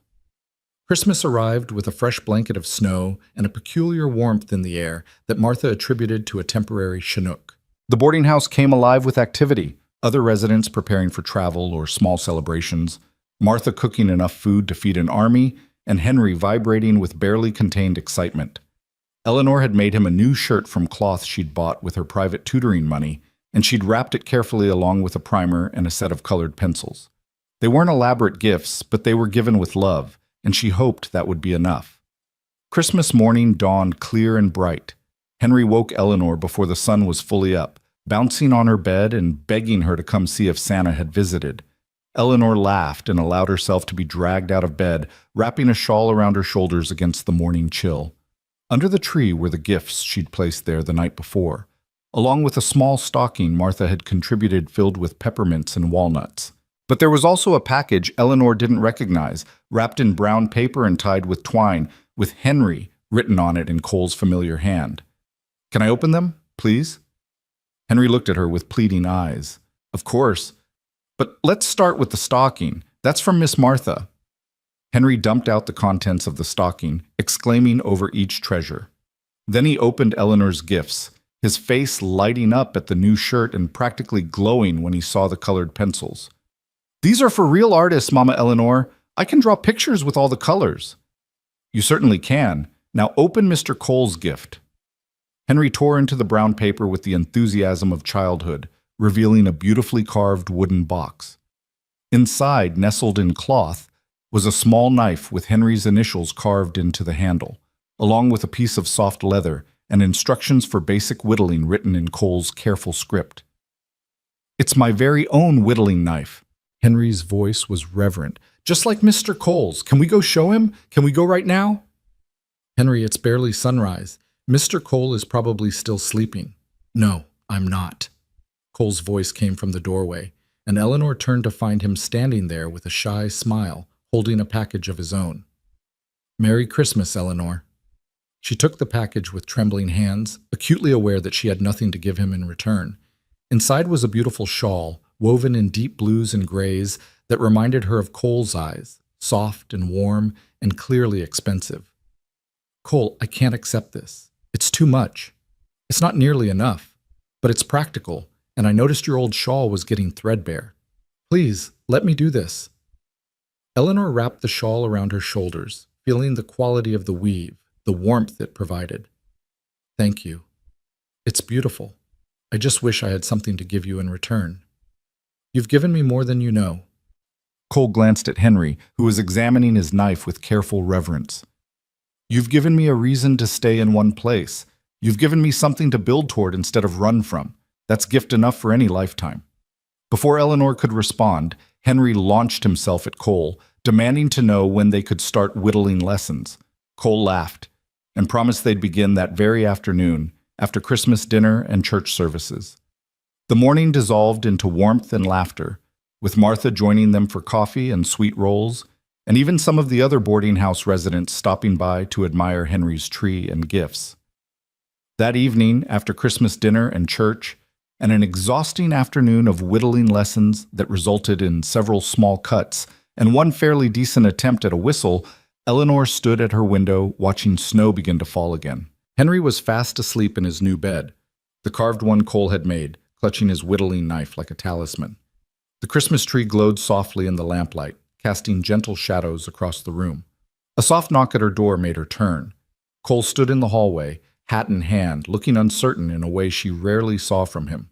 Christmas arrived with a fresh blanket of snow and a peculiar warmth in the air that Martha attributed to a temporary chinook. The boarding house came alive with activity, other residents preparing for travel or small celebrations, Martha cooking enough food to feed an army, and Henry vibrating with barely contained excitement. Eleanor had made him a new shirt from cloth she'd bought with her private tutoring money, and she'd wrapped it carefully along with a primer and a set of colored pencils. They weren't elaborate gifts, but they were given with love, and she hoped that would be enough. Christmas morning dawned clear and bright. Henry woke Eleanor before the sun was fully up, bouncing on her bed and begging her to come see if Santa had visited. Eleanor laughed and allowed herself to be dragged out of bed, wrapping a shawl around her shoulders against the morning chill. Under the tree were the gifts she'd placed there the night before, along with a small stocking Martha had contributed filled with peppermints and walnuts. But there was also a package Eleanor didn't recognize, wrapped in brown paper and tied with twine, with Henry written on it in Cole's familiar hand. Can I open them, please? Henry looked at her with pleading eyes. Of course. But let's start with the stocking. That's from Miss Martha. Henry dumped out the contents of the stocking, exclaiming over each treasure. Then he opened Eleanor's gifts, his face lighting up at the new shirt and practically glowing when he saw the colored pencils. These are for real artists, Mama Eleanor. I can draw pictures with all the colors. You certainly can. Now open Mr. Cole's gift. Henry tore into the brown paper with the enthusiasm of childhood, revealing a beautifully carved wooden box. Inside, nestled in cloth, was a small knife with Henry's initials carved into the handle, along with a piece of soft leather and instructions for basic whittling written in Cole's careful script. It's my very own whittling knife. Henry's voice was reverent, just like Mr. Cole's. Can we go show him? Can we go right now? Henry, it's barely sunrise. Mr. Cole is probably still sleeping. No, I'm not. Cole's voice came from the doorway, and Eleanor turned to find him standing there with a shy smile, holding a package of his own. Merry Christmas, Eleanor. She took the package with trembling hands, acutely aware that she had nothing to give him in return. Inside was a beautiful shawl, woven in deep blues and grays, that reminded her of Cole's eyes, soft and warm and clearly expensive. Cole, I can't accept this. It's too much. It's not nearly enough, but it's practical, and I noticed your old shawl was getting threadbare. Please, let me do this. Eleanor wrapped the shawl around her shoulders, feeling the quality of the weave, the warmth it provided. Thank you. It's beautiful. I just wish I had something to give you in return. You've given me more than you know. Cole glanced at Henry, who was examining his knife with careful reverence. You've given me a reason to stay in one place. You've given me something to build toward instead of run from. That's gift enough for any lifetime. Before Eleanor could respond, Henry launched himself at Cole, demanding to know when they could start whittling lessons. Cole laughed and promised they'd begin that very afternoon, after Christmas dinner and church services. The morning dissolved into warmth and laughter, with Martha joining them for coffee and sweet rolls, and even some of the other boarding house residents stopping by to admire Henry's tree and gifts. That evening, after Christmas dinner and church, and an exhausting afternoon of whittling lessons that resulted in several small cuts and one fairly decent attempt at a whistle, Eleanor stood at her window watching snow begin to fall again. Henry was fast asleep in his new bed, the carved one Cole had made, clutching his whittling knife like a talisman. The Christmas tree glowed softly in the lamplight, casting gentle shadows across the room. A soft knock at her door made her turn. Cole stood in the hallway, hat in hand, looking uncertain in a way she rarely saw from him.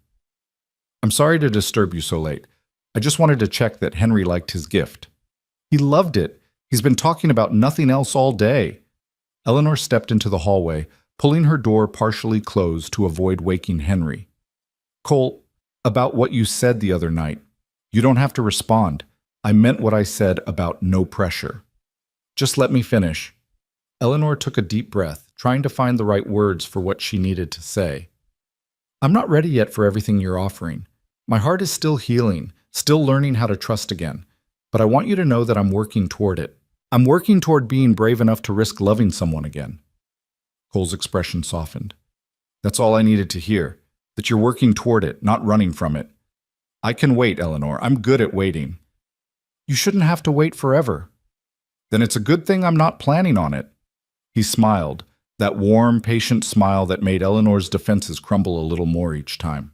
"I'm sorry to disturb you so late. I just wanted to check that Henry liked his gift." "He loved it. He's been talking about nothing else all day." Eleanor stepped into the hallway, pulling her door partially closed to avoid waking Henry. "Cole, about what you said the other night. You don't have to respond. I meant what I said about no pressure." "Just let me finish." Eleanor took a deep breath, trying to find the right words for what she needed to say. "I'm not ready yet for everything you're offering. My heart is still healing, still learning how to trust again. But I want you to know that I'm working toward it. I'm working toward being brave enough to risk loving someone again." Cole's expression softened. "That's all I needed to hear, that you're working toward it, not running from it. I can wait, Eleanor. I'm good at waiting." "You shouldn't have to wait forever." "Then it's a good thing I'm not planning on it." He smiled, that warm, patient smile that made Eleanor's defenses crumble a little more each time.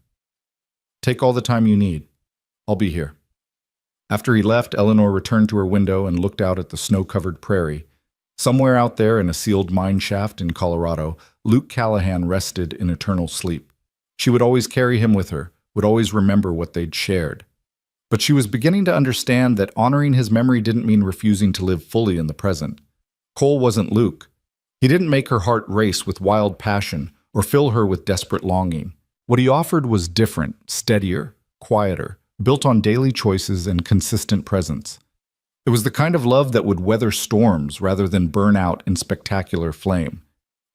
"Take all the time you need. I'll be here." After he left, Eleanor returned to her window and looked out at the snow-covered prairie. Somewhere out there in a sealed mine shaft in Colorado, Luke Callahan rested in eternal sleep. She would always carry him with her, would always remember what they'd shared. But she was beginning to understand that honoring his memory didn't mean refusing to live fully in the present. Cole wasn't Luke. He didn't make her heart race with wild passion or fill her with desperate longing. What he offered was different, steadier, quieter, built on daily choices and consistent presence. It was the kind of love that would weather storms rather than burn out in spectacular flame.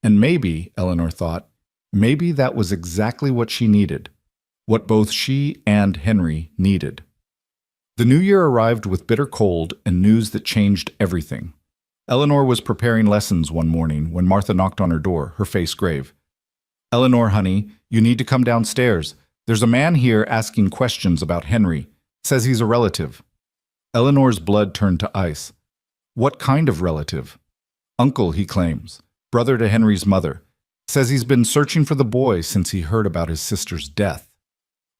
And maybe, Eleanor thought, maybe that was exactly what she needed, what both she and Henry needed. The new year arrived with bitter cold and news that changed everything. Eleanor was preparing lessons one morning when Martha knocked on her door, her face grave. "Eleanor, honey, you need to come downstairs. There's a man here asking questions about Henry. Says he's a relative." Eleanor's blood turned to ice. "What kind of relative?" "Uncle, he claims. Brother to Henry's mother. Says he's been searching for the boy since he heard about his sister's death."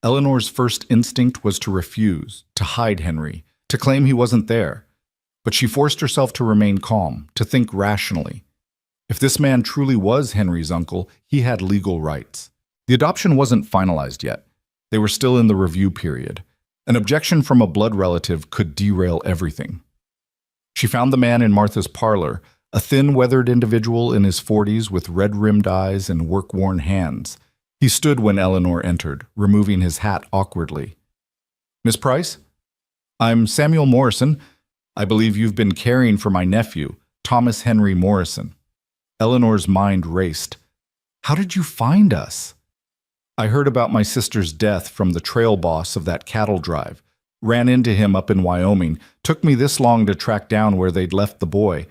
Eleanor's first instinct was to refuse, to hide Henry, to claim he wasn't there. But she forced herself to remain calm, to think rationally. If this man truly was Henry's uncle, he had legal rights. The adoption wasn't finalized yet. They were still in the review period. An objection from a blood relative could derail everything. She found the man in Martha's parlor, a thin, weathered individual in his 40s with red-rimmed eyes and work-worn hands. He stood when Eleanor entered, removing his hat awkwardly. "Miss Price? I'm Samuel Morrison. I believe you've been caring for my nephew, Thomas Henry Morrison." Eleanor's mind raced. "How did you find us?" "I heard about my sister's death from the trail boss of that cattle drive. Ran into him up in Wyoming. Took me this long to track down where they'd left the boy.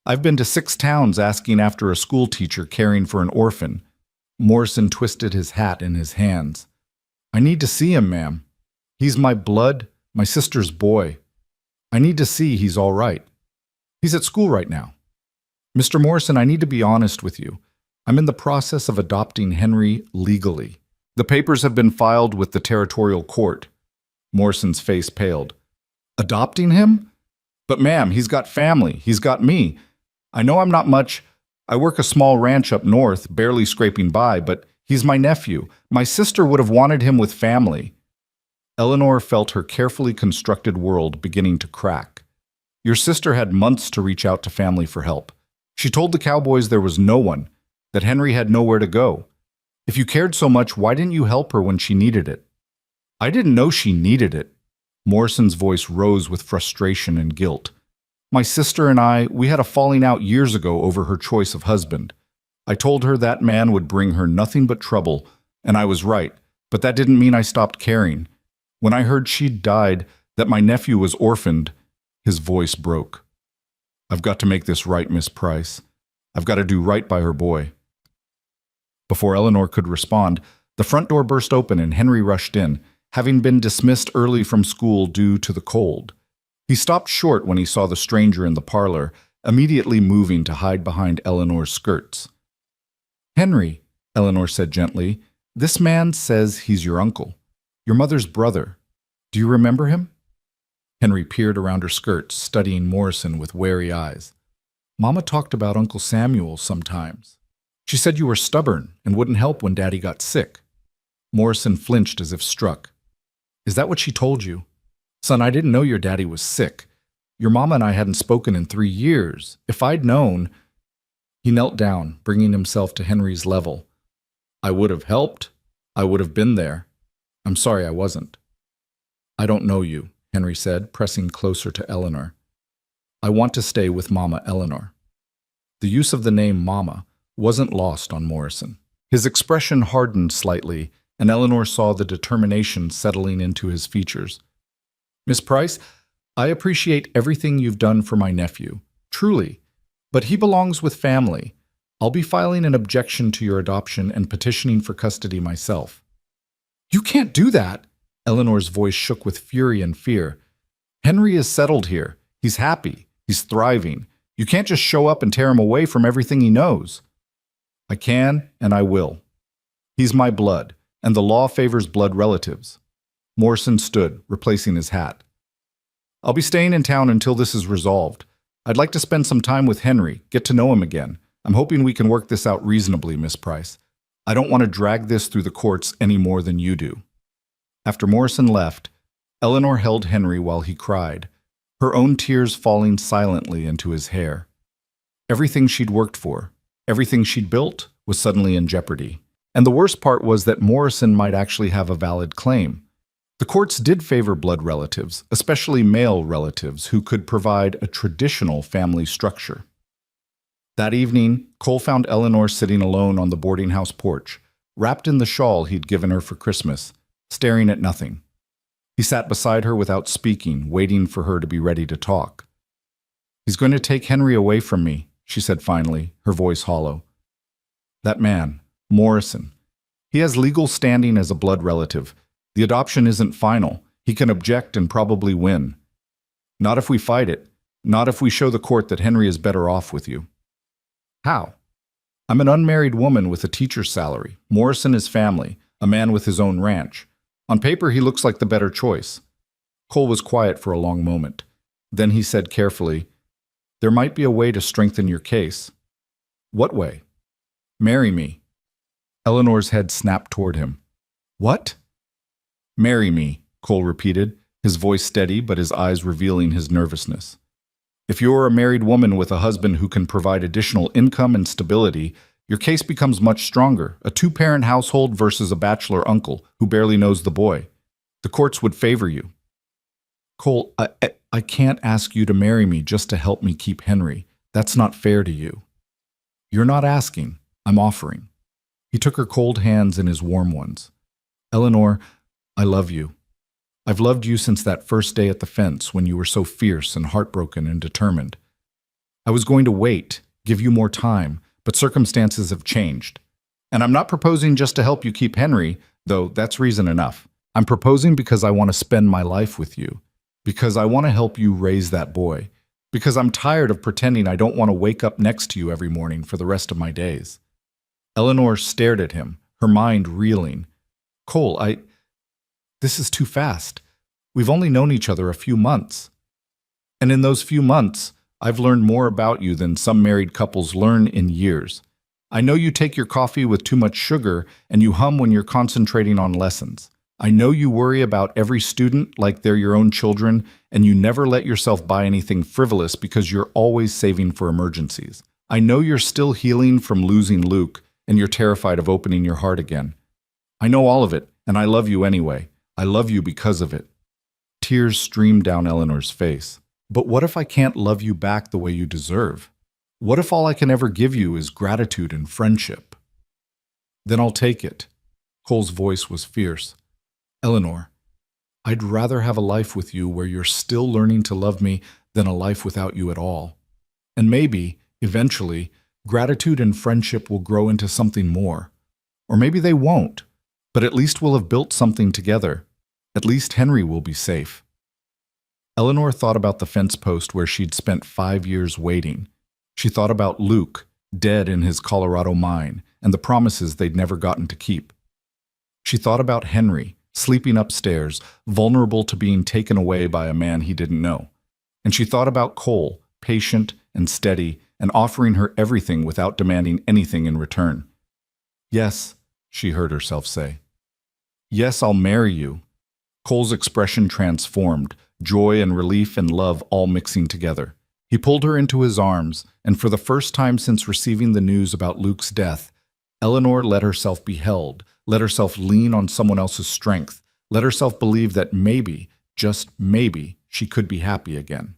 I've been to 6 towns asking after a school teacher caring for an orphan." Morrison twisted his hat in his hands. "I need to see him, ma'am. He's my blood, my sister's boy. I need to see he's all right. He's at school right now. Mr. Morrison, I need to be honest with you. I'm in the process of adopting Henry legally. The papers have been filed with the territorial court." Morrison's face paled. "Adopting him? But ma'am, he's got family. He's got me. I know I'm not much. I work a small ranch up north, barely scraping by, but he's my nephew. My sister would have wanted him with family." Eleanor felt her carefully constructed world beginning to crack. Your sister had months to reach out to family for help. She told the Cowboys there was no one, that Henry had nowhere to go. If you cared so much, why didn't you help her when she needed it? "I didn't know she needed it." Morrison's voice rose with frustration and guilt. "My sister and we had a falling out years ago over her choice of husband. I told her that man would bring her nothing but trouble, and I was right, but that didn't mean I stopped caring. When I heard she'd died, that my nephew was orphaned," his voice broke. "I've got to make this right, Miss Price. I've got to do right by her boy." Before Eleanor could respond, The front door burst open and Henry rushed in, having been dismissed early from school due to the cold. He stopped short when he saw the stranger in the parlor, immediately moving to hide behind Eleanor's skirts. "Henry," Eleanor said gently, "this man says he's your uncle, your mother's brother. Do you remember him?" Henry peered around her skirts, studying Morrison with wary eyes. "Mama talked about Uncle Samuel sometimes. She said you were stubborn and wouldn't help when Daddy got sick." Morrison flinched as if struck. "Is that what she told you? Son, I didn't know your daddy was sick. Your mama and I hadn't spoken in 3 years. If I'd known—" He knelt down, bringing himself to Henry's level. "I would have helped. I would have been there. I'm sorry I wasn't." "I don't know you," Henry said, pressing closer to Eleanor. "I want to stay with Mama Eleanor." The use of the name Mama wasn't lost on Morrison. His expression hardened slightly, and Eleanor saw the determination settling into his features. "Miss Price, I appreciate everything you've done for my nephew, truly, but he belongs with family. I'll be filing an objection to your adoption and petitioning for custody myself." "You can't do that!" Eleanor's voice shook with fury and fear. "Henry is settled here. He's happy. He's thriving. You can't just show up and tear him away from everything he knows." "I can, and I will. He's my blood, and the law favors blood relatives." Morrison stood, replacing his hat. "I'll be staying in town until this is resolved. I'd like to spend some time with Henry, get to know him again. I'm hoping we can work this out reasonably, Miss Price. I don't want to drag this through the courts any more than you do." After Morrison left, Eleanor held Henry while he cried, her own tears falling silently into his hair. Everything she'd worked for, everything she'd built, was suddenly in jeopardy. And the worst part was that Morrison might actually have a valid claim. The courts did favor blood relatives, especially male relatives, who could provide a traditional family structure. That evening, Cole found Eleanor sitting alone on the boarding house porch, wrapped in the shawl he'd given her for Christmas, staring at nothing. He sat beside her without speaking, waiting for her to be ready to talk. "He's going to take Henry away from me," she said finally, her voice hollow. "That man, Morrison, he has legal standing as a blood relative. The adoption isn't final. He can object and probably win. Not if we fight it. Not if we show the court that Henry is better off with you." "How?" "I'm an unmarried woman with a teacher's salary. Morrison is family, a man with his own ranch. On paper, he looks like the better choice." Cole was quiet for a long moment. Then he said carefully, "There might be a way to strengthen your case." "What way?" "Marry me." Eleanor's head snapped toward him. "What?" "Marry me," Cole repeated, his voice steady but his eyes revealing his nervousness. "If you're a married woman with a husband who can provide additional income and stability, your case becomes much stronger, a 2-parent household versus a bachelor uncle who barely knows the boy. The courts would favor you." "Cole, I can't ask you to marry me just to help me keep Henry. That's not fair to you." "You're not asking. I'm offering." He took her cold hands in his warm ones. "Eleanor, I love you. I've loved you since that first day at the fence when you were so fierce and heartbroken and determined. I was going to wait, give you more time, but circumstances have changed. And I'm not proposing just to help you keep Henry, though that's reason enough. I'm proposing because I want to spend my life with you, because I want to help you raise that boy, because I'm tired of pretending I don't want to wake up next to you every morning for the rest of my days." Eleanor stared at him, her mind reeling. "Cole, this is too fast. We've only known each other a few months. And in those few months, I've learned more about you than some married couples learn in years. I know you take your coffee with too much sugar and you hum when you're concentrating on lessons. I know you worry about every student like they're your own children, and you never let yourself buy anything frivolous because you're always saving for emergencies. I know you're still healing from losing Luke, and you're terrified of opening your heart again. I know all of it, and I love you anyway. I love you because of it." Tears streamed down Eleanor's face. "But what if I can't love you back the way you deserve? What if all I can ever give you is gratitude and friendship?" "Then I'll take it." Cole's voice was fierce. "Eleanor, I'd rather have a life with you where you're still learning to love me than a life without you at all. And maybe, eventually, gratitude and friendship will grow into something more. Or maybe they won't. But at least we'll have built something together. At least Henry will be safe. Eleanor thought about the fence post where she'd spent 5 years waiting. She thought about Luke, dead in his Colorado mine, and the promises they'd never gotten to keep. She thought about Henry, sleeping upstairs, vulnerable to being taken away by a man he didn't know. And she thought about Cole, patient and steady, and offering her everything without demanding anything in return. "Yes," she heard herself say. "Yes, I'll marry you." Cole's expression transformed, joy and relief and love all mixing together. He pulled her into his arms, and for the first time since receiving the news about Luke's death, Eleanor let herself be held, let herself lean on someone else's strength, let herself believe that maybe, just maybe, she could be happy again.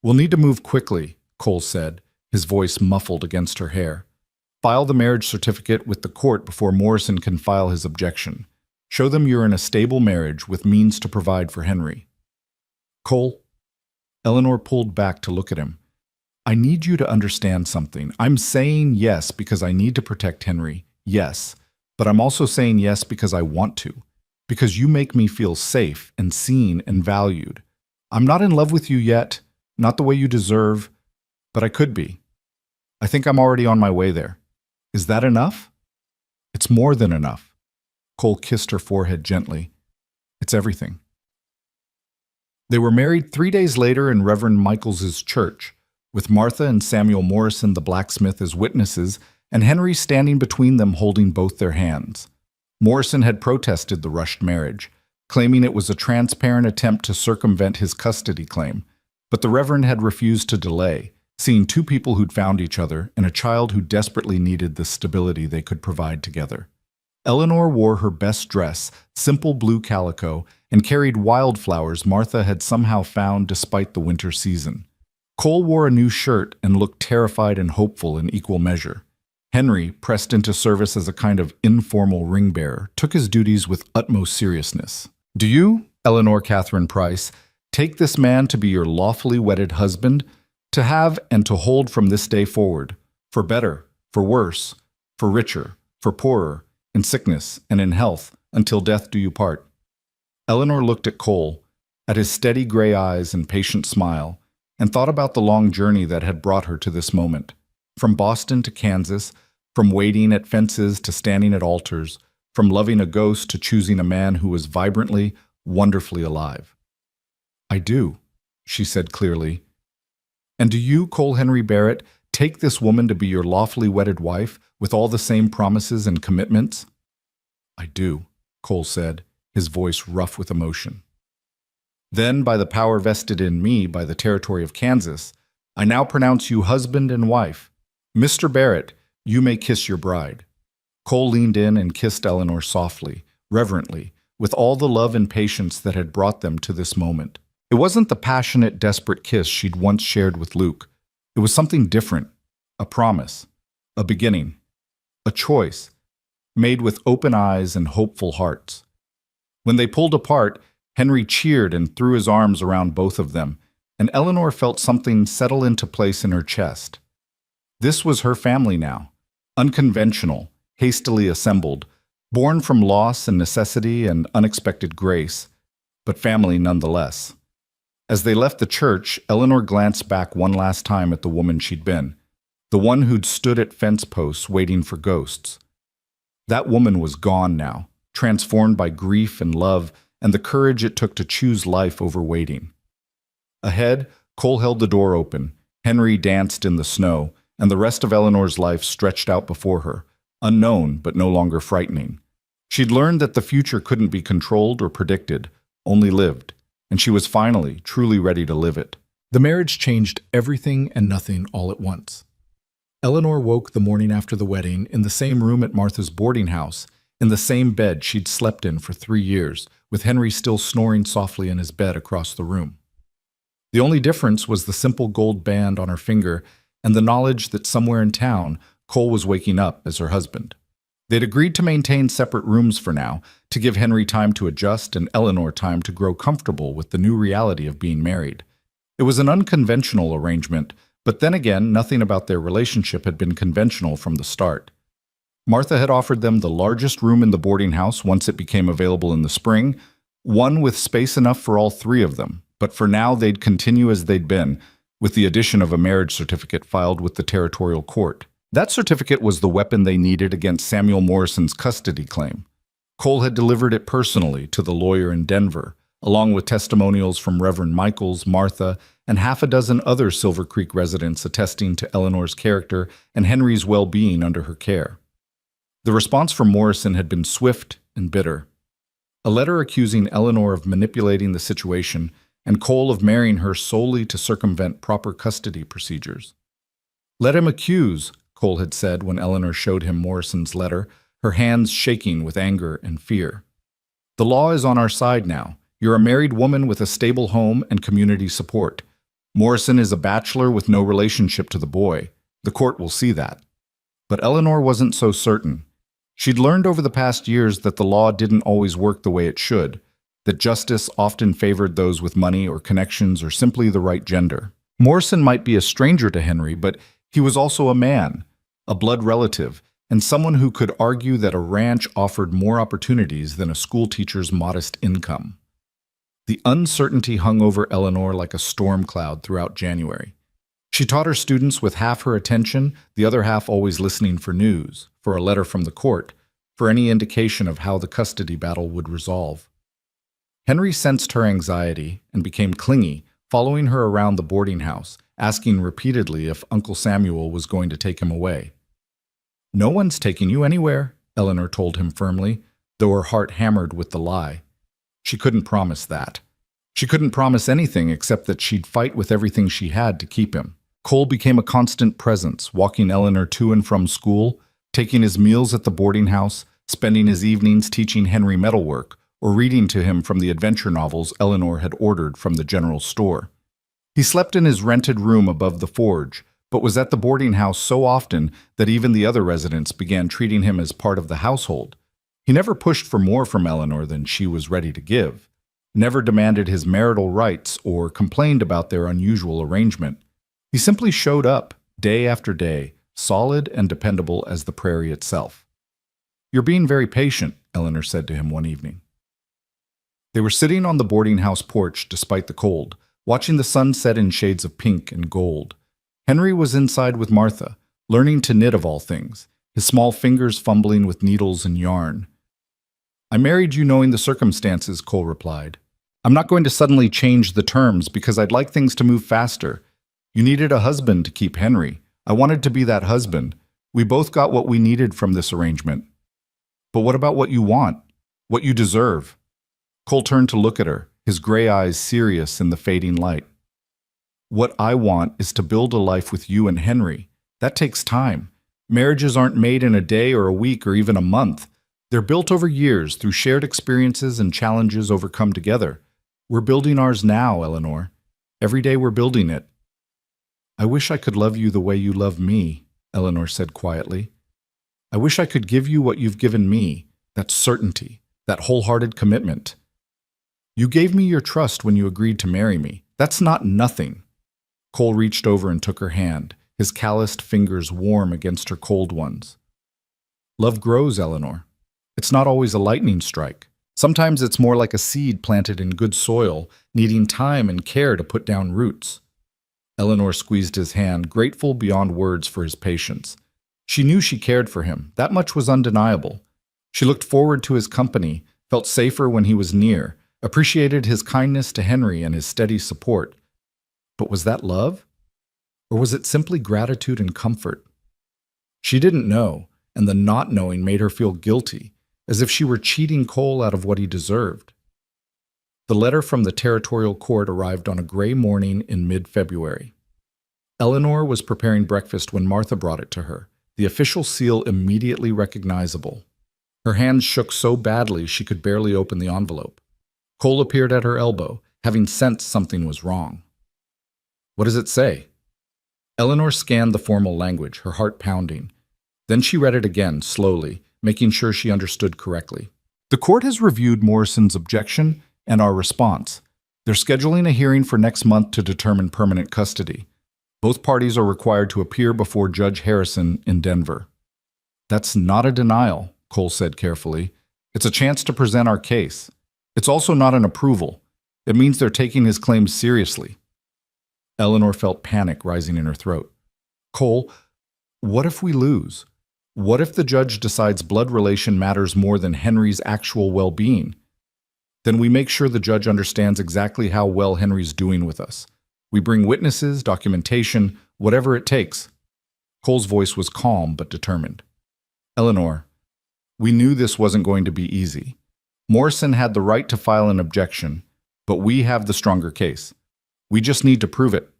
"We'll need to move quickly," Cole said, his voice muffled against her hair. "File the marriage certificate with the court before Morrison can file his objection. Show them you're in a stable marriage with means to provide for Henry." "Cole?" Eleanor pulled back to look at him. "I need you to understand something. I'm saying yes because I need to protect Henry, yes. But I'm also saying yes because I want to. Because you make me feel safe and seen and valued. I'm not in love with you yet, not the way you deserve, but I could be. I think I'm already on my way there. Is that enough?" "It's more than enough." Cole kissed her forehead gently. "It's everything." They were married 3 days later in Reverend Michaels's church, with Martha and Samuel Morrison the blacksmith as witnesses, and Henry standing between them holding both their hands. Morrison had protested the rushed marriage, claiming it was a transparent attempt to circumvent his custody claim, but the Reverend had refused to delay, seeing two people who'd found each other and a child who desperately needed the stability they could provide together. Eleanor wore her best dress, simple blue calico, and carried wildflowers Martha had somehow found despite the winter season. Cole wore a new shirt and looked terrified and hopeful in equal measure. Henry, pressed into service as a kind of informal ring-bearer, took his duties with utmost seriousness. "Do you, Eleanor Catherine Price, take this man to be your lawfully wedded husband, to have and to hold from this day forward, for better, for worse, for richer, for poorer, in sickness and in health, until death do you part?" Eleanor looked at Cole, at his steady gray eyes and patient smile, and thought about the long journey that had brought her to this moment. From Boston to Kansas, from waiting at fences to standing at altars, from loving a ghost to choosing a man who was vibrantly, wonderfully alive. "I do," she said clearly. "And do you, Cole Henry Barrett, take this woman to be your lawfully wedded wife with all the same promises and commitments?" "I do," Cole said, his voice rough with emotion. "Then, by the power vested in me by the territory of Kansas, I now pronounce you husband and wife. Mr. Barrett, you may kiss your bride." Cole leaned in and kissed Eleanor softly, reverently, with all the love and patience that had brought them to this moment. It wasn't the passionate, desperate kiss she'd once shared with Luke. It was something different, a promise, a beginning, a choice, made with open eyes and hopeful hearts. When they pulled apart, Henry cheered and threw his arms around both of them, and Eleanor felt something settle into place in her chest. This was her family now, unconventional, hastily assembled, born from loss and necessity and unexpected grace, but family nonetheless. As they left the church, Eleanor glanced back one last time at the woman she'd been, the one who'd stood at fence posts waiting for ghosts. That woman was gone now, transformed by grief and love and the courage it took to choose life over waiting. Ahead, Cole held the door open, Henry danced in the snow, and the rest of Eleanor's life stretched out before her, unknown but no longer frightening. She'd learned that the future couldn't be controlled or predicted, only lived, and she was finally, truly ready to live it. The marriage changed everything and nothing all at once. Eleanor woke the morning after the wedding in the same room at Martha's boarding house, in the same bed she'd slept in for 3 years, with Henry still snoring softly in his bed across the room. The only difference was the simple gold band on her finger and the knowledge that somewhere in town, Cole was waking up as her husband. They'd agreed to maintain separate rooms for now, to give Henry time to adjust and Eleanor time to grow comfortable with the new reality of being married. It was an unconventional arrangement, but then again, nothing about their relationship had been conventional from the start. Martha had offered them the largest room in the boarding house once it became available in the spring, one with space enough for all three of them. But for now, they'd continue as they'd been, with the addition of a marriage certificate filed with the territorial court. That certificate was the weapon they needed against Samuel Morrison's custody claim. Cole had delivered it personally to the lawyer in Denver, along with testimonials from Reverend Michaels, Martha, and half a dozen other Silver Creek residents attesting to Eleanor's character and Henry's well-being under her care. The response from Morrison had been swift and bitter. A letter accusing Eleanor of manipulating the situation and Cole of marrying her solely to circumvent proper custody procedures. "Let him accuse," Cole had said when Eleanor showed him Morrison's letter, her hands shaking with anger and fear. "The law is on our side now. You're a married woman with a stable home and community support. Morrison is a bachelor with no relationship to the boy. The court will see that." But Eleanor wasn't so certain. She'd learned over the past years that the law didn't always work the way it should, that justice often favored those with money or connections or simply the right gender. Morrison might be a stranger to Henry, but he was also a man, a blood relative, and someone who could argue that a ranch offered more opportunities than a schoolteacher's modest income. The uncertainty hung over Eleanor like a storm cloud throughout January. She taught her students with half her attention, the other half always listening for news, for a letter from the court, for any indication of how the custody battle would resolve. Henry sensed her anxiety and became clingy, following her around the boarding house, asking repeatedly if Uncle Samuel was going to take him away. "No one's taking you anywhere," Eleanor told him firmly, though her heart hammered with the lie. She couldn't promise that. She couldn't promise anything except that she'd fight with everything she had to keep him. Cole became a constant presence, walking Eleanor to and from school, taking his meals at the boarding house, spending his evenings teaching Henry metalwork, or reading to him from the adventure novels Eleanor had ordered from the general store. He slept in his rented room above the forge, but was at the boarding house so often that even the other residents began treating him as part of the household. He never pushed for more from Eleanor than she was ready to give, never demanded his marital rights or complained about their unusual arrangement. He simply showed up, day after day, solid and dependable as the prairie itself. "You're being very patient," Eleanor said to him one evening. They were sitting on the boarding house porch despite the cold, watching the sun set in shades of pink and gold. Henry was inside with Martha, learning to knit of all things, his small fingers fumbling with needles and yarn. "I married you knowing the circumstances," Cole replied. "I'm not going to suddenly change the terms because I'd like things to move faster. You needed a husband to keep Henry. I wanted to be that husband. We both got what we needed from this arrangement. But what about what you want? What you deserve?" Cole turned to look at her, his gray eyes serious in the fading light. "What I want is to build a life with you and Henry. That takes time. Marriages aren't made in a day or a week or even a month. They're built over years through shared experiences and challenges overcome together. We're building ours now, Eleanor. Every day we're building it." "I wish I could love you the way you love me," Eleanor said quietly. "I wish I could give you what you've given me, that certainty, that wholehearted commitment. You gave me your trust when you agreed to marry me. That's not nothing." Cole reached over and took her hand, his calloused fingers warm against her cold ones. "Love grows, Eleanor. It's not always a lightning strike. Sometimes it's more like a seed planted in good soil, needing time and care to put down roots." Eleanor squeezed his hand, grateful beyond words for his patience. She knew she cared for him. That much was undeniable. She looked forward to his company, felt safer when he was near, appreciated his kindness to Henry and his steady support. But was that love? Or was it simply gratitude and comfort? She didn't know, and the not knowing made her feel guilty, as if she were cheating Cole out of what he deserved. The letter from the territorial court arrived on a gray morning in mid-February. Eleanor was preparing breakfast when Martha brought it to her, the official seal immediately recognizable. Her hands shook so badly she could barely open the envelope. Cole appeared at her elbow, having sensed something was wrong. "What does it say?" Eleanor scanned the formal language, her heart pounding. Then she read it again, slowly, making sure she understood correctly. "The court has reviewed Morrison's objection and our response. They're scheduling a hearing for next month to determine permanent custody. Both parties are required to appear before Judge Harrison in Denver." That's not a denial, Cole said carefully. It's a chance to present our case. It's also not an approval. It means they're taking his claims seriously. Eleanor felt panic rising in her throat. Cole, what if we lose? What if the judge decides blood relation matters more than Henry's actual well-being? Then we make sure the judge understands exactly how well Henry's doing with us. We bring witnesses, documentation, whatever it takes. Cole's voice was calm but determined. Eleanor, we knew this wasn't going to be easy. Morrison had the right to file an objection, but we have the stronger case. We just need to prove it.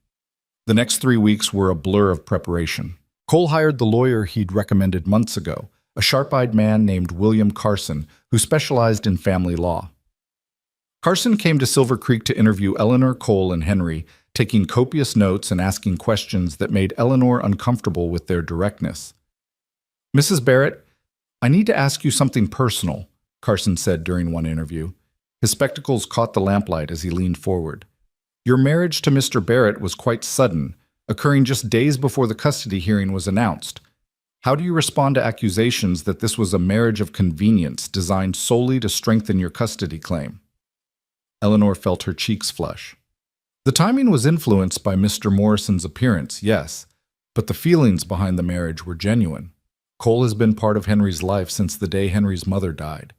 The next 3 weeks were a blur of preparation. Cole hired the lawyer he'd recommended months ago, a sharp-eyed man named William Carson, who specialized in family law. Carson came to Silver Creek to interview Eleanor, Cole, and Henry, taking copious notes and asking questions that made Eleanor uncomfortable with their directness. Mrs. Barrett, I need to ask you something personal, Carson said during one interview. His spectacles caught the lamplight as he leaned forward. Your marriage to Mr. Barrett was quite sudden, occurring just days before the custody hearing was announced. How do you respond to accusations that this was a marriage of convenience designed solely to strengthen your custody claim? Eleanor felt her cheeks flush. The timing was influenced by Mr. Morrison's appearance, yes, but the feelings behind the marriage were genuine. Cole has been part of Henry's life since the day Henry's mother died.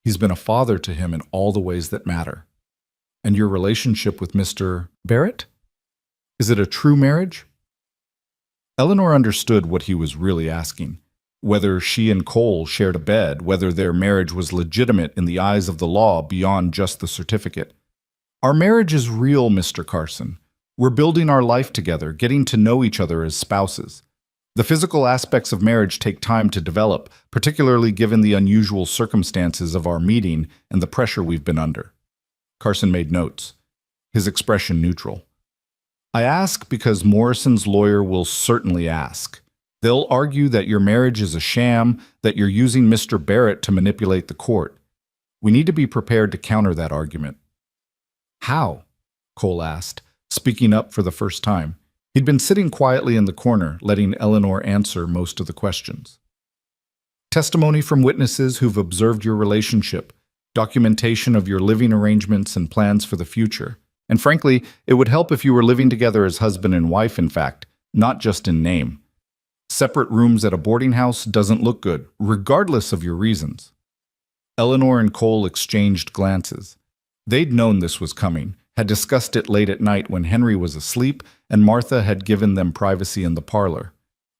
He's been a father to him in all the ways that matter. And your relationship with Mr. Barrett? Is it a true marriage? Eleanor understood what he was really asking. Whether she and Cole shared a bed, whether their marriage was legitimate in the eyes of the law beyond just the certificate. Our marriage is real, Mr. Carson. We're building our life together, getting to know each other as spouses. The physical aspects of marriage take time to develop, particularly given the unusual circumstances of our meeting and the pressure we've been under. Carson made notes, his expression neutral. I ask because Morrison's lawyer will certainly ask. They'll argue that your marriage is a sham, that you're using Mr. Barrett to manipulate the court. We need to be prepared to counter that argument. How? Cole asked, speaking up for the first time. He'd been sitting quietly in the corner, letting Eleanor answer most of the questions. Testimony from witnesses who've observed your relationship, documentation of your living arrangements and plans for the future. And frankly, it would help if you were living together as husband and wife, in fact, not just in name. Separate rooms at a boarding house doesn't look good, regardless of your reasons. Eleanor and Cole exchanged glances. They'd known this was coming, had discussed it late at night when Henry was asleep and Martha had given them privacy in the parlor.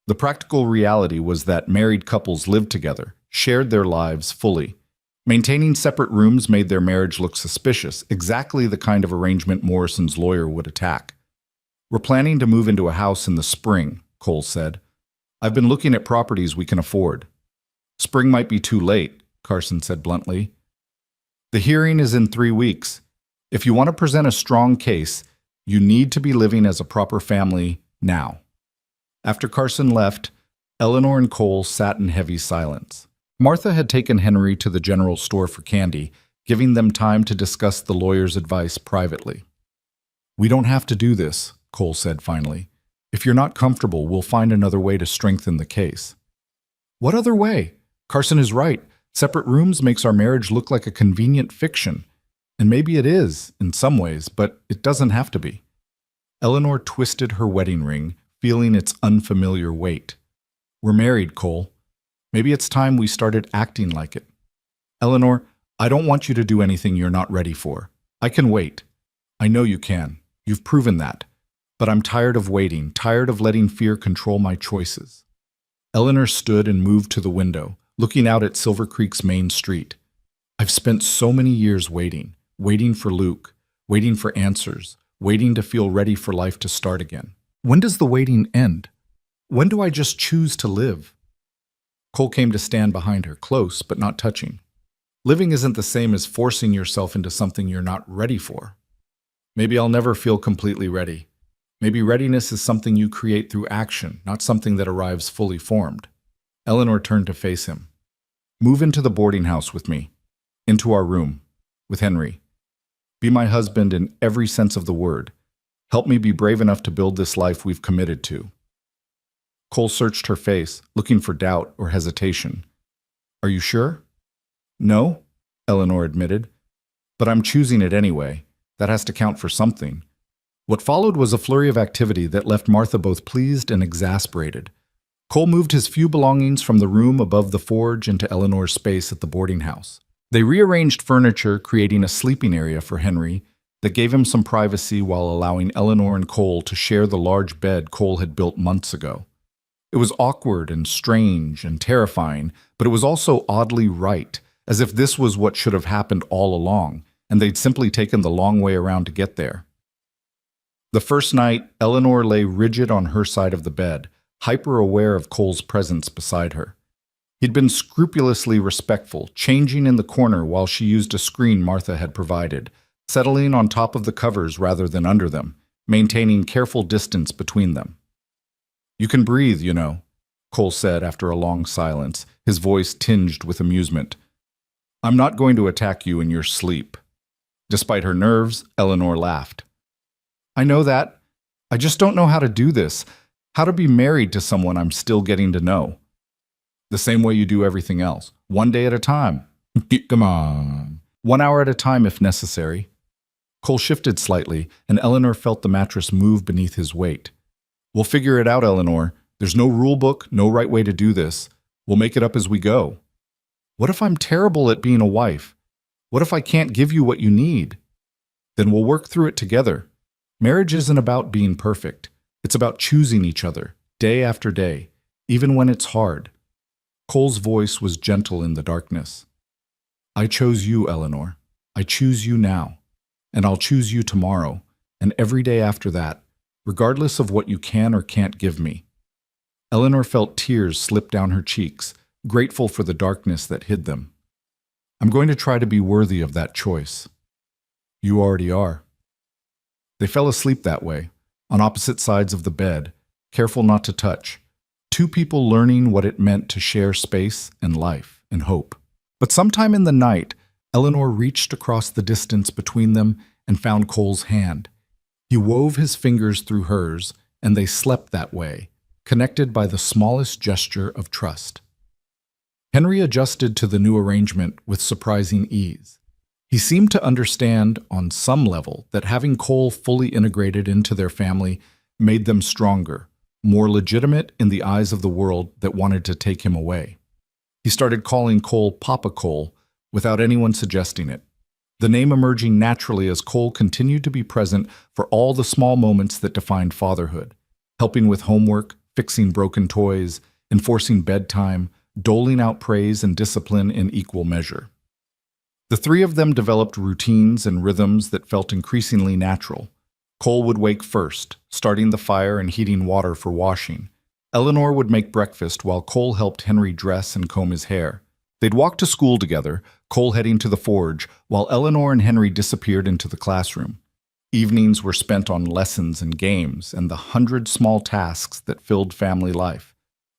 The practical reality was that married couples lived together, shared their lives fully. Maintaining separate rooms made their marriage look suspicious, exactly the kind of arrangement Morrison's lawyer would attack. We're planning to move into a house in the spring, Cole said. I've been looking at properties we can afford. Spring might be too late, Carson said bluntly. The hearing is in 3 weeks. If you want to present a strong case, you need to be living as a proper family now. After Carson left, Eleanor and Cole sat in heavy silence. Martha had taken Henry to the general store for candy, giving them time to discuss the lawyer's advice privately. We don't have to do this, Cole said finally. If you're not comfortable, we'll find another way to strengthen the case. What other way? Carson is right. Separate rooms makes our marriage look like a convenient fiction. And maybe it is, in some ways, but it doesn't have to be. Eleanor twisted her wedding ring, feeling its unfamiliar weight. We're married, Cole. Maybe it's time we started acting like it. Eleanor, I don't want you to do anything you're not ready for. I can wait. I know you can. You've proven that. But I'm tired of waiting, tired of letting fear control my choices. Eleanor stood and moved to the window, looking out at Silver Creek's main street. I've spent so many years waiting, waiting for Luke, waiting for answers, waiting to feel ready for life to start again. When does the waiting end? When do I just choose to live? Cole came to stand behind her, close but not touching. Living isn't the same as forcing yourself into something you're not ready for. Maybe I'll never feel completely ready. Maybe readiness is something you create through action, not something that arrives fully formed. Eleanor turned to face him. Move into the boarding house with me. Into our room. With Henry. Be my husband in every sense of the word. Help me be brave enough to build this life we've committed to. Cole searched her face, looking for doubt or hesitation. Are you sure? No, Eleanor admitted. But I'm choosing it anyway. That has to count for something. What followed was a flurry of activity that left Martha both pleased and exasperated. Cole moved his few belongings from the room above the forge into Eleanor's space at the boarding house. They rearranged furniture, creating a sleeping area for Henry that gave him some privacy while allowing Eleanor and Cole to share the large bed Cole had built months ago. It was awkward and strange and terrifying, but it was also oddly right, as if this was what should have happened all along, and they'd simply taken the long way around to get there. The first night, Eleanor lay rigid on her side of the bed, hyper-aware of Cole's presence beside her. He'd been scrupulously respectful, changing in the corner while she used a screen Martha had provided, settling on top of the covers rather than under them, maintaining careful distance between them. You can breathe, you know, Cole said after a long silence, his voice tinged with amusement. I'm not going to attack you in your sleep. Despite her nerves, Eleanor laughed. I know that. I just don't know how to do this, how to be married to someone I'm still getting to know. The same way you do everything else, one day at a time. Come on. 1 hour at a time if necessary. Cole shifted slightly, and Eleanor felt the mattress move beneath his weight. We'll figure it out, Eleanor. There's no rule book, no right way to do this. We'll make it up as we go. What if I'm terrible at being a wife? What if I can't give you what you need? Then we'll work through it together. Marriage isn't about being perfect. It's about choosing each other, day after day, even when it's hard. Cole's voice was gentle in the darkness. I chose you, Eleanor. I choose you now. And I'll choose you tomorrow, and every day after that, regardless of what you can or can't give me. Eleanor felt tears slip down her cheeks, grateful for the darkness that hid them. I'm going to try to be worthy of that choice. You already are. They fell asleep that way, on opposite sides of the bed, careful not to touch. Two people learning what it meant to share space and life and hope. But sometime in the night, Eleanor reached across the distance between them and found Cole's hand. He wove his fingers through hers, and they slept that way, connected by the smallest gesture of trust. Henry adjusted to the new arrangement with surprising ease. He seemed to understand, on some level, that having Cole fully integrated into their family made them stronger, more legitimate in the eyes of the world that wanted to take him away. He started calling Cole Papa Cole without anyone suggesting it, the name emerging naturally as Cole continued to be present for all the small moments that defined fatherhood, helping with homework, fixing broken toys, enforcing bedtime, doling out praise and discipline in equal measure. The three of them developed routines and rhythms that felt increasingly natural. Cole would wake first, starting the fire and heating water for washing. Eleanor would make breakfast while Cole helped Henry dress and comb his hair. They'd walk to school together, Cole heading to the forge, while Eleanor and Henry disappeared into the classroom. Evenings were spent on lessons and games and the 100 small tasks that filled family life.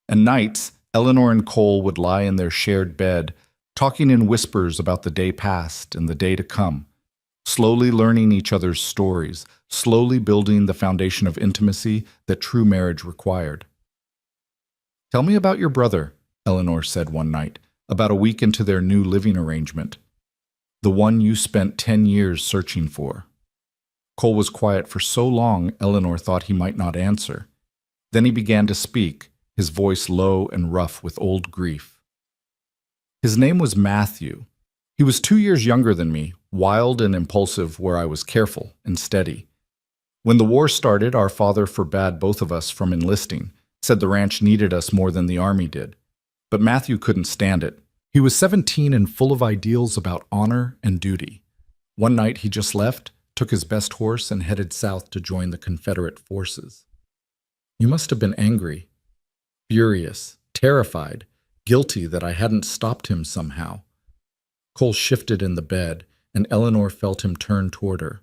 And nights, Eleanor and Cole would lie in their shared bed, talking in whispers about the day past and the day to come, slowly learning each other's stories, slowly building the foundation of intimacy that true marriage required. Tell me about your brother, Eleanor said one night, about a week into their new living arrangement. The one you spent 10 years searching for. Cole was quiet for so long Eleanor thought he might not answer. Then he began to speak, his voice low and rough with old grief. His name was Matthew. He was 2 years younger than me, wild and impulsive where I was careful and steady. When the war started, our father forbade both of us from enlisting, said the ranch needed us more than the army did. But Matthew couldn't stand it. He was 17 and full of ideals about honor and duty. One night he just left, took his best horse, and headed south to join the Confederate forces. You must have been angry, furious, terrified, guilty that I hadn't stopped him somehow. Cole shifted in the bed, and Eleanor felt him turn toward her.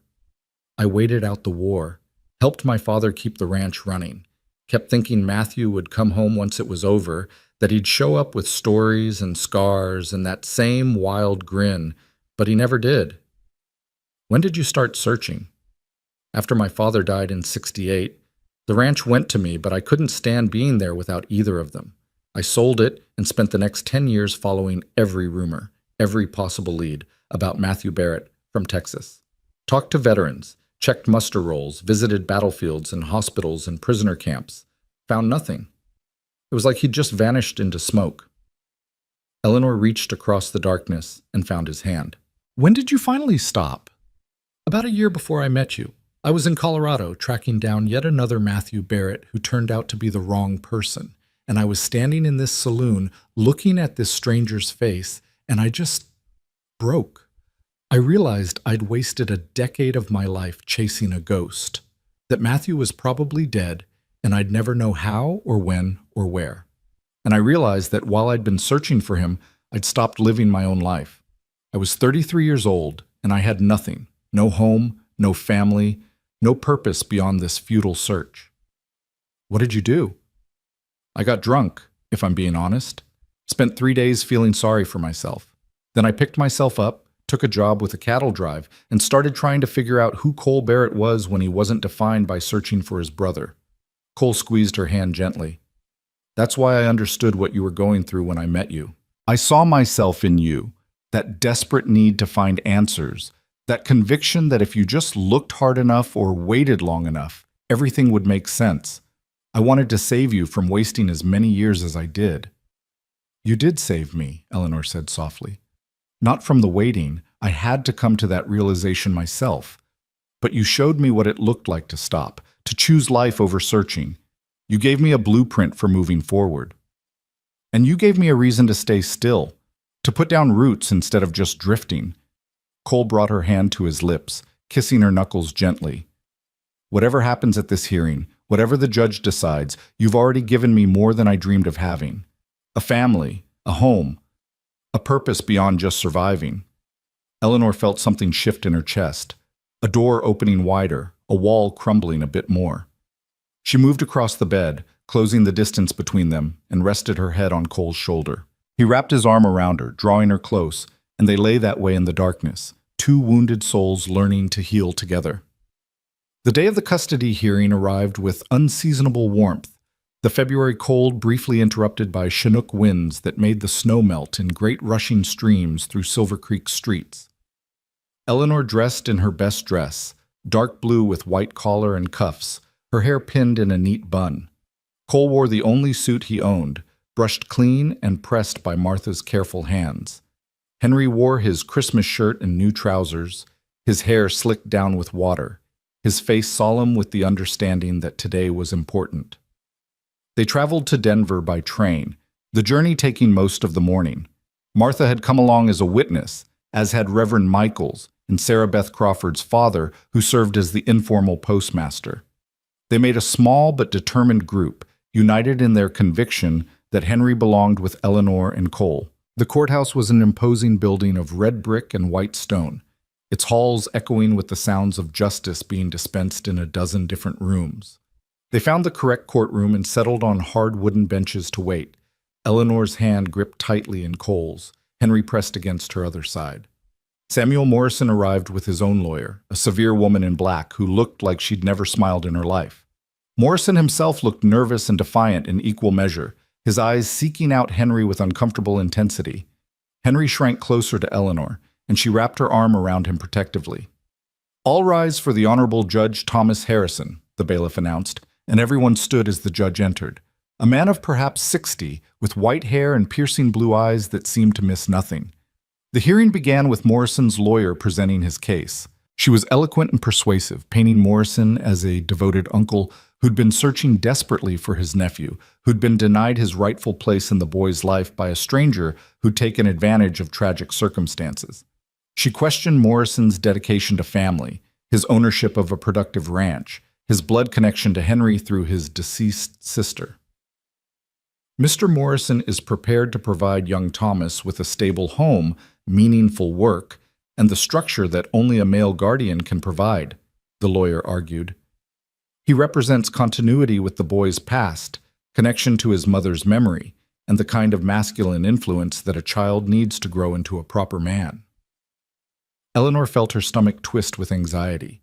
I waited out the war, helped my father keep the ranch running, kept thinking Matthew would come home once it was over, that he'd show up with stories and scars and that same wild grin, but he never did. When did you start searching? After my father died in '68, The ranch went to me, but I couldn't stand being there without either of them. I sold it and spent the next 10 years following every rumor, every possible lead about Matthew Barrett from Texas. Talked to veterans, checked muster rolls, visited battlefields and hospitals and prisoner camps. Found nothing. It was like he'd just vanished into smoke. Eleanor reached across the darkness and found his hand. When did you finally stop? About a year before I met you. I was in Colorado tracking down yet another Matthew Barrett who turned out to be the wrong person. And I was standing in this saloon looking at this stranger's face, and I just broke. I realized I'd wasted a decade of my life chasing a ghost, that Matthew was probably dead, and I'd never know how or when or where. And I realized that while I'd been searching for him, I'd stopped living my own life. I was 33 years old, and I had nothing, no home, no family, no purpose beyond this futile search. What did you do? I got drunk, if I'm being honest. Spent 3 days feeling sorry for myself. Then I picked myself up, took a job with a cattle drive, and started trying to figure out who Cole Barrett was when he wasn't defined by searching for his brother. Cole squeezed her hand gently. That's why I understood what you were going through when I met you. I saw myself in you, that desperate need to find answers, that conviction that if you just looked hard enough or waited long enough, everything would make sense. I wanted to save you from wasting as many years as I did. You did save me, Eleanor said softly. Not from the waiting. I had to come to that realization myself. But you showed me what it looked like to stop, to choose life over searching. You gave me a blueprint for moving forward. And you gave me a reason to stay still, to put down roots instead of just drifting. Cole brought her hand to his lips, kissing her knuckles gently. Whatever happens at this hearing, whatever the judge decides, you've already given me more than I dreamed of having. A family, a home, a purpose beyond just surviving. Eleanor felt something shift in her chest, a door opening wider, a wall crumbling a bit more. She moved across the bed, closing the distance between them, and rested her head on Cole's shoulder. He wrapped his arm around her, drawing her close, and they lay that way in the darkness, two wounded souls learning to heal together. The day of the custody hearing arrived with unseasonable warmth, the February cold briefly interrupted by Chinook winds that made the snow melt in great rushing streams through Silver Creek streets. Eleanor dressed in her best dress, dark blue with white collar and cuffs, her hair pinned in a neat bun. Cole wore the only suit he owned, brushed clean and pressed by Martha's careful hands. Henry wore his Christmas shirt and new trousers, his hair slicked down with water, his face solemn with the understanding that today was important. They traveled to Denver by train, the journey taking most of the morning. Martha had come along as a witness, as had Reverend Michaels and Sarah Beth Crawford's father, who served as the informal postmaster. They made a small but determined group, united in their conviction that Henry belonged with Eleanor and Cole. The courthouse was an imposing building of red brick and white stone, its halls echoing with the sounds of justice being dispensed in a dozen different rooms. They found the correct courtroom and settled on hard wooden benches to wait. Eleanor's hand gripped tightly in Cole's. Henry pressed against her other side. Samuel Morrison arrived with his own lawyer, a severe woman in black who looked like she'd never smiled in her life. Morrison himself looked nervous and defiant in equal measure, his eyes seeking out Henry with uncomfortable intensity. Henry shrank closer to Eleanor, and she wrapped her arm around him protectively. All rise for the Honorable Judge Thomas Harrison, the bailiff announced, and everyone stood as the judge entered. A man of perhaps 60, with white hair and piercing blue eyes that seemed to miss nothing. The hearing began with Morrison's lawyer presenting his case. She was eloquent and persuasive, painting Morrison as a devoted uncle who'd been searching desperately for his nephew, who'd been denied his rightful place in the boy's life by a stranger who'd taken advantage of tragic circumstances. She questioned Morrison's dedication to family, his ownership of a productive ranch, his blood connection to Henry through his deceased sister. Mr. Morrison is prepared to provide young Thomas with a stable home, meaningful work, and the structure that only a male guardian can provide, the lawyer argued. He represents continuity with the boy's past, connection to his mother's memory, and the kind of masculine influence that a child needs to grow into a proper man. Eleanor felt her stomach twist with anxiety.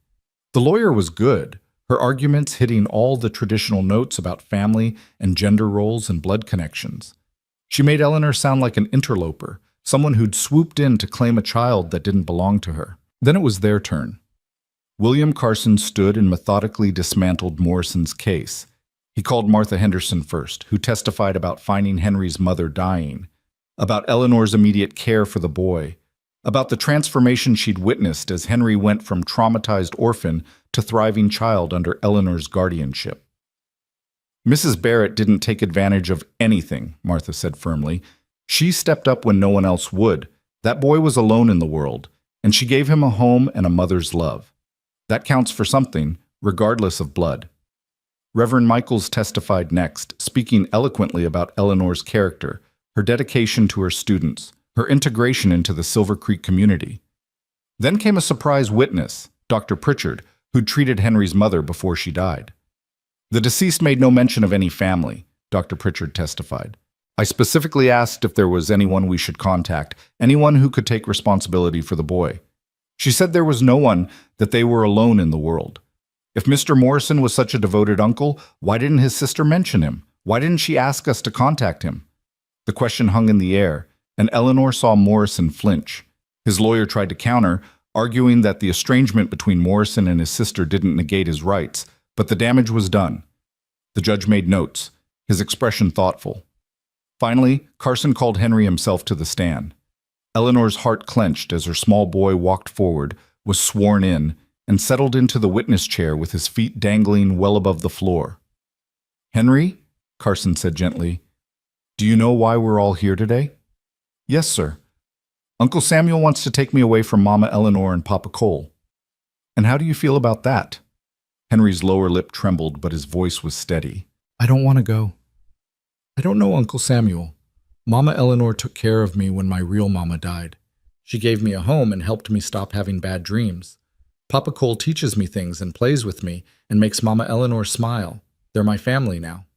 The lawyer was good. her arguments hitting all the traditional notes about family and gender roles and blood connections. She made Eleanor sound like an interloper, someone who'd swooped in to claim a child that didn't belong to her. Then it was their turn. William Carson stood and methodically dismantled Morrison's case. He called Martha Henderson first, who testified about finding Henry's mother dying, about Eleanor's immediate care for the boy, about the transformation she'd witnessed as Henry went from traumatized orphan to thriving child under Eleanor's guardianship. Mrs. Barrett didn't take advantage of anything, Martha said firmly. She stepped up when no one else would. That boy was alone in the world, and she gave him a home and a mother's love. That counts for something, regardless of blood. Reverend Michaels testified next, speaking eloquently about Eleanor's character, her dedication to her students, her integration into the Silver Creek community. Then came a surprise witness, Dr. Pritchard, who'd treated Henry's mother before she died. The deceased made no mention of any family, Dr. Pritchard testified. I specifically asked if there was anyone we should contact, anyone who could take responsibility for the boy. She said there was no one, that they were alone in the world. If Mr. Morrison was such a devoted uncle, why didn't his sister mention him? Why didn't she ask us to contact him? The question hung in the air, and Eleanor saw Morrison flinch. His lawyer tried to counter, arguing that the estrangement between Morrison and his sister didn't negate his rights, but the damage was done. The judge made notes, his expression thoughtful. Finally, Carson called Henry himself to the stand. Eleanor's heart clenched as her small boy walked forward, was sworn in, and settled into the witness chair with his feet dangling well above the floor. "Henry," Carson said gently, "do you know why we're all here today?" "Yes, sir. Uncle Samuel wants to take me away from Mama Eleanor and Papa Cole." "And how do you feel about that?" Henry's lower lip trembled, but his voice was steady. "I don't want to go. I don't know Uncle Samuel. Mama Eleanor took care of me when my real mama died. She gave me a home and helped me stop having bad dreams. Papa Cole teaches me things and plays with me and makes Mama Eleanor smile. They're my family now."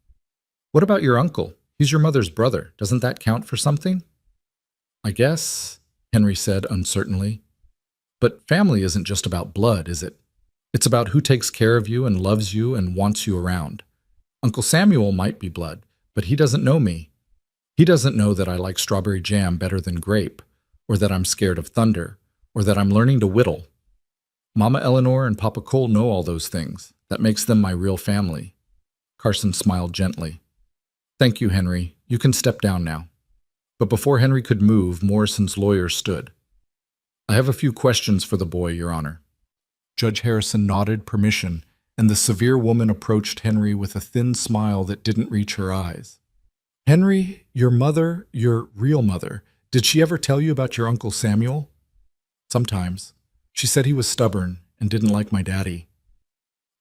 "What about your uncle? He's your mother's brother. Doesn't that count for something?" "I guess," Henry said uncertainly. "But family isn't just about blood, is it? It's about who takes care of you and loves you and wants you around. Uncle Samuel might be blood, but he doesn't know me. He doesn't know that I like strawberry jam better than grape, or that I'm scared of thunder, or that I'm learning to whittle. Mama Eleanor and Papa Cole know all those things. That makes them my real family." Carson smiled gently. "Thank you, Henry. You can step down now." But before Henry could move, Morrison's lawyer stood. "I have a few questions for the boy, Your Honor." Judge Harrison nodded permission, and the severe woman approached Henry with a thin smile that didn't reach her eyes. "Henry, your mother, your real mother, did she ever tell you about your Uncle Samuel?" "Sometimes. She said he was stubborn and didn't like my daddy.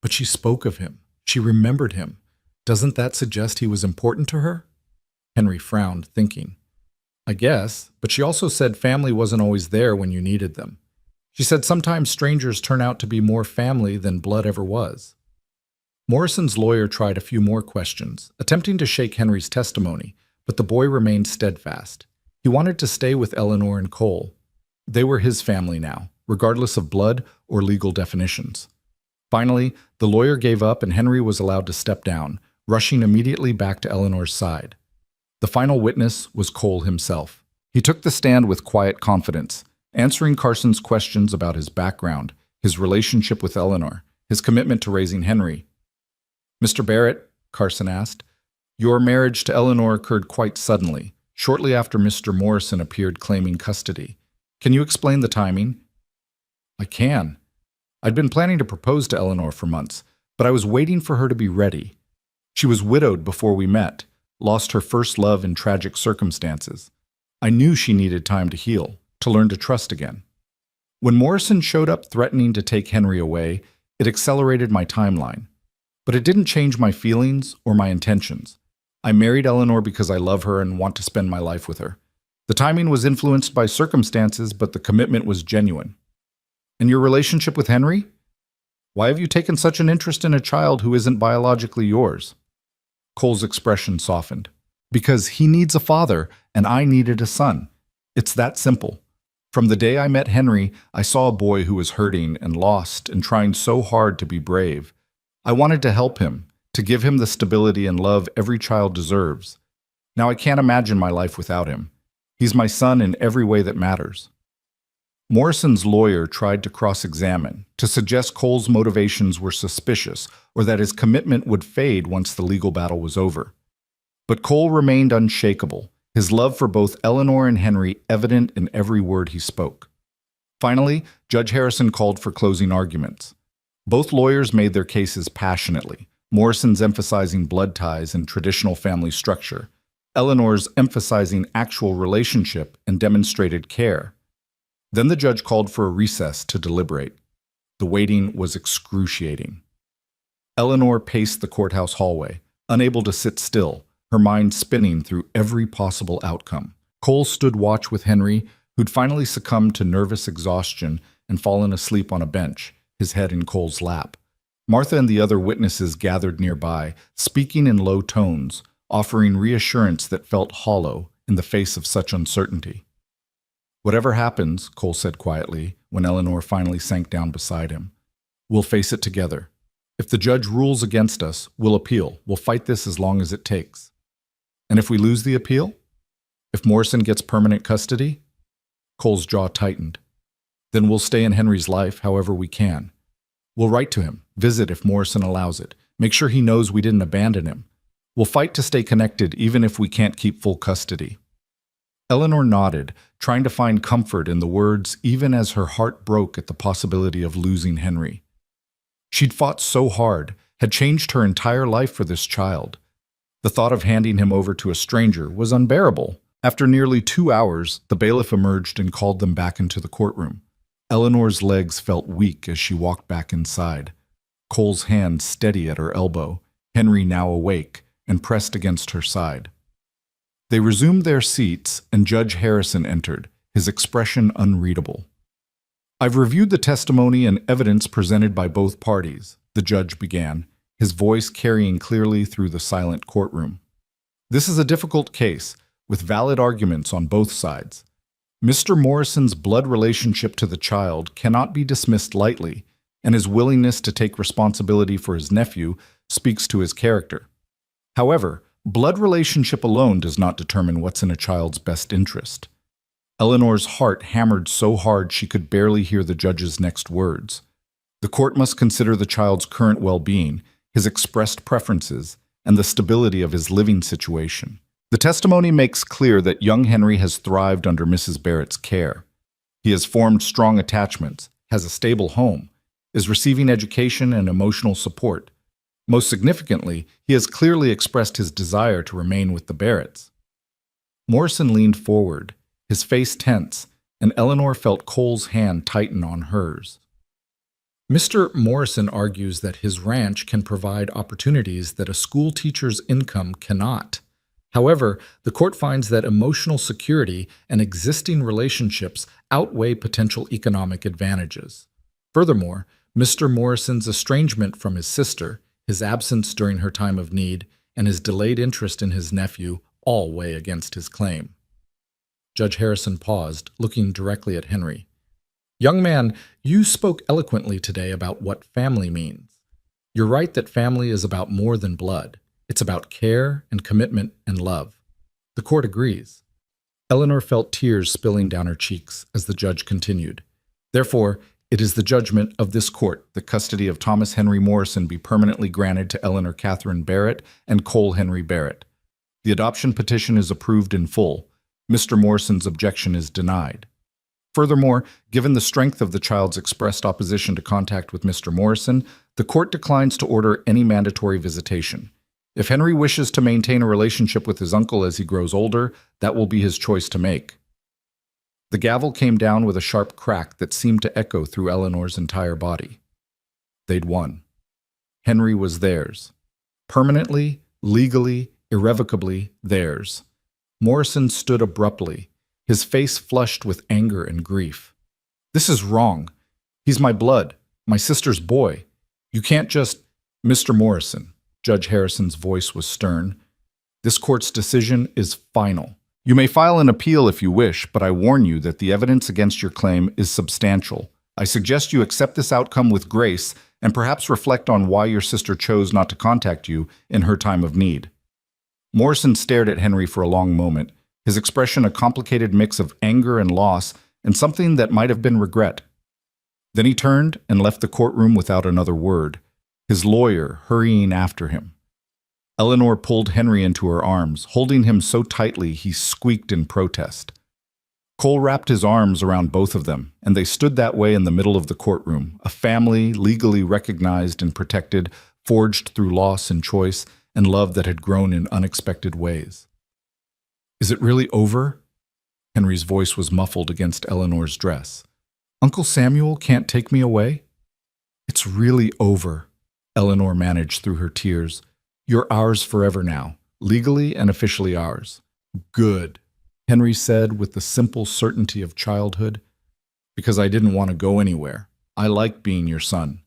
But she spoke of him. She remembered him. Doesn't that suggest he was important to her?" Henry frowned, thinking. "I guess, but she also said family wasn't always there when you needed them. She said sometimes strangers turn out to be more family than blood ever was." Morrison's lawyer tried a few more questions, attempting to shake Henry's testimony, but the boy remained steadfast. He wanted to stay with Eleanor and Cole. They were his family now, regardless of blood or legal definitions. Finally, the lawyer gave up and Henry was allowed to step down, rushing immediately back to Eleanor's side. The final witness was Cole himself. He took the stand with quiet confidence, answering Carson's questions about his background, his relationship with Eleanor, his commitment to raising Henry. "Mr. Barrett," Carson asked, "your marriage to Eleanor occurred quite suddenly, shortly after Mr. Morrison appeared claiming custody. Can you explain the timing?" "I can. I'd been planning to propose to Eleanor for months, but I was waiting for her to be ready. She was widowed before we met, lost her first love in tragic circumstances. I knew she needed time to heal, to learn to trust again. When Morrison showed up threatening to take Henry away, it accelerated my timeline. But it didn't change my feelings or my intentions. I married Eleanor because I love her and want to spend my life with her. The timing was influenced by circumstances, but the commitment was genuine." "And your relationship with Henry? Why have you taken such an interest in a child who isn't biologically yours?" Cole's expression softened. "Because he needs a father, and I needed a son. It's that simple. From the day I met Henry, I saw a boy who was hurting and lost and trying so hard to be brave. I wanted to help him, to give him the stability and love every child deserves. Now I can't imagine my life without him. He's my son in every way that matters. Morrison's lawyer tried to cross-examine, to suggest Cole's motivations were suspicious or that his commitment would fade once the legal battle was over. But Cole remained unshakable, his love for both Eleanor and Henry evident in every word he spoke. Finally, Judge Harrison called for closing arguments. Both lawyers made their cases passionately, Morrison's emphasizing blood ties and traditional family structure, Eleanor's emphasizing actual relationship and demonstrated care. Then the judge called for a recess to deliberate. The waiting was excruciating. Eleanor paced the courthouse hallway, unable to sit still, her mind spinning through every possible outcome. Cole stood watch with Henry, who'd finally succumbed to nervous exhaustion and fallen asleep on a bench, his head in Cole's lap. Martha and the other witnesses gathered nearby, speaking in low tones, offering reassurance that felt hollow in the face of such uncertainty. "Whatever happens," Cole said quietly, when Eleanor finally sank down beside him, "we'll face it together. If the judge rules against us, we'll appeal. We'll fight this as long as it takes. And if we lose the appeal? If Morrison gets permanent custody?" Cole's jaw tightened. "Then we'll stay in Henry's life however we can. We'll write to him, visit if Morrison allows it, make sure he knows we didn't abandon him. We'll fight to stay connected even if we can't keep full custody." Eleanor nodded, trying to find comfort in the words even as her heart broke at the possibility of losing Henry. She'd fought so hard, had changed her entire life for this child. The thought of handing him over to a stranger was unbearable. After nearly 2 hours, the bailiff emerged and called them back into the courtroom. Eleanor's legs felt weak as she walked back inside. Cole's hand steady at her elbow, Henry now awake and pressed against her side. They resumed their seats, and Judge Harrison entered, his expression unreadable. "I've reviewed the testimony and evidence presented by both parties," the judge began, his voice carrying clearly through the silent courtroom. "This is a difficult case, with valid arguments on both sides. Mr. Morrison's blood relationship to the child cannot be dismissed lightly, and his willingness to take responsibility for his nephew speaks to his character. However, blood relationship alone does not determine what's in a child's best interest." Eleanor's heart hammered so hard she could barely hear the judge's next words. The court must consider the child's current well-being, his expressed preferences, and the stability of his living situation. The testimony makes clear that young Henry has thrived under Mrs. Barrett's care. He has formed strong attachments, has a stable home, is receiving education and emotional support. Most significantly, he has clearly expressed his desire to remain with the Barretts. Morrison leaned forward, his face tense, and Eleanor felt Cole's hand tighten on hers. "Mr. Morrison argues that his ranch can provide opportunities that a school teacher's income cannot. However, the court finds that emotional security and existing relationships outweigh potential economic advantages. Furthermore, Mr. Morrison's estrangement from his sister, his absence during her time of need, and his delayed interest in his nephew all weigh against his claim." Judge Harrison paused, looking directly at Henry. "Young man, you spoke eloquently today about what family means. You're right that family is about more than blood. It's about care and commitment and love. The court agrees." Eleanor felt tears spilling down her cheeks as the judge continued. "Therefore, it is the judgment of this court that custody of Thomas Henry Morrison be permanently granted to Eleanor Catherine Barrett and Cole Henry Barrett. The adoption petition is approved in full. Mr. Morrison's objection is denied. Furthermore, given the strength of the child's expressed opposition to contact with Mr. Morrison, the court declines to order any mandatory visitation. If Henry wishes to maintain a relationship with his uncle as he grows older, that will be his choice to make." The gavel came down with a sharp crack that seemed to echo through Eleanor's entire body. They'd won. Henry was theirs. Permanently, legally, irrevocably theirs. Morrison stood abruptly, his face flushed with anger and grief. "This is wrong. He's my blood, my sister's boy. You can't just—" "Mr. Morrison," Judge Harrison's voice was stern, "this court's decision is final. You may file an appeal if you wish, but I warn you that the evidence against your claim is substantial. I suggest you accept this outcome with grace and perhaps reflect on why your sister chose not to contact you in her time of need. Morrison stared at Henry for a long moment, his expression a complicated mix of anger and loss and something that might have been regret. Then he turned and left the courtroom without another word, his lawyer hurrying after him. Eleanor pulled Henry into her arms, holding him so tightly he squeaked in protest. Cole wrapped his arms around both of them, and they stood that way in the middle of the courtroom, a family legally recognized and protected, forged through loss and choice and love that had grown in unexpected ways. "Is it really over?" Henry's voice was muffled against Eleanor's dress. "Uncle Samuel can't take me away?" "It's really over," Eleanor managed through her tears. "You're ours forever now, legally and officially ours." "Good," Henry said with the simple certainty of childhood. "Because I didn't want to go anywhere. I like being your son."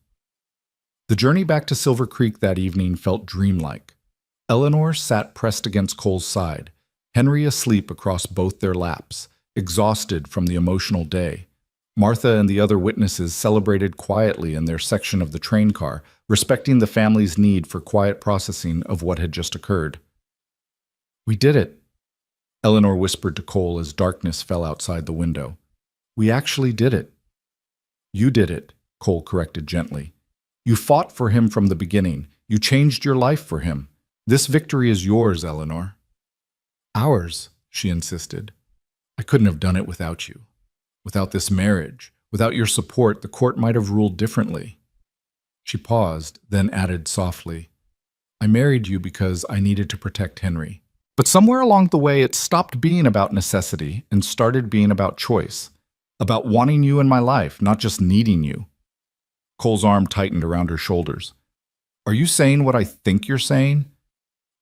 The journey back to Silver Creek that evening felt dreamlike. Eleanor sat pressed against Cole's side, Henry asleep across both their laps, exhausted from the emotional day. Martha and the other witnesses celebrated quietly in their section of the train car, respecting the family's need for quiet processing of what had just occurred. "We did it," Eleanor whispered to Cole as darkness fell outside the window. "We actually did it." "You did it," Cole corrected gently. "You fought for him from the beginning. You changed your life for him. This victory is yours, Eleanor." "Ours," she insisted. "I couldn't have done it without you. Without this marriage, without your support, the court might have ruled differently." She paused, then added softly, "I married you because I needed to protect Henry. But somewhere along the way, it stopped being about necessity and started being about choice, about wanting you in my life, not just needing you." Cole's arm tightened around her shoulders. "Are you saying what I think you're saying?"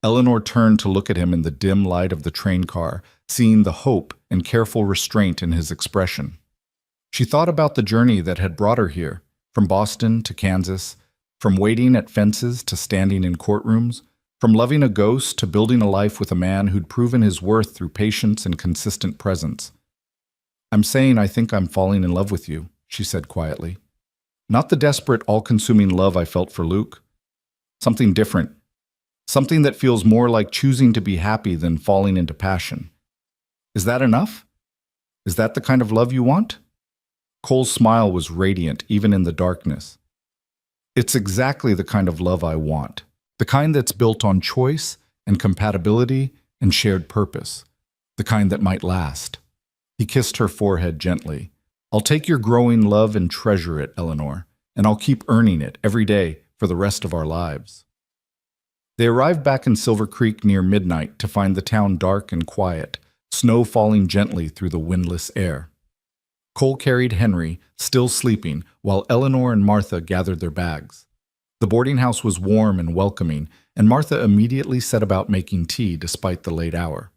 Eleanor turned to look at him in the dim light of the train car, seeing the hope and careful restraint in his expression. She thought about the journey that had brought her here, from Boston to Kansas, from waiting at fences to standing in courtrooms, from loving a ghost to building a life with a man who'd proven his worth through patience and consistent presence. "I'm saying I think I'm falling in love with you," she said quietly. "Not the desperate, all-consuming love I felt for Luke. Something different. Something that feels more like choosing to be happy than falling into passion. Is that enough? Is that the kind of love you want?" Cole's smile was radiant, even in the darkness. "It's exactly the kind of love I want. The kind that's built on choice and compatibility and shared purpose. The kind that might last." He kissed her forehead gently. "I'll take your growing love and treasure it, Eleanor, and I'll keep earning it every day for the rest of our lives." They arrived back in Silver Creek near midnight to find the town dark and quiet, snow falling gently through the windless air. Cole carried Henry, still sleeping, while Eleanor and Martha gathered their bags. The boarding house was warm and welcoming, and Martha immediately set about making tea despite the late hour.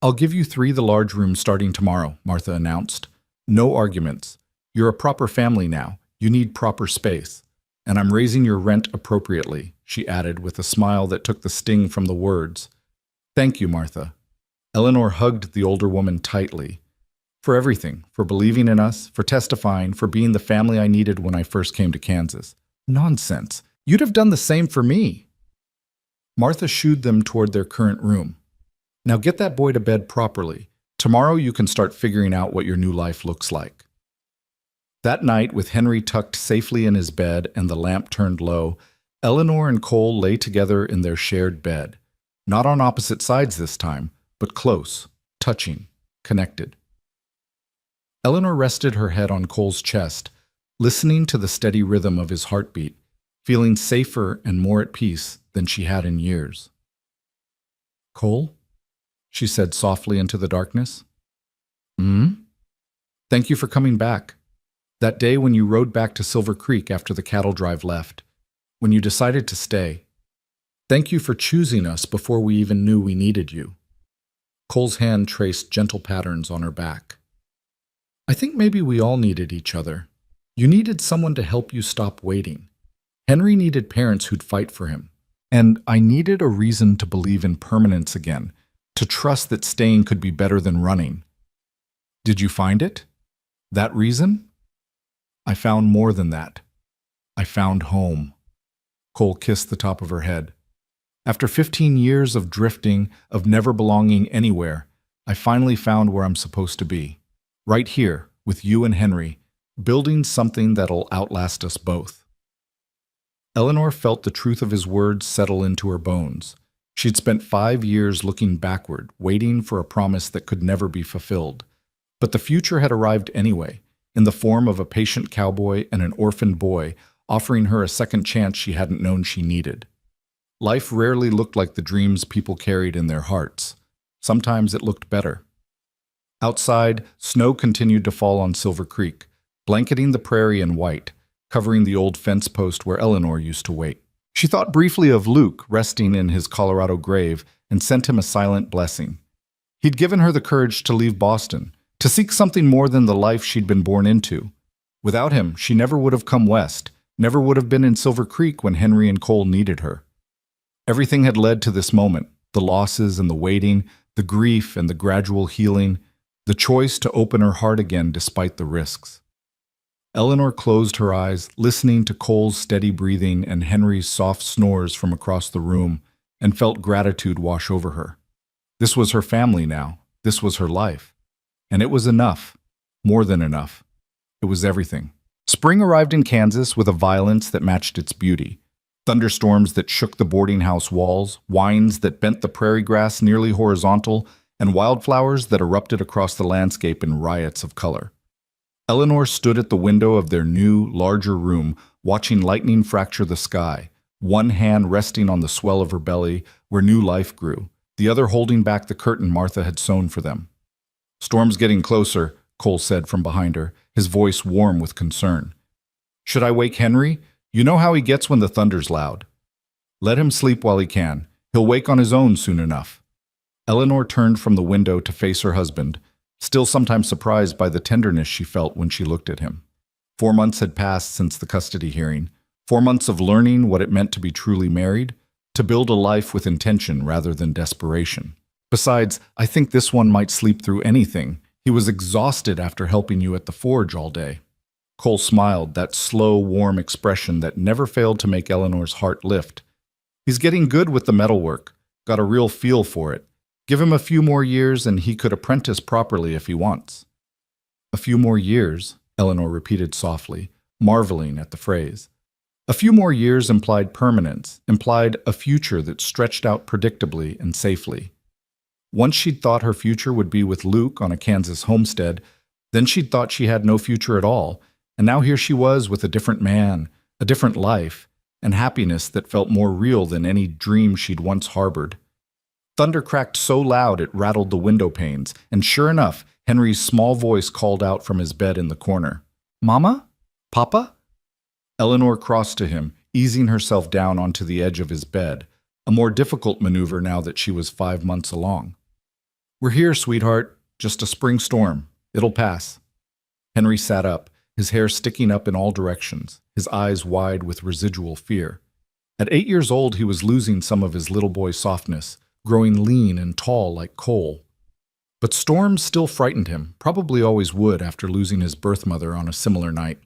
"I'll give you 3 the large rooms starting tomorrow," Martha announced. "No arguments. You're a proper family now. You need proper space. And I'm raising your rent appropriately," she added with a smile that took the sting from the words. "Thank you, Martha." Eleanor hugged the older woman tightly. "For everything, for believing in us, for testifying, for being the family I needed when I first came to Kansas." "Nonsense. You'd have done the same for me." Martha shooed them toward their current room. "Now get that boy to bed properly. Tomorrow you can start figuring out what your new life looks like." That night, with Henry tucked safely in his bed and the lamp turned low, Eleanor and Cole lay together in their shared bed. Not on opposite sides this time, but close, touching, connected. Eleanor rested her head on Cole's chest, listening to the steady rhythm of his heartbeat, feeling safer and more at peace than she had in years. "Cole?" she said softly into the darkness. "Thank you for coming back. That day when you rode back to Silver Creek after the cattle drive left, when you decided to stay. Thank you for choosing us before we even knew we needed you." Cole's hand traced gentle patterns on her back. "I think maybe we all needed each other. You needed someone to help you stop waiting. Henry needed parents who'd fight for him. And I needed a reason to believe in permanence again, to trust that staying could be better than running. Did you find it? That reason?" "I found more than that. I found home. Cole kissed the top of her head. After 15 years of drifting, of never belonging anywhere, I finally found where I'm supposed to be. Right here, with you and Henry, building something that'll outlast us both. Eleanor felt the truth of his words settle into her bones. She'd spent 5 years looking backward, waiting for a promise that could never be fulfilled. But the future had arrived anyway, in the form of a patient cowboy and an orphaned boy, offering her a second chance she hadn't known she needed. Life rarely looked like the dreams people carried in their hearts. Sometimes it looked better. Outside, snow continued to fall on Silver Creek, blanketing the prairie in white, covering the old fence post where Eleanor used to wait. She thought briefly of Luke resting in his Colorado grave and sent him a silent blessing. He'd given her the courage to leave Boston, to seek something more than the life she'd been born into. Without him, she never would have come west, never would have been in Silver Creek when Henry and Cole needed her. Everything had led to this moment, the losses and the waiting, the grief and the gradual healing, the choice to open her heart again despite the risks. Eleanor closed her eyes, listening to Cole's steady breathing and Henry's soft snores from across the room, and felt gratitude wash over her. This was her family now. This was her life. And it was enough. More than enough. It was everything. Spring arrived in Kansas with a violence that matched its beauty. Thunderstorms that shook the boarding house walls, winds that bent the prairie grass nearly horizontal, and wildflowers that erupted across the landscape in riots of color. Eleanor stood at the window of their new, larger room, watching lightning fracture the sky, one hand resting on the swell of her belly where new life grew, the other holding back the curtain Martha had sewn for them. "Storm's getting closer," Cole said from behind her, his voice warm with concern. "Should I wake Henry? You know how he gets when the thunder's loud." "Let him sleep while he can. He'll wake on his own soon enough." Eleanor turned from the window to face her husband, still sometimes surprised by the tenderness she felt when she looked at him. 4 months had passed since the custody hearing, 4 months of learning what it meant to be truly married, to build a life with intention rather than desperation. "Besides, I think this one might sleep through anything. He was exhausted after helping you at the forge all day." Cole smiled, that slow, warm expression that never failed to make Eleanor's heart lift. "He's getting good with the metalwork, got a real feel for it. Give him a few more years and he could apprentice properly if he wants." "A few more years," Eleanor repeated softly, marveling at the phrase. A few more years implied permanence, implied a future that stretched out predictably and safely. Once she'd thought her future would be with Luke on a Kansas homestead, then she'd thought she had no future at all, and now here she was with a different man, a different life, and happiness that felt more real than any dream she'd once harbored. Thunder cracked so loud it rattled the window panes, and sure enough, Henry's small voice called out from his bed in the corner. "Mama? Papa?" Eleanor crossed to him, easing herself down onto the edge of his bed, a more difficult maneuver now that she was 5 months along. "We're here, sweetheart. Just a spring storm. It'll pass." Henry sat up, his hair sticking up in all directions, his eyes wide with residual fear. At 8 years old, he was losing some of his little boy softness, growing lean and tall like Cole. But storms still frightened him, probably always would after losing his birth mother on a similar night.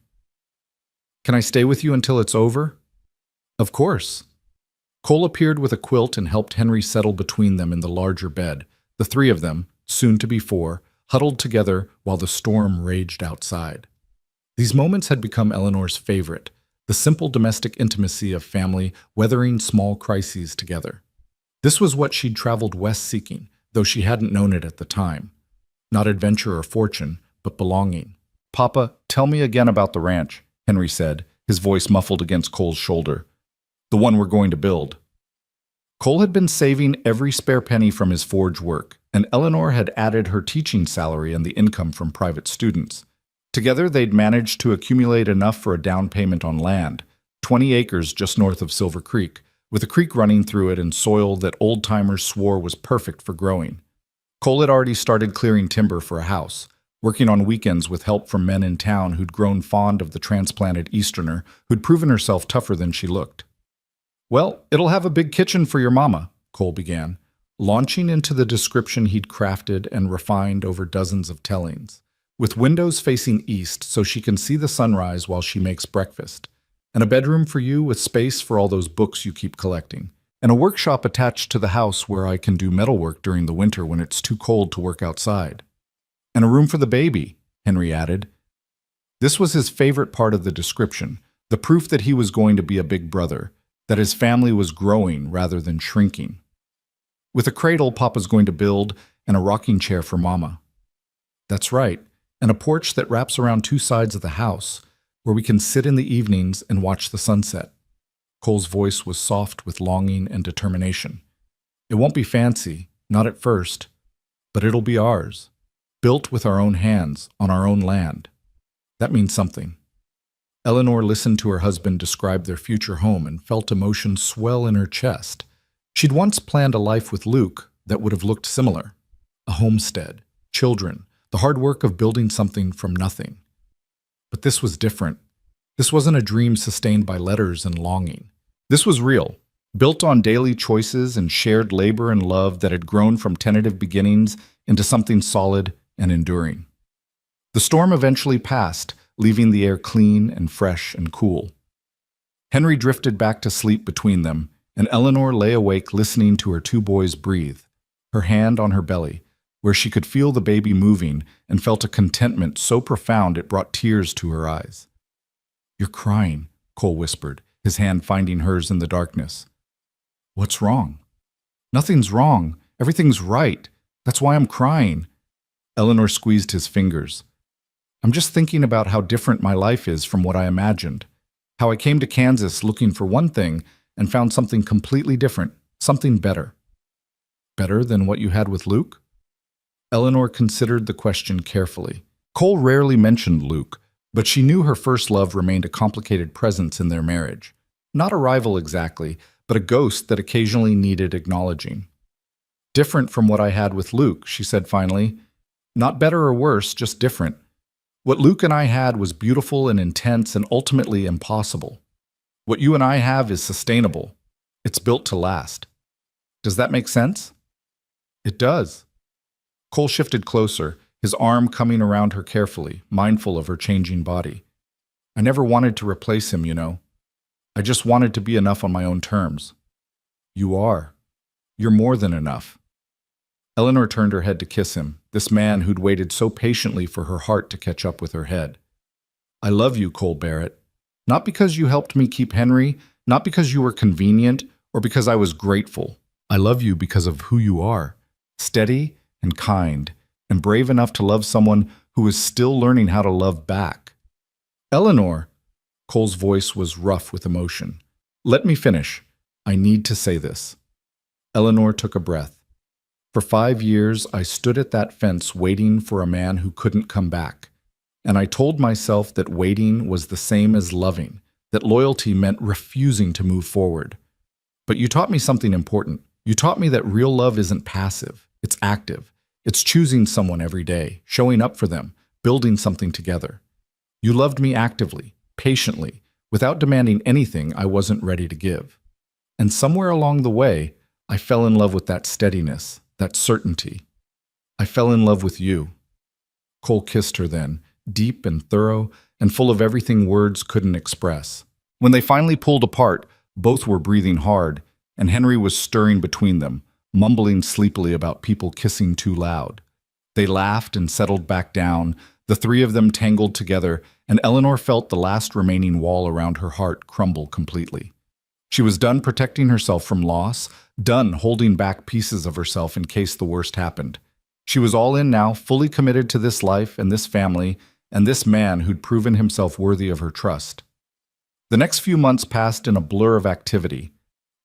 "Can I stay with you until it's over?" "Of course." Cole appeared with a quilt and helped Henry settle between them in the larger bed, the 3 of them, soon to be 4, huddled together while the storm raged outside. These moments had become Eleanor's favorite, the simple domestic intimacy of family weathering small crises together. This was what she'd traveled west seeking, though she hadn't known it at the time. Not adventure or fortune, but belonging. "Papa, tell me again about the ranch," Henry said, his voice muffled against Cole's shoulder. "The one we're going to build." Cole had been saving every spare penny from his forge work, and Eleanor had added her teaching salary and the income from private students. Together, they'd managed to accumulate enough for a down payment on land, 20 acres just north of Silver Creek, with a creek running through it and soil that old-timers swore was perfect for growing. Cole had already started clearing timber for a house, working on weekends with help from men in town who'd grown fond of the transplanted Easterner who'd proven herself tougher than she looked. "Well, it'll have a big kitchen for your mama," Cole began, launching into the description he'd crafted and refined over dozens of tellings, with windows facing east so she can see the sunrise while she makes breakfast, and a bedroom for you with space for all those books you keep collecting, and a workshop attached to the house where I can do metalwork during the winter when it's too cold to work outside. And a room for the baby, Henry added. This was his favorite part of the description, the proof that he was going to be a big brother, that his family was growing rather than shrinking. With a cradle Papa's going to build and a rocking chair for Mama. That's right, and a porch that wraps around two sides of the house, where we can sit in the evenings and watch the sunset. Cole's voice was soft with longing and determination. It won't be fancy, not at first, but it'll be ours, built with our own hands, on our own land. That means something. Eleanor listened to her husband describe their future home and felt emotion swell in her chest. She'd once planned a life with Luke that would have looked similar. A homestead, children, the hard work of building something from nothing. But this was different. This wasn't a dream sustained by letters and longing. This was real, built on daily choices and shared labor and love that had grown from tentative beginnings into something solid and enduring. The storm eventually passed, leaving the air clean and fresh and cool. Henry drifted back to sleep between them, and Eleanor lay awake listening to her two boys breathe, her hand on her belly, where she could feel the baby moving and felt a contentment so profound it brought tears to her eyes. "You're crying," Cole whispered, his hand finding hers in the darkness. "What's wrong?" "Nothing's wrong. Everything's right. That's why I'm crying." Eleanor squeezed his fingers. "I'm just thinking about how different my life is from what I imagined. How I came to Kansas looking for one thing and found something completely different, something better." "Better than what you had with Luke?" Eleanor considered the question carefully. Cole rarely mentioned Luke, but she knew her first love remained a complicated presence in their marriage. Not a rival exactly, but a ghost that occasionally needed acknowledging. "Different from what I had with Luke," she said finally. "Not better or worse, just different. What Luke and I had was beautiful and intense and ultimately impossible. What you and I have is sustainable. It's built to last. Does that make sense?" "It does." Cole shifted closer, his arm coming around her carefully, mindful of her changing body. "I never wanted to replace him, you know. I just wanted to be enough on my own terms." "You are. You're more than enough." Eleanor turned her head to kiss him, this man who'd waited so patiently for her heart to catch up with her head. "I love you, Cole Barrett. Not because you helped me keep Henry, not because you were convenient, or because I was grateful. I love you because of who you are, steady and kind, and brave enough to love someone who is still learning how to love back." "Eleanor," Cole's voice was rough with emotion. "Let me finish. I need to say this." Eleanor took a breath. "For 5 years, I stood at that fence waiting for a man who couldn't come back. And I told myself that waiting was the same as loving, that loyalty meant refusing to move forward. But you taught me something important. You taught me that real love isn't passive, it's active. It's choosing someone every day, showing up for them, building something together. You loved me actively, patiently, without demanding anything I wasn't ready to give. And somewhere along the way, I fell in love with that steadiness, that certainty. I fell in love with you." Cole kissed her then, deep and thorough, and full of everything words couldn't express. When they finally pulled apart, both were breathing hard, and Henry was stirring between them, mumbling sleepily about people kissing too loud. They laughed and settled back down, the three of them tangled together, and Eleanor felt the last remaining wall around her heart crumble completely. She was done protecting herself from loss, done holding back pieces of herself in case the worst happened. She was all in now, fully committed to this life and this family, and this man who'd proven himself worthy of her trust. The next few months passed in a blur of activity.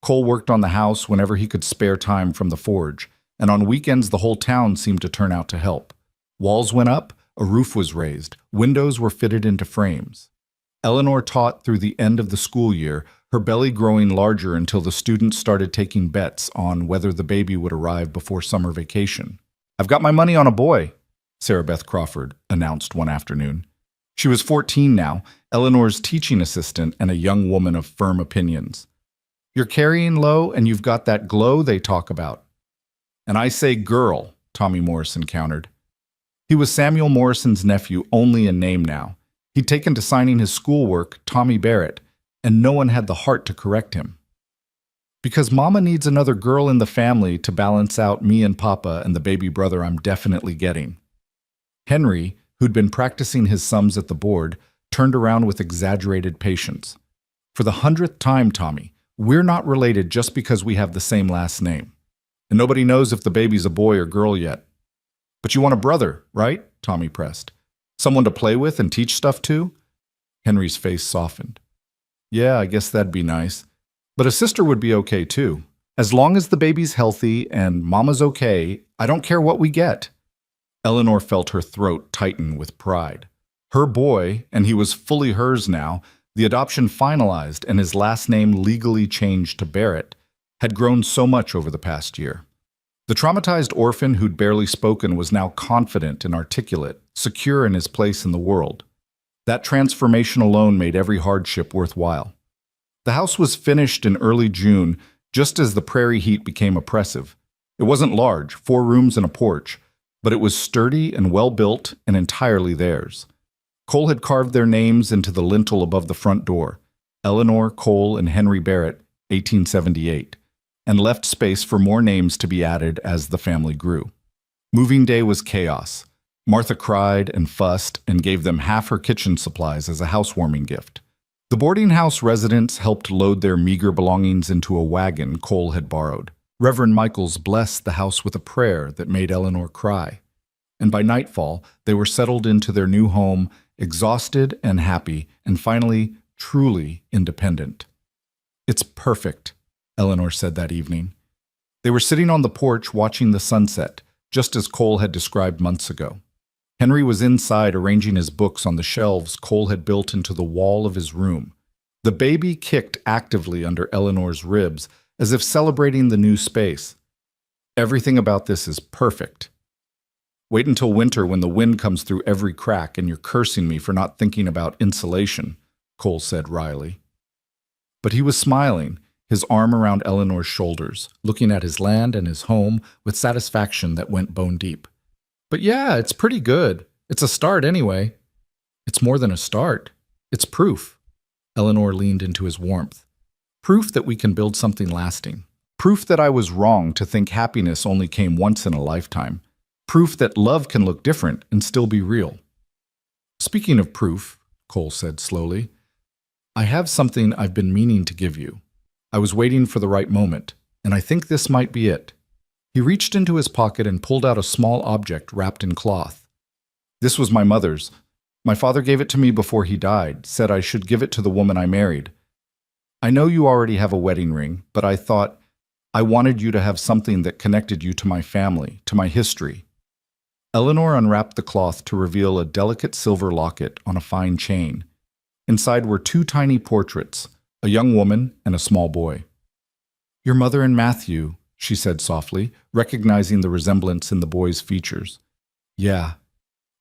Cole worked on the house whenever he could spare time from the forge, and on weekends the whole town seemed to turn out to help. Walls went up, a roof was raised, windows were fitted into frames. Eleanor taught through the end of the school year, her belly growing larger until the students started taking bets on whether the baby would arrive before summer vacation. "I've got my money on a boy," Sarah Beth Crawford announced one afternoon. She was 14 now, Eleanor's teaching assistant and a young woman of firm opinions. "You're carrying low and you've got that glow they talk about." "And I say girl," Tommy Morrison countered. He was Samuel Morrison's nephew only in name now. He'd taken to signing his schoolwork Tommy Barrett, and no one had the heart to correct him. Because Mama needs another girl in the family to balance out me and Papa and the baby brother I'm definitely getting. Henry, who'd been practicing his sums at the board, turned around with exaggerated patience. For the 100th time, Tommy, we're not related just because we have the same last name. And nobody knows if the baby's a boy or girl yet. But you want a brother, right? Tommy pressed. Someone to play with and teach stuff to? Henry's face softened. Yeah, I guess that'd be nice. But a sister would be okay too. As long as the baby's healthy and Mama's okay, I don't care what we get. Eleanor felt her throat tighten with pride. Her boy, and he was fully hers now, the adoption finalized and his last name legally changed to Barrett, had grown so much over the past year. The traumatized orphan who'd barely spoken was now confident and articulate, secure in his place in the world. That transformation alone made every hardship worthwhile. The house was finished in early June, just as the prairie heat became oppressive. It wasn't large, 4 rooms and a porch, but it was sturdy and well-built and entirely theirs. Cole had carved their names into the lintel above the front door, Eleanor, Cole, and Henry Barrett, 1878, and left space for more names to be added as the family grew. Moving day was chaos. Martha cried and fussed and gave them half her kitchen supplies as a housewarming gift. The boarding house residents helped load their meager belongings into a wagon Cole had borrowed. Reverend Michaels blessed the house with a prayer that made Eleanor cry. And by nightfall, they were settled into their new home, exhausted and happy, and finally, truly independent. It's perfect, Eleanor said that evening. They were sitting on the porch watching the sunset, just as Cole had described months ago. Henry was inside arranging his books on the shelves Cole had built into the wall of his room. The baby kicked actively under Eleanor's ribs, as if celebrating the new space. Everything about this is perfect. Wait until winter when the wind comes through every crack and you're cursing me for not thinking about insulation, Cole said wryly. But he was smiling, his arm around Eleanor's shoulders, looking at his land and his home with satisfaction that went bone deep. But yeah, it's pretty good. It's a start anyway. It's more than a start. It's proof. Eleanor leaned into his warmth. Proof that we can build something lasting. Proof that I was wrong to think happiness only came once in a lifetime. Proof that love can look different and still be real. Speaking of proof, Cole said slowly, I have something I've been meaning to give you. I was waiting for the right moment, and I think this might be it. He reached into his pocket and pulled out a small object wrapped in cloth. This was my mother's. My father gave it to me before he died, said I should give it to the woman I married. I know you already have a wedding ring, but I thought I wanted you to have something that connected you to my family, to my history. Eleanor unwrapped the cloth to reveal a delicate silver locket on a fine chain. Inside were 2 tiny portraits, a young woman and a small boy. Your mother and Matthew, she said softly, recognizing the resemblance in the boy's features. Yeah,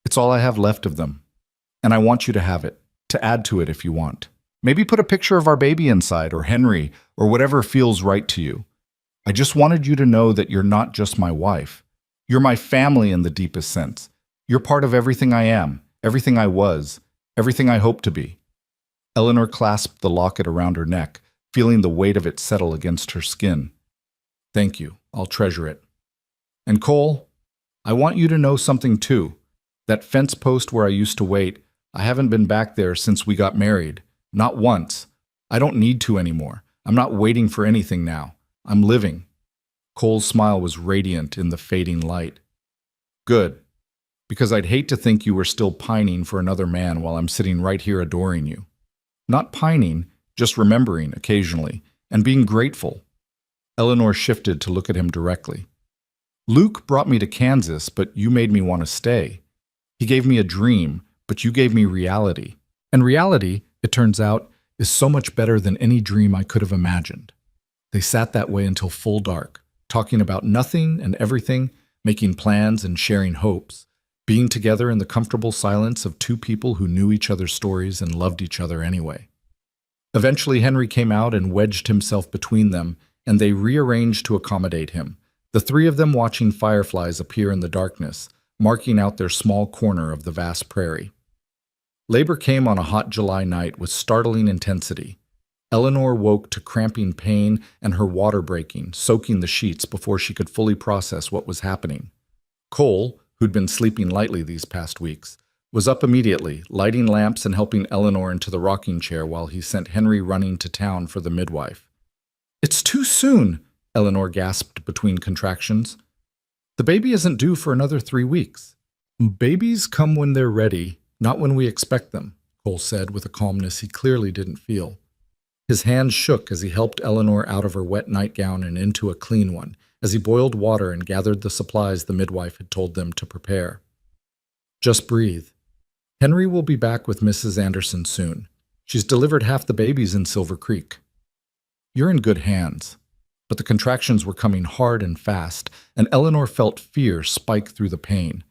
it's all I have left of them. And I want you to have it, to add to it if you want. Maybe put a picture of our baby inside, or Henry, or whatever feels right to you. I just wanted you to know that you're not just my wife. You're my family in the deepest sense. You're part of everything I am, everything I was, everything I hope to be. Eleanor clasped the locket around her neck, feeling the weight of it settle against her skin. Thank you. I'll treasure it. And Cole, I want you to know something too. That fence post where I used to wait, I haven't been back there since we got married. Not once. I don't need to anymore. I'm not waiting for anything now. I'm living. Cole's smile was radiant in the fading light. Good. Because I'd hate to think you were still pining for another man while I'm sitting right here adoring you. Not pining, just remembering occasionally, and being grateful. Eleanor shifted to look at him directly. Luke brought me to Kansas, but you made me want to stay. He gave me a dream, but you gave me reality. And reality, it turns out, is so much better than any dream I could have imagined. They sat that way until full dark, talking about nothing and everything, making plans and sharing hopes, being together in the comfortable silence of 2 people who knew each other's stories and loved each other anyway. Eventually, Henry came out and wedged himself between them, and they rearranged to accommodate him, the 3 of them watching fireflies appear in the darkness, marking out their small corner of the vast prairie. Labor came on a hot July night with startling intensity. Eleanor woke to cramping pain and her water breaking, soaking the sheets before she could fully process what was happening. Cole, who'd been sleeping lightly these past weeks, was up immediately, lighting lamps and helping Eleanor into the rocking chair while he sent Henry running to town for the midwife. "It's too soon," Eleanor gasped between contractions. "The baby isn't due for another 3 weeks." "Babies come when they're ready, not when we expect them," Cole said with a calmness he clearly didn't feel. His hands shook as he helped Eleanor out of her wet nightgown and into a clean one, as he boiled water and gathered the supplies the midwife had told them to prepare. "Just breathe. Henry will be back with Mrs. Anderson soon. She's delivered half the babies in Silver Creek." "You're in good hands." But the contractions were coming hard and fast, and Eleanor felt fear spike through the pain.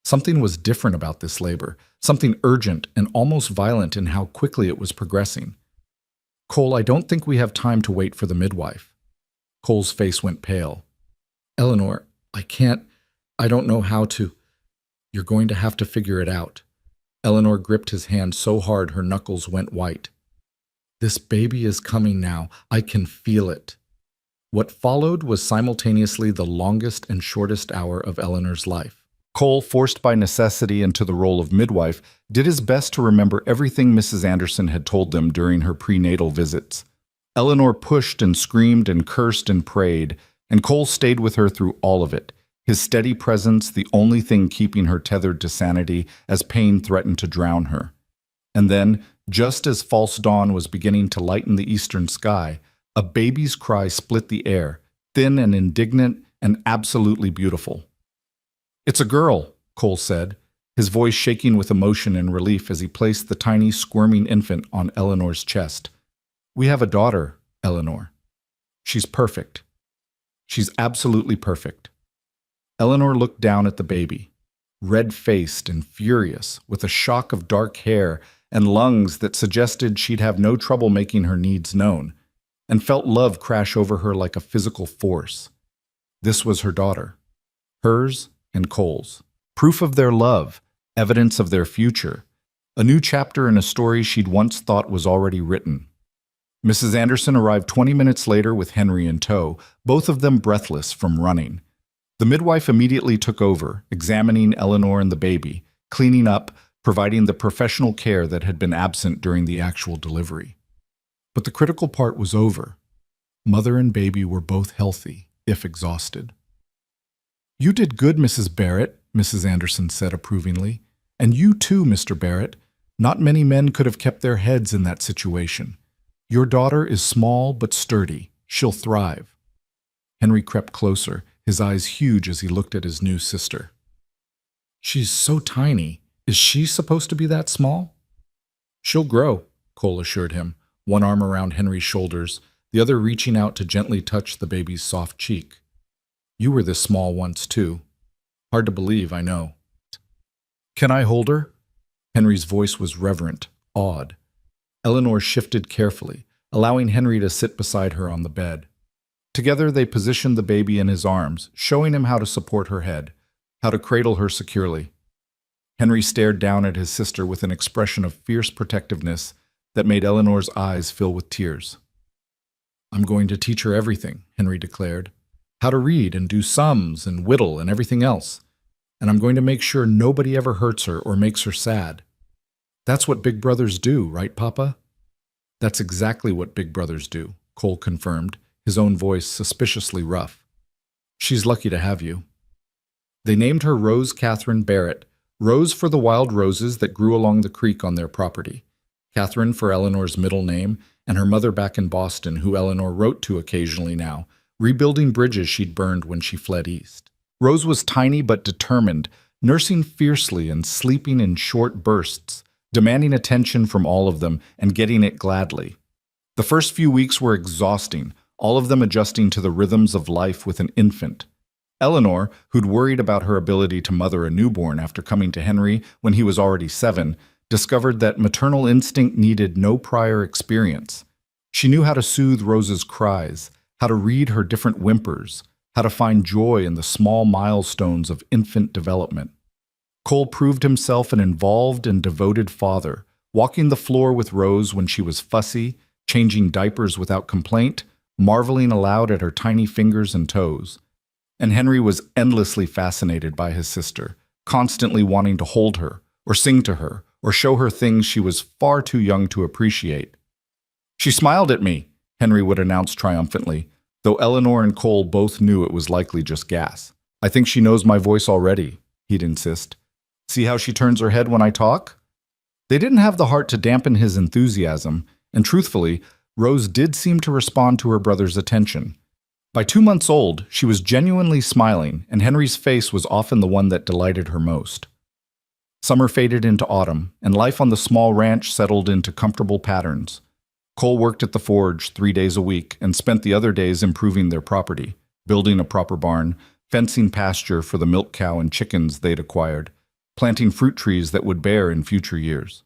Something was different about this labor, something urgent and almost violent in how quickly it was progressing. "Cole, I don't think we have time to wait for the midwife." Cole's face went pale. "Eleanor, I don't know how to." "You're going to have to figure it out." Eleanor gripped his hand so hard her knuckles went white. "This baby is coming now. I can feel it." What followed was simultaneously the longest and shortest hour of Eleanor's life. Cole, forced by necessity into the role of midwife, did his best to remember everything Mrs. Anderson had told them during her prenatal visits. Eleanor pushed and screamed and cursed and prayed, and Cole stayed with her through all of it, his steady presence the only thing keeping her tethered to sanity as pain threatened to drown her. And then, just as false dawn was beginning to lighten the eastern sky, a baby's cry split the air, thin and indignant and absolutely beautiful. "It's a girl," Cole said, his voice shaking with emotion and relief as he placed the tiny, squirming infant on Eleanor's chest. "We have a daughter, Eleanor. She's perfect. She's absolutely perfect." Eleanor looked down at the baby, red-faced and furious, with a shock of dark hair and lungs that suggested she'd have no trouble making her needs known, and felt love crash over her like a physical force. This was her daughter. Hers and Cole's. Proof of their love, evidence of their future. A new chapter in a story she'd once thought was already written. Mrs. Anderson arrived 20 minutes later with Henry in tow, both of them breathless from running. The midwife immediately took over, examining Eleanor and the baby, cleaning up, providing the professional care that had been absent during the actual delivery. But the critical part was over. Mother and baby were both healthy, if exhausted. "You did good, Mrs. Barrett," Mrs. Anderson said approvingly. "And you too, Mr. Barrett. Not many men could have kept their heads in that situation. Your daughter is small but sturdy. She'll thrive." Henry crept closer, his eyes huge as he looked at his new sister. "She's so tiny. Is she supposed to be that small?" "She'll grow," Cole assured him, one arm around Henry's shoulders, the other reaching out to gently touch the baby's soft cheek. "You were this small once, too. Hard to believe, I know." "Can I hold her?" Henry's voice was reverent, awed. Eleanor shifted carefully, allowing Henry to sit beside her on the bed. Together they positioned the baby in his arms, showing him how to support her head, how to cradle her securely. Henry stared down at his sister with an expression of fierce protectiveness that made Eleanor's eyes fill with tears. "I'm going to teach her everything," Henry declared. "How to read and do sums and whittle and everything else. And I'm going to make sure nobody ever hurts her or makes her sad. That's what big brothers do, right, Papa?" "That's exactly what big brothers do," Cole confirmed, his own voice suspiciously rough. "She's lucky to have you." They named her Rose Catherine Barrett, Rose for the wild roses that grew along the creek on their property, Catherine for Eleanor's middle name, and her mother back in Boston, who Eleanor wrote to occasionally now, rebuilding bridges she'd burned when she fled east. Rose was tiny but determined, nursing fiercely and sleeping in short bursts, demanding attention from all of them and getting it gladly. The first few weeks were exhausting, all of them adjusting to the rhythms of life with an infant. Eleanor, who'd worried about her ability to mother a newborn after coming to Henry when he was already 7, discovered that maternal instinct needed no prior experience. She knew how to soothe Rose's cries, how to read her different whimpers, how to find joy in the small milestones of infant development. Cole proved himself an involved and devoted father, walking the floor with Rose when she was fussy, changing diapers without complaint, marveling aloud at her tiny fingers and toes. And Henry was endlessly fascinated by his sister, constantly wanting to hold her, or sing to her, or show her things she was far too young to appreciate. "She smiled at me," Henry would announce triumphantly, though Eleanor and Cole both knew it was likely just gas. "I think she knows my voice already," he'd insist. "See how she turns her head when I talk?" They didn't have the heart to dampen his enthusiasm, and truthfully, Rose did seem to respond to her brother's attention. By 2 months old, she was genuinely smiling, and Henry's face was often the one that delighted her most. Summer faded into autumn, and life on the small ranch settled into comfortable patterns. Cole worked at the forge 3 days a week and spent the other days improving their property, building a proper barn, fencing pasture for the milk cow and chickens they'd acquired, planting fruit trees that would bear in future years.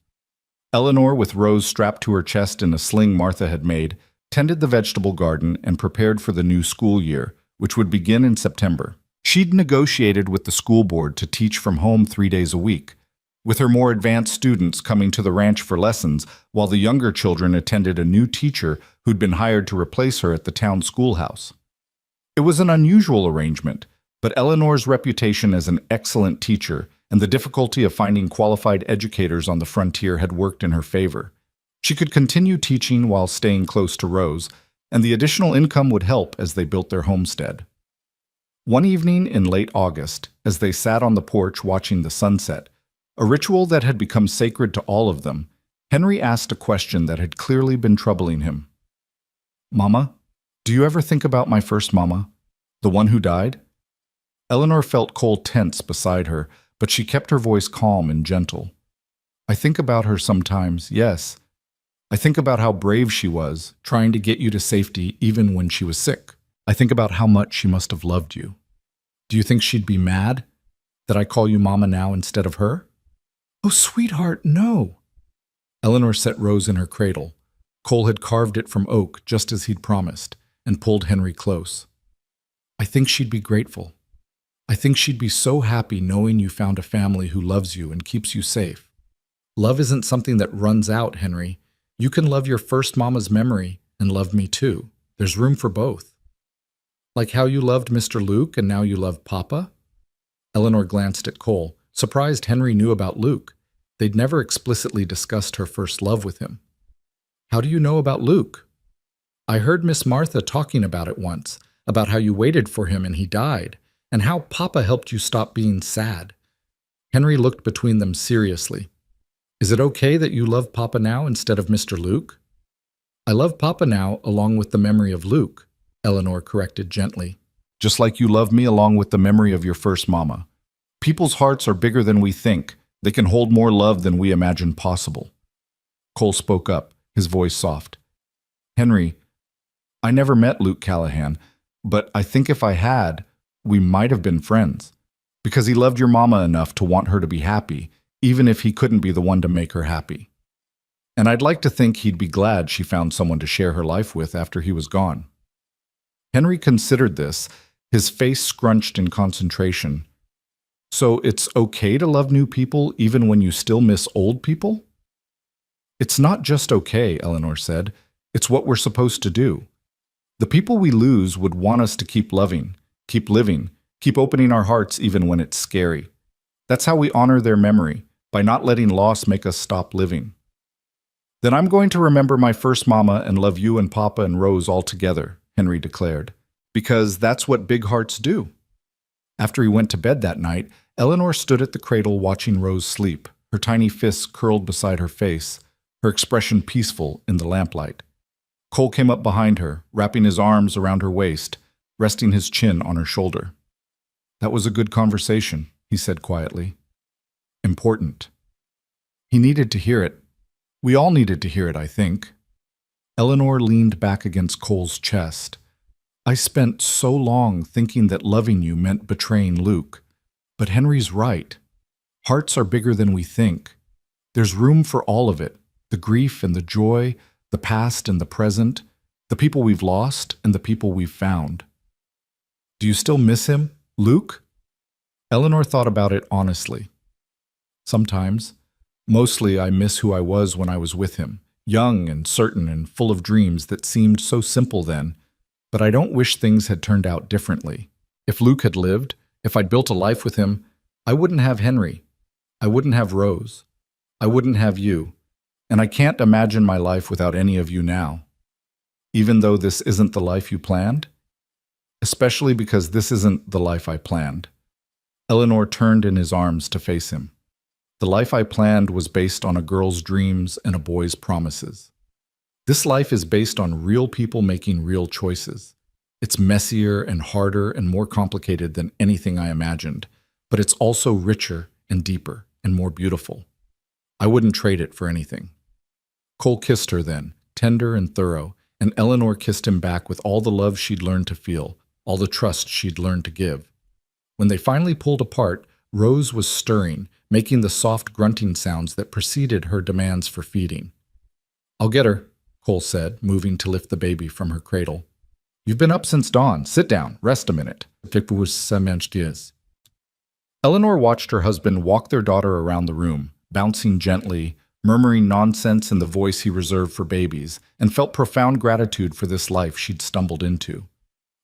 Eleanor, with Rose strapped to her chest in a sling Martha had made, tended the vegetable garden and prepared for the new school year, which would begin in September. She'd negotiated with the school board to teach from home 3 days a week, with her more advanced students coming to the ranch for lessons, while the younger children attended a new teacher who'd been hired to replace her at the town schoolhouse. It was an unusual arrangement, but Eleanor's reputation as an excellent teacher and the difficulty of finding qualified educators on the frontier had worked in her favor. She could continue teaching while staying close to Rose, and the additional income would help as they built their homestead. One evening in late August, as they sat on the porch watching the sunset, a ritual that had become sacred to all of them, Henry asked a question that had clearly been troubling him. "Mama, do you ever think about my first mama, the one who died?" Eleanor felt Cole tense beside her, but she kept her voice calm and gentle. "I think about her sometimes, yes. I think about how brave she was, trying to get you to safety even when she was sick. I think about how much she must have loved you. Do you think she'd be mad that I call you Mama now instead of her?" "Oh, sweetheart, no." Eleanor set Rose in her cradle. Cole had carved it from oak just as he'd promised, and pulled Henry close. "I think she'd be grateful. I think she'd be so happy knowing you found a family who loves you and keeps you safe. Love isn't something that runs out, Henry. You can love your first mama's memory and love me too. There's room for both. Like how you loved Mr. Luke and now you love Papa?" Eleanor glanced at Cole, surprised Henry knew about Luke. They'd never explicitly discussed her first love with him. "How do you know about Luke?" "I heard Miss Martha talking about it once, about how you waited for him and he died, and how Papa helped you stop being sad." Henry looked between them seriously. "Is it okay that you love Papa now instead of Mr. Luke?" "I love Papa now along with the memory of Luke," Eleanor corrected gently. "Just like you love me along with the memory of your first mama. People's hearts are bigger than we think. They can hold more love than we imagine possible." Cole spoke up, his voice soft. "Henry, I never met Luke Callahan, but I think if I had, we might have been friends. Because he loved your mama enough to want her to be happy, even if he couldn't be the one to make her happy. And I'd like to think he'd be glad she found someone to share her life with after he was gone." Henry considered this, his face scrunched in concentration. "So it's okay to love new people even when you still miss old people?" "It's not just okay," Eleanor said. "It's what we're supposed to do. The people we lose would want us to keep loving, keep living, keep opening our hearts even when it's scary. That's how we honor their memory, by not letting loss make us stop living." "Then I'm going to remember my first mama and love you and Papa and Rose all together," Henry declared, "because that's what big hearts do." After he went to bed that night, Eleanor stood at the cradle watching Rose sleep, her tiny fists curled beside her face, her expression peaceful in the lamplight. Cole came up behind her, wrapping his arms around her waist, resting his chin on her shoulder. "That was a good conversation," he said quietly. "Important." He needed to hear it. We all needed to hear it, I think. Eleanor leaned back against Cole's chest. "I spent so long thinking that loving you meant betraying Luke. But Henry's right. Hearts are bigger than we think. There's room for all of it, the grief and the joy, the past and the present, the people we've lost and the people we've found." "Do you still miss him, Luke?" Eleanor thought about it honestly. "Sometimes. Mostly I miss who I was when I was with him, young and certain and full of dreams that seemed so simple then, but I don't wish things had turned out differently. If Luke had lived, if I'd built a life with him, I wouldn't have Henry. I wouldn't have Rose. I wouldn't have you. And I can't imagine my life without any of you now. Even though this isn't the life you planned? Especially because this isn't the life I planned. Eleanor turned in his arms to face him. The life I planned was based on a girl's dreams and a boy's promises. This life is based on real people making real choices. It's messier and harder and more complicated than anything I imagined, but it's also richer and deeper and more beautiful. I wouldn't trade it for anything. Cole kissed her then, tender and thorough, and Eleanor kissed him back with all the love she'd learned to feel, all the trust she'd learned to give. When they finally pulled apart, Rose was stirring, making the soft grunting sounds that preceded her demands for feeding. "I'll get her," Cole said, moving to lift the baby from her cradle. "You've been up since dawn. Sit down. Rest a minute." Eleanor watched her husband walk their daughter around the room, bouncing gently, murmuring nonsense in the voice he reserved for babies, and felt profound gratitude for this life she'd stumbled into.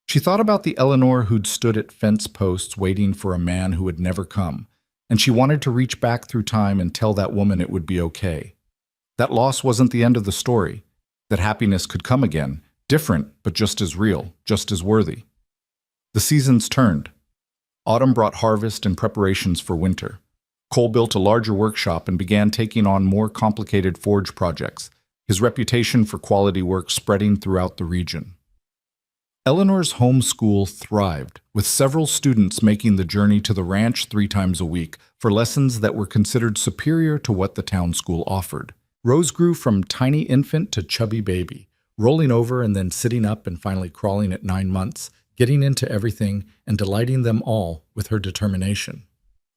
She thought about the Eleanor who'd stood at fence posts waiting for a man who would never come, and she wanted to reach back through time and tell that woman it would be okay. That loss wasn't the end of the story, that happiness could come again, different but just as real, just as worthy. The seasons turned. Autumn brought harvest and preparations for winter. Cole built a larger workshop and began taking on more complicated forge projects, his reputation for quality work spreading throughout the region. Eleanor's home school thrived, with several students making the journey to the ranch 3 times a week for lessons that were considered superior to what the town school offered. Rose grew from tiny infant to chubby baby, rolling over and then sitting up and finally crawling at 9 months, getting into everything and delighting them all with her determination.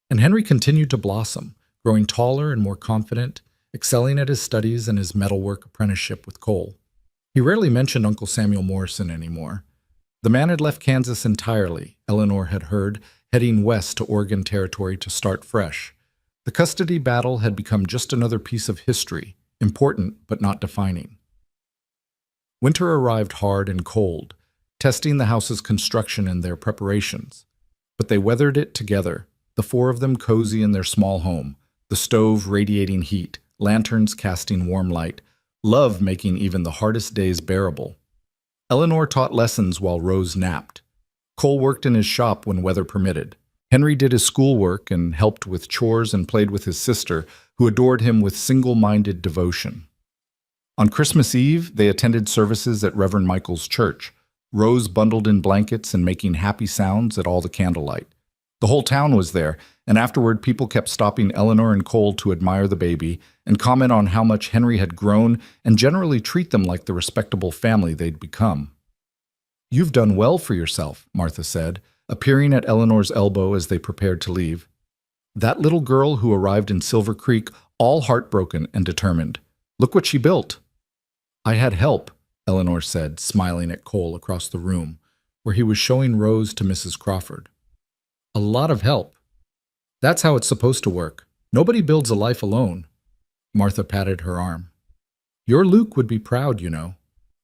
And Henry continued to blossom, growing taller and more confident, excelling at his studies and his metalwork apprenticeship with Cole. He rarely mentioned Uncle Samuel Morrison anymore. The man had left Kansas entirely, Eleanor had heard, heading west to Oregon Territory to start fresh. The custody battle had become just another piece of history, important but not defining. Winter arrived hard and cold, testing the house's construction and their preparations. But they weathered it together, the 4 of them cozy in their small home, the stove radiating heat, lanterns casting warm light, love making even the hardest days bearable. Eleanor taught lessons while Rose napped. Cole worked in his shop when weather permitted. Henry did his schoolwork and helped with chores and played with his sister, who adored him with single-minded devotion. On Christmas Eve, they attended services at Reverend Michael's church, Rose bundled in blankets and making happy sounds at all the candlelight. The whole town was there, and afterward people kept stopping Eleanor and Cole to admire the baby and comment on how much Henry had grown and generally treat them like the respectable family they'd become. "You've done well for yourself," Martha said, appearing at Eleanor's elbow as they prepared to leave. "That little girl who arrived in Silver Creek, all heartbroken and determined. Look what she built." "I had help," Eleanor said, smiling at Cole across the room, where he was showing Rose to Mrs. Crawford. "A lot of help. That's how it's supposed to work. Nobody builds a life alone." Martha patted her arm. "Your Luke would be proud, you know,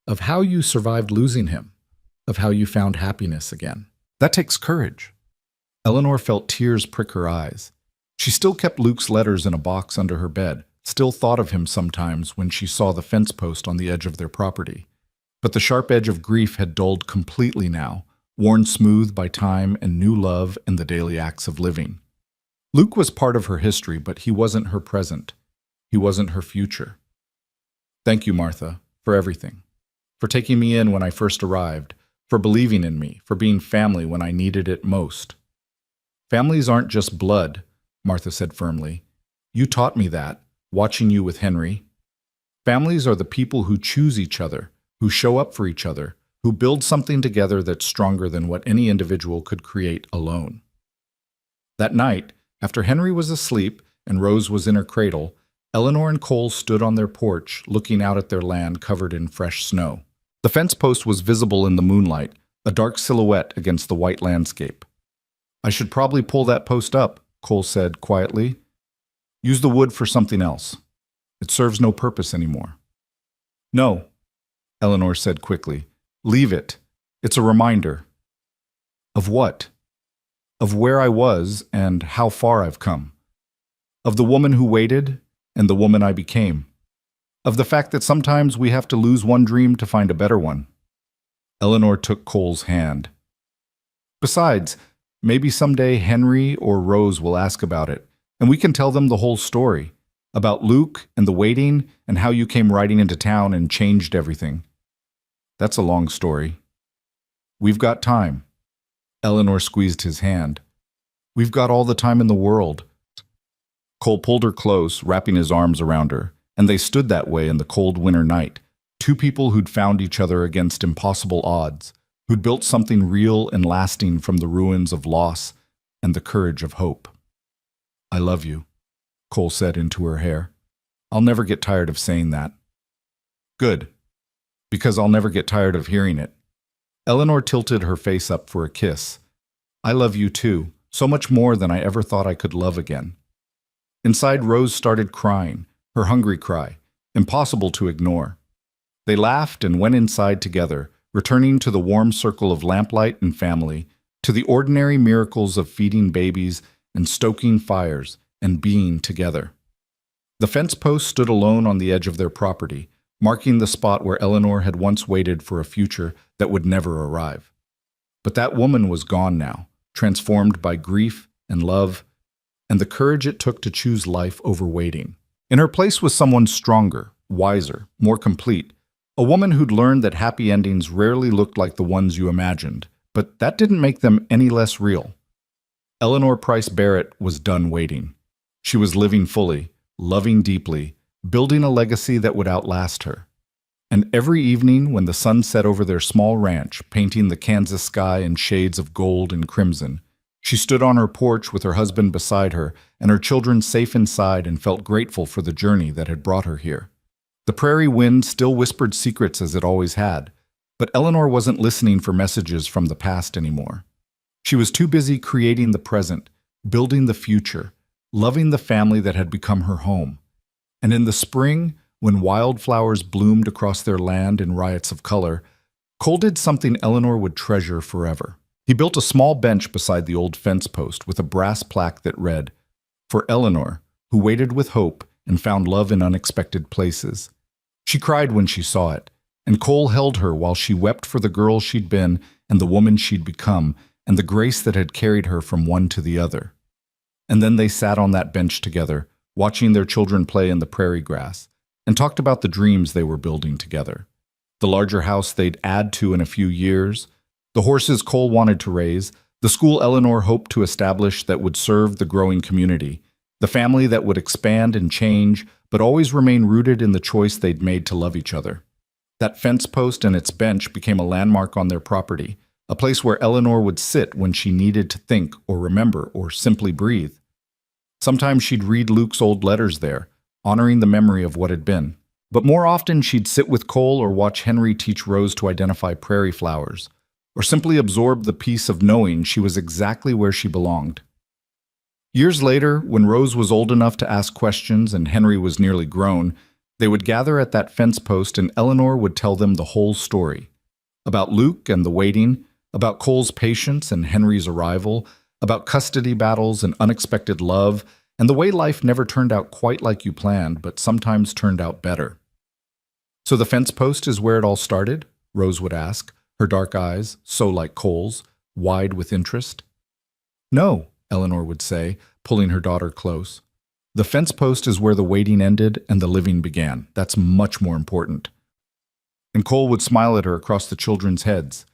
of how you survived losing him, of how you found happiness again. That takes courage." Eleanor felt tears prick her eyes. She still kept Luke's letters in a box under her bed, still thought of him sometimes when she saw the fence post on the edge of their property. But the sharp edge of grief had dulled completely now, worn smooth by time and new love and the daily acts of living. Luke was part of her history, but he wasn't her present. He wasn't her future. "Thank you, Martha, for everything. For taking me in when I first arrived, for believing in me, for being family when I needed it most." "Families aren't just blood," Martha said firmly. "You taught me that, watching you with Henry. Families are the people who choose each other, who show up for each other, who build something together that's stronger than what any individual could create alone." That night, after Henry was asleep and Rose was in her cradle, Eleanor and Cole stood on their porch, looking out at their land covered in fresh snow. The fence post was visible in the moonlight, a dark silhouette against the white landscape. "I should probably pull that post up," Cole said quietly. "Use the wood for something else. It serves no purpose anymore." No, Eleanor said quickly. Leave it. It's a reminder. Of what? Of where I was and how far I've come. Of the woman who waited and the woman I became. Of the fact that sometimes we have to lose one dream to find a better one. Eleanor took Cole's hand. Besides, maybe someday Henry or Rose will ask about it, and we can tell them the whole story. About Luke and the waiting and how you came riding into town and changed everything. That's a long story. We've got time. Eleanor squeezed his hand. We've got all the time in the world. Cole pulled her close, wrapping his arms around her, and they stood that way in the cold winter night, two people who'd found each other against impossible odds, who'd built something real and lasting from the ruins of loss and the courage of hope. I love you, Cole said into her hair. I'll never get tired of saying that. Good, because I'll never get tired of hearing it. Eleanor tilted her face up for a kiss. I love you too, so much more than I ever thought I could love again. Inside, Rose started crying, her hungry cry, impossible to ignore. They laughed and went inside together, returning to the warm circle of lamplight and family, to the ordinary miracles of feeding babies and stoking fires and being together. The fence post stood alone on the edge of their property, marking the spot where Eleanor had once waited for a future that would never arrive. But that woman was gone now, transformed by grief and love, and the courage it took to choose life over waiting. In her place was someone stronger, wiser, more complete, a woman who'd learned that happy endings rarely looked like the ones you imagined, but that didn't make them any less real. Eleanor Price Barrett was done waiting. She was living fully, loving deeply, building a legacy that would outlast her. And every evening when the sun set over their small ranch, painting the Kansas sky in shades of gold and crimson, she stood on her porch with her husband beside her and her children safe inside and felt grateful for the journey that had brought her here. The prairie wind still whispered secrets as it always had, but Eleanor wasn't listening for messages from the past anymore. She was too busy creating the present, building the future, loving the family that had become her home. And in the spring, when wildflowers bloomed across their land in riots of color, Cole did something Eleanor would treasure forever. He built a small bench beside the old fence post with a brass plaque that read, "For Eleanor, who waited with hope and found love in unexpected places." She cried when she saw it, and Cole held her while she wept for the girl she'd been and the woman she'd become and the grace that had carried her from one to the other. And then they sat on that bench together, watching their children play in the prairie grass, and talked about the dreams they were building together. The larger house they'd add to in a few years, the horses Cole wanted to raise, the school Eleanor hoped to establish that would serve the growing community, the family that would expand and change, but always remain rooted in the choice they'd made to love each other. That fence post and its bench became a landmark on their property, a place where Eleanor would sit when she needed to think or remember or simply breathe. Sometimes she'd read Luke's old letters there, honoring the memory of what had been. But more often she'd sit with Cole or watch Henry teach Rose to identify prairie flowers, or simply absorb the peace of knowing she was exactly where she belonged. Years later, when Rose was old enough to ask questions and Henry was nearly grown, they would gather at that fence post and Eleanor would tell them the whole story. About Luke and the waiting, about Cole's patience and Henry's arrival, about custody battles and unexpected love, and the way life never turned out quite like you planned, but sometimes turned out better. "So the fence post is where it all started?" Rose would ask, her dark eyes, so like Cole's, wide with interest. "No," Eleanor would say, pulling her daughter close. "The fence post is where the waiting ended and the living began. That's much more important." And Cole would smile at her across the children's heads,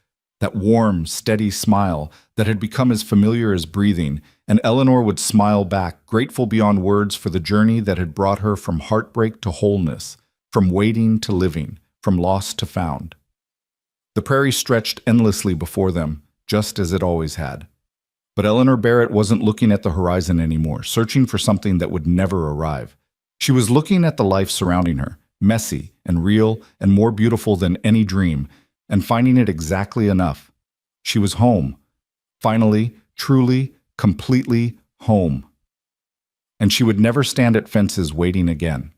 that warm, steady smile that had become as familiar as breathing, and Eleanor would smile back, grateful beyond words for the journey that had brought her from heartbreak to wholeness, from waiting to living, from lost to found. The prairie stretched endlessly before them, just as it always had. But Eleanor Barrett wasn't looking at the horizon anymore, searching for something that would never arrive. She was looking at the life surrounding her, messy and real and more beautiful than any dream, and finding it exactly enough. She was home. Finally, truly, completely home. And she would never stand at fences waiting again.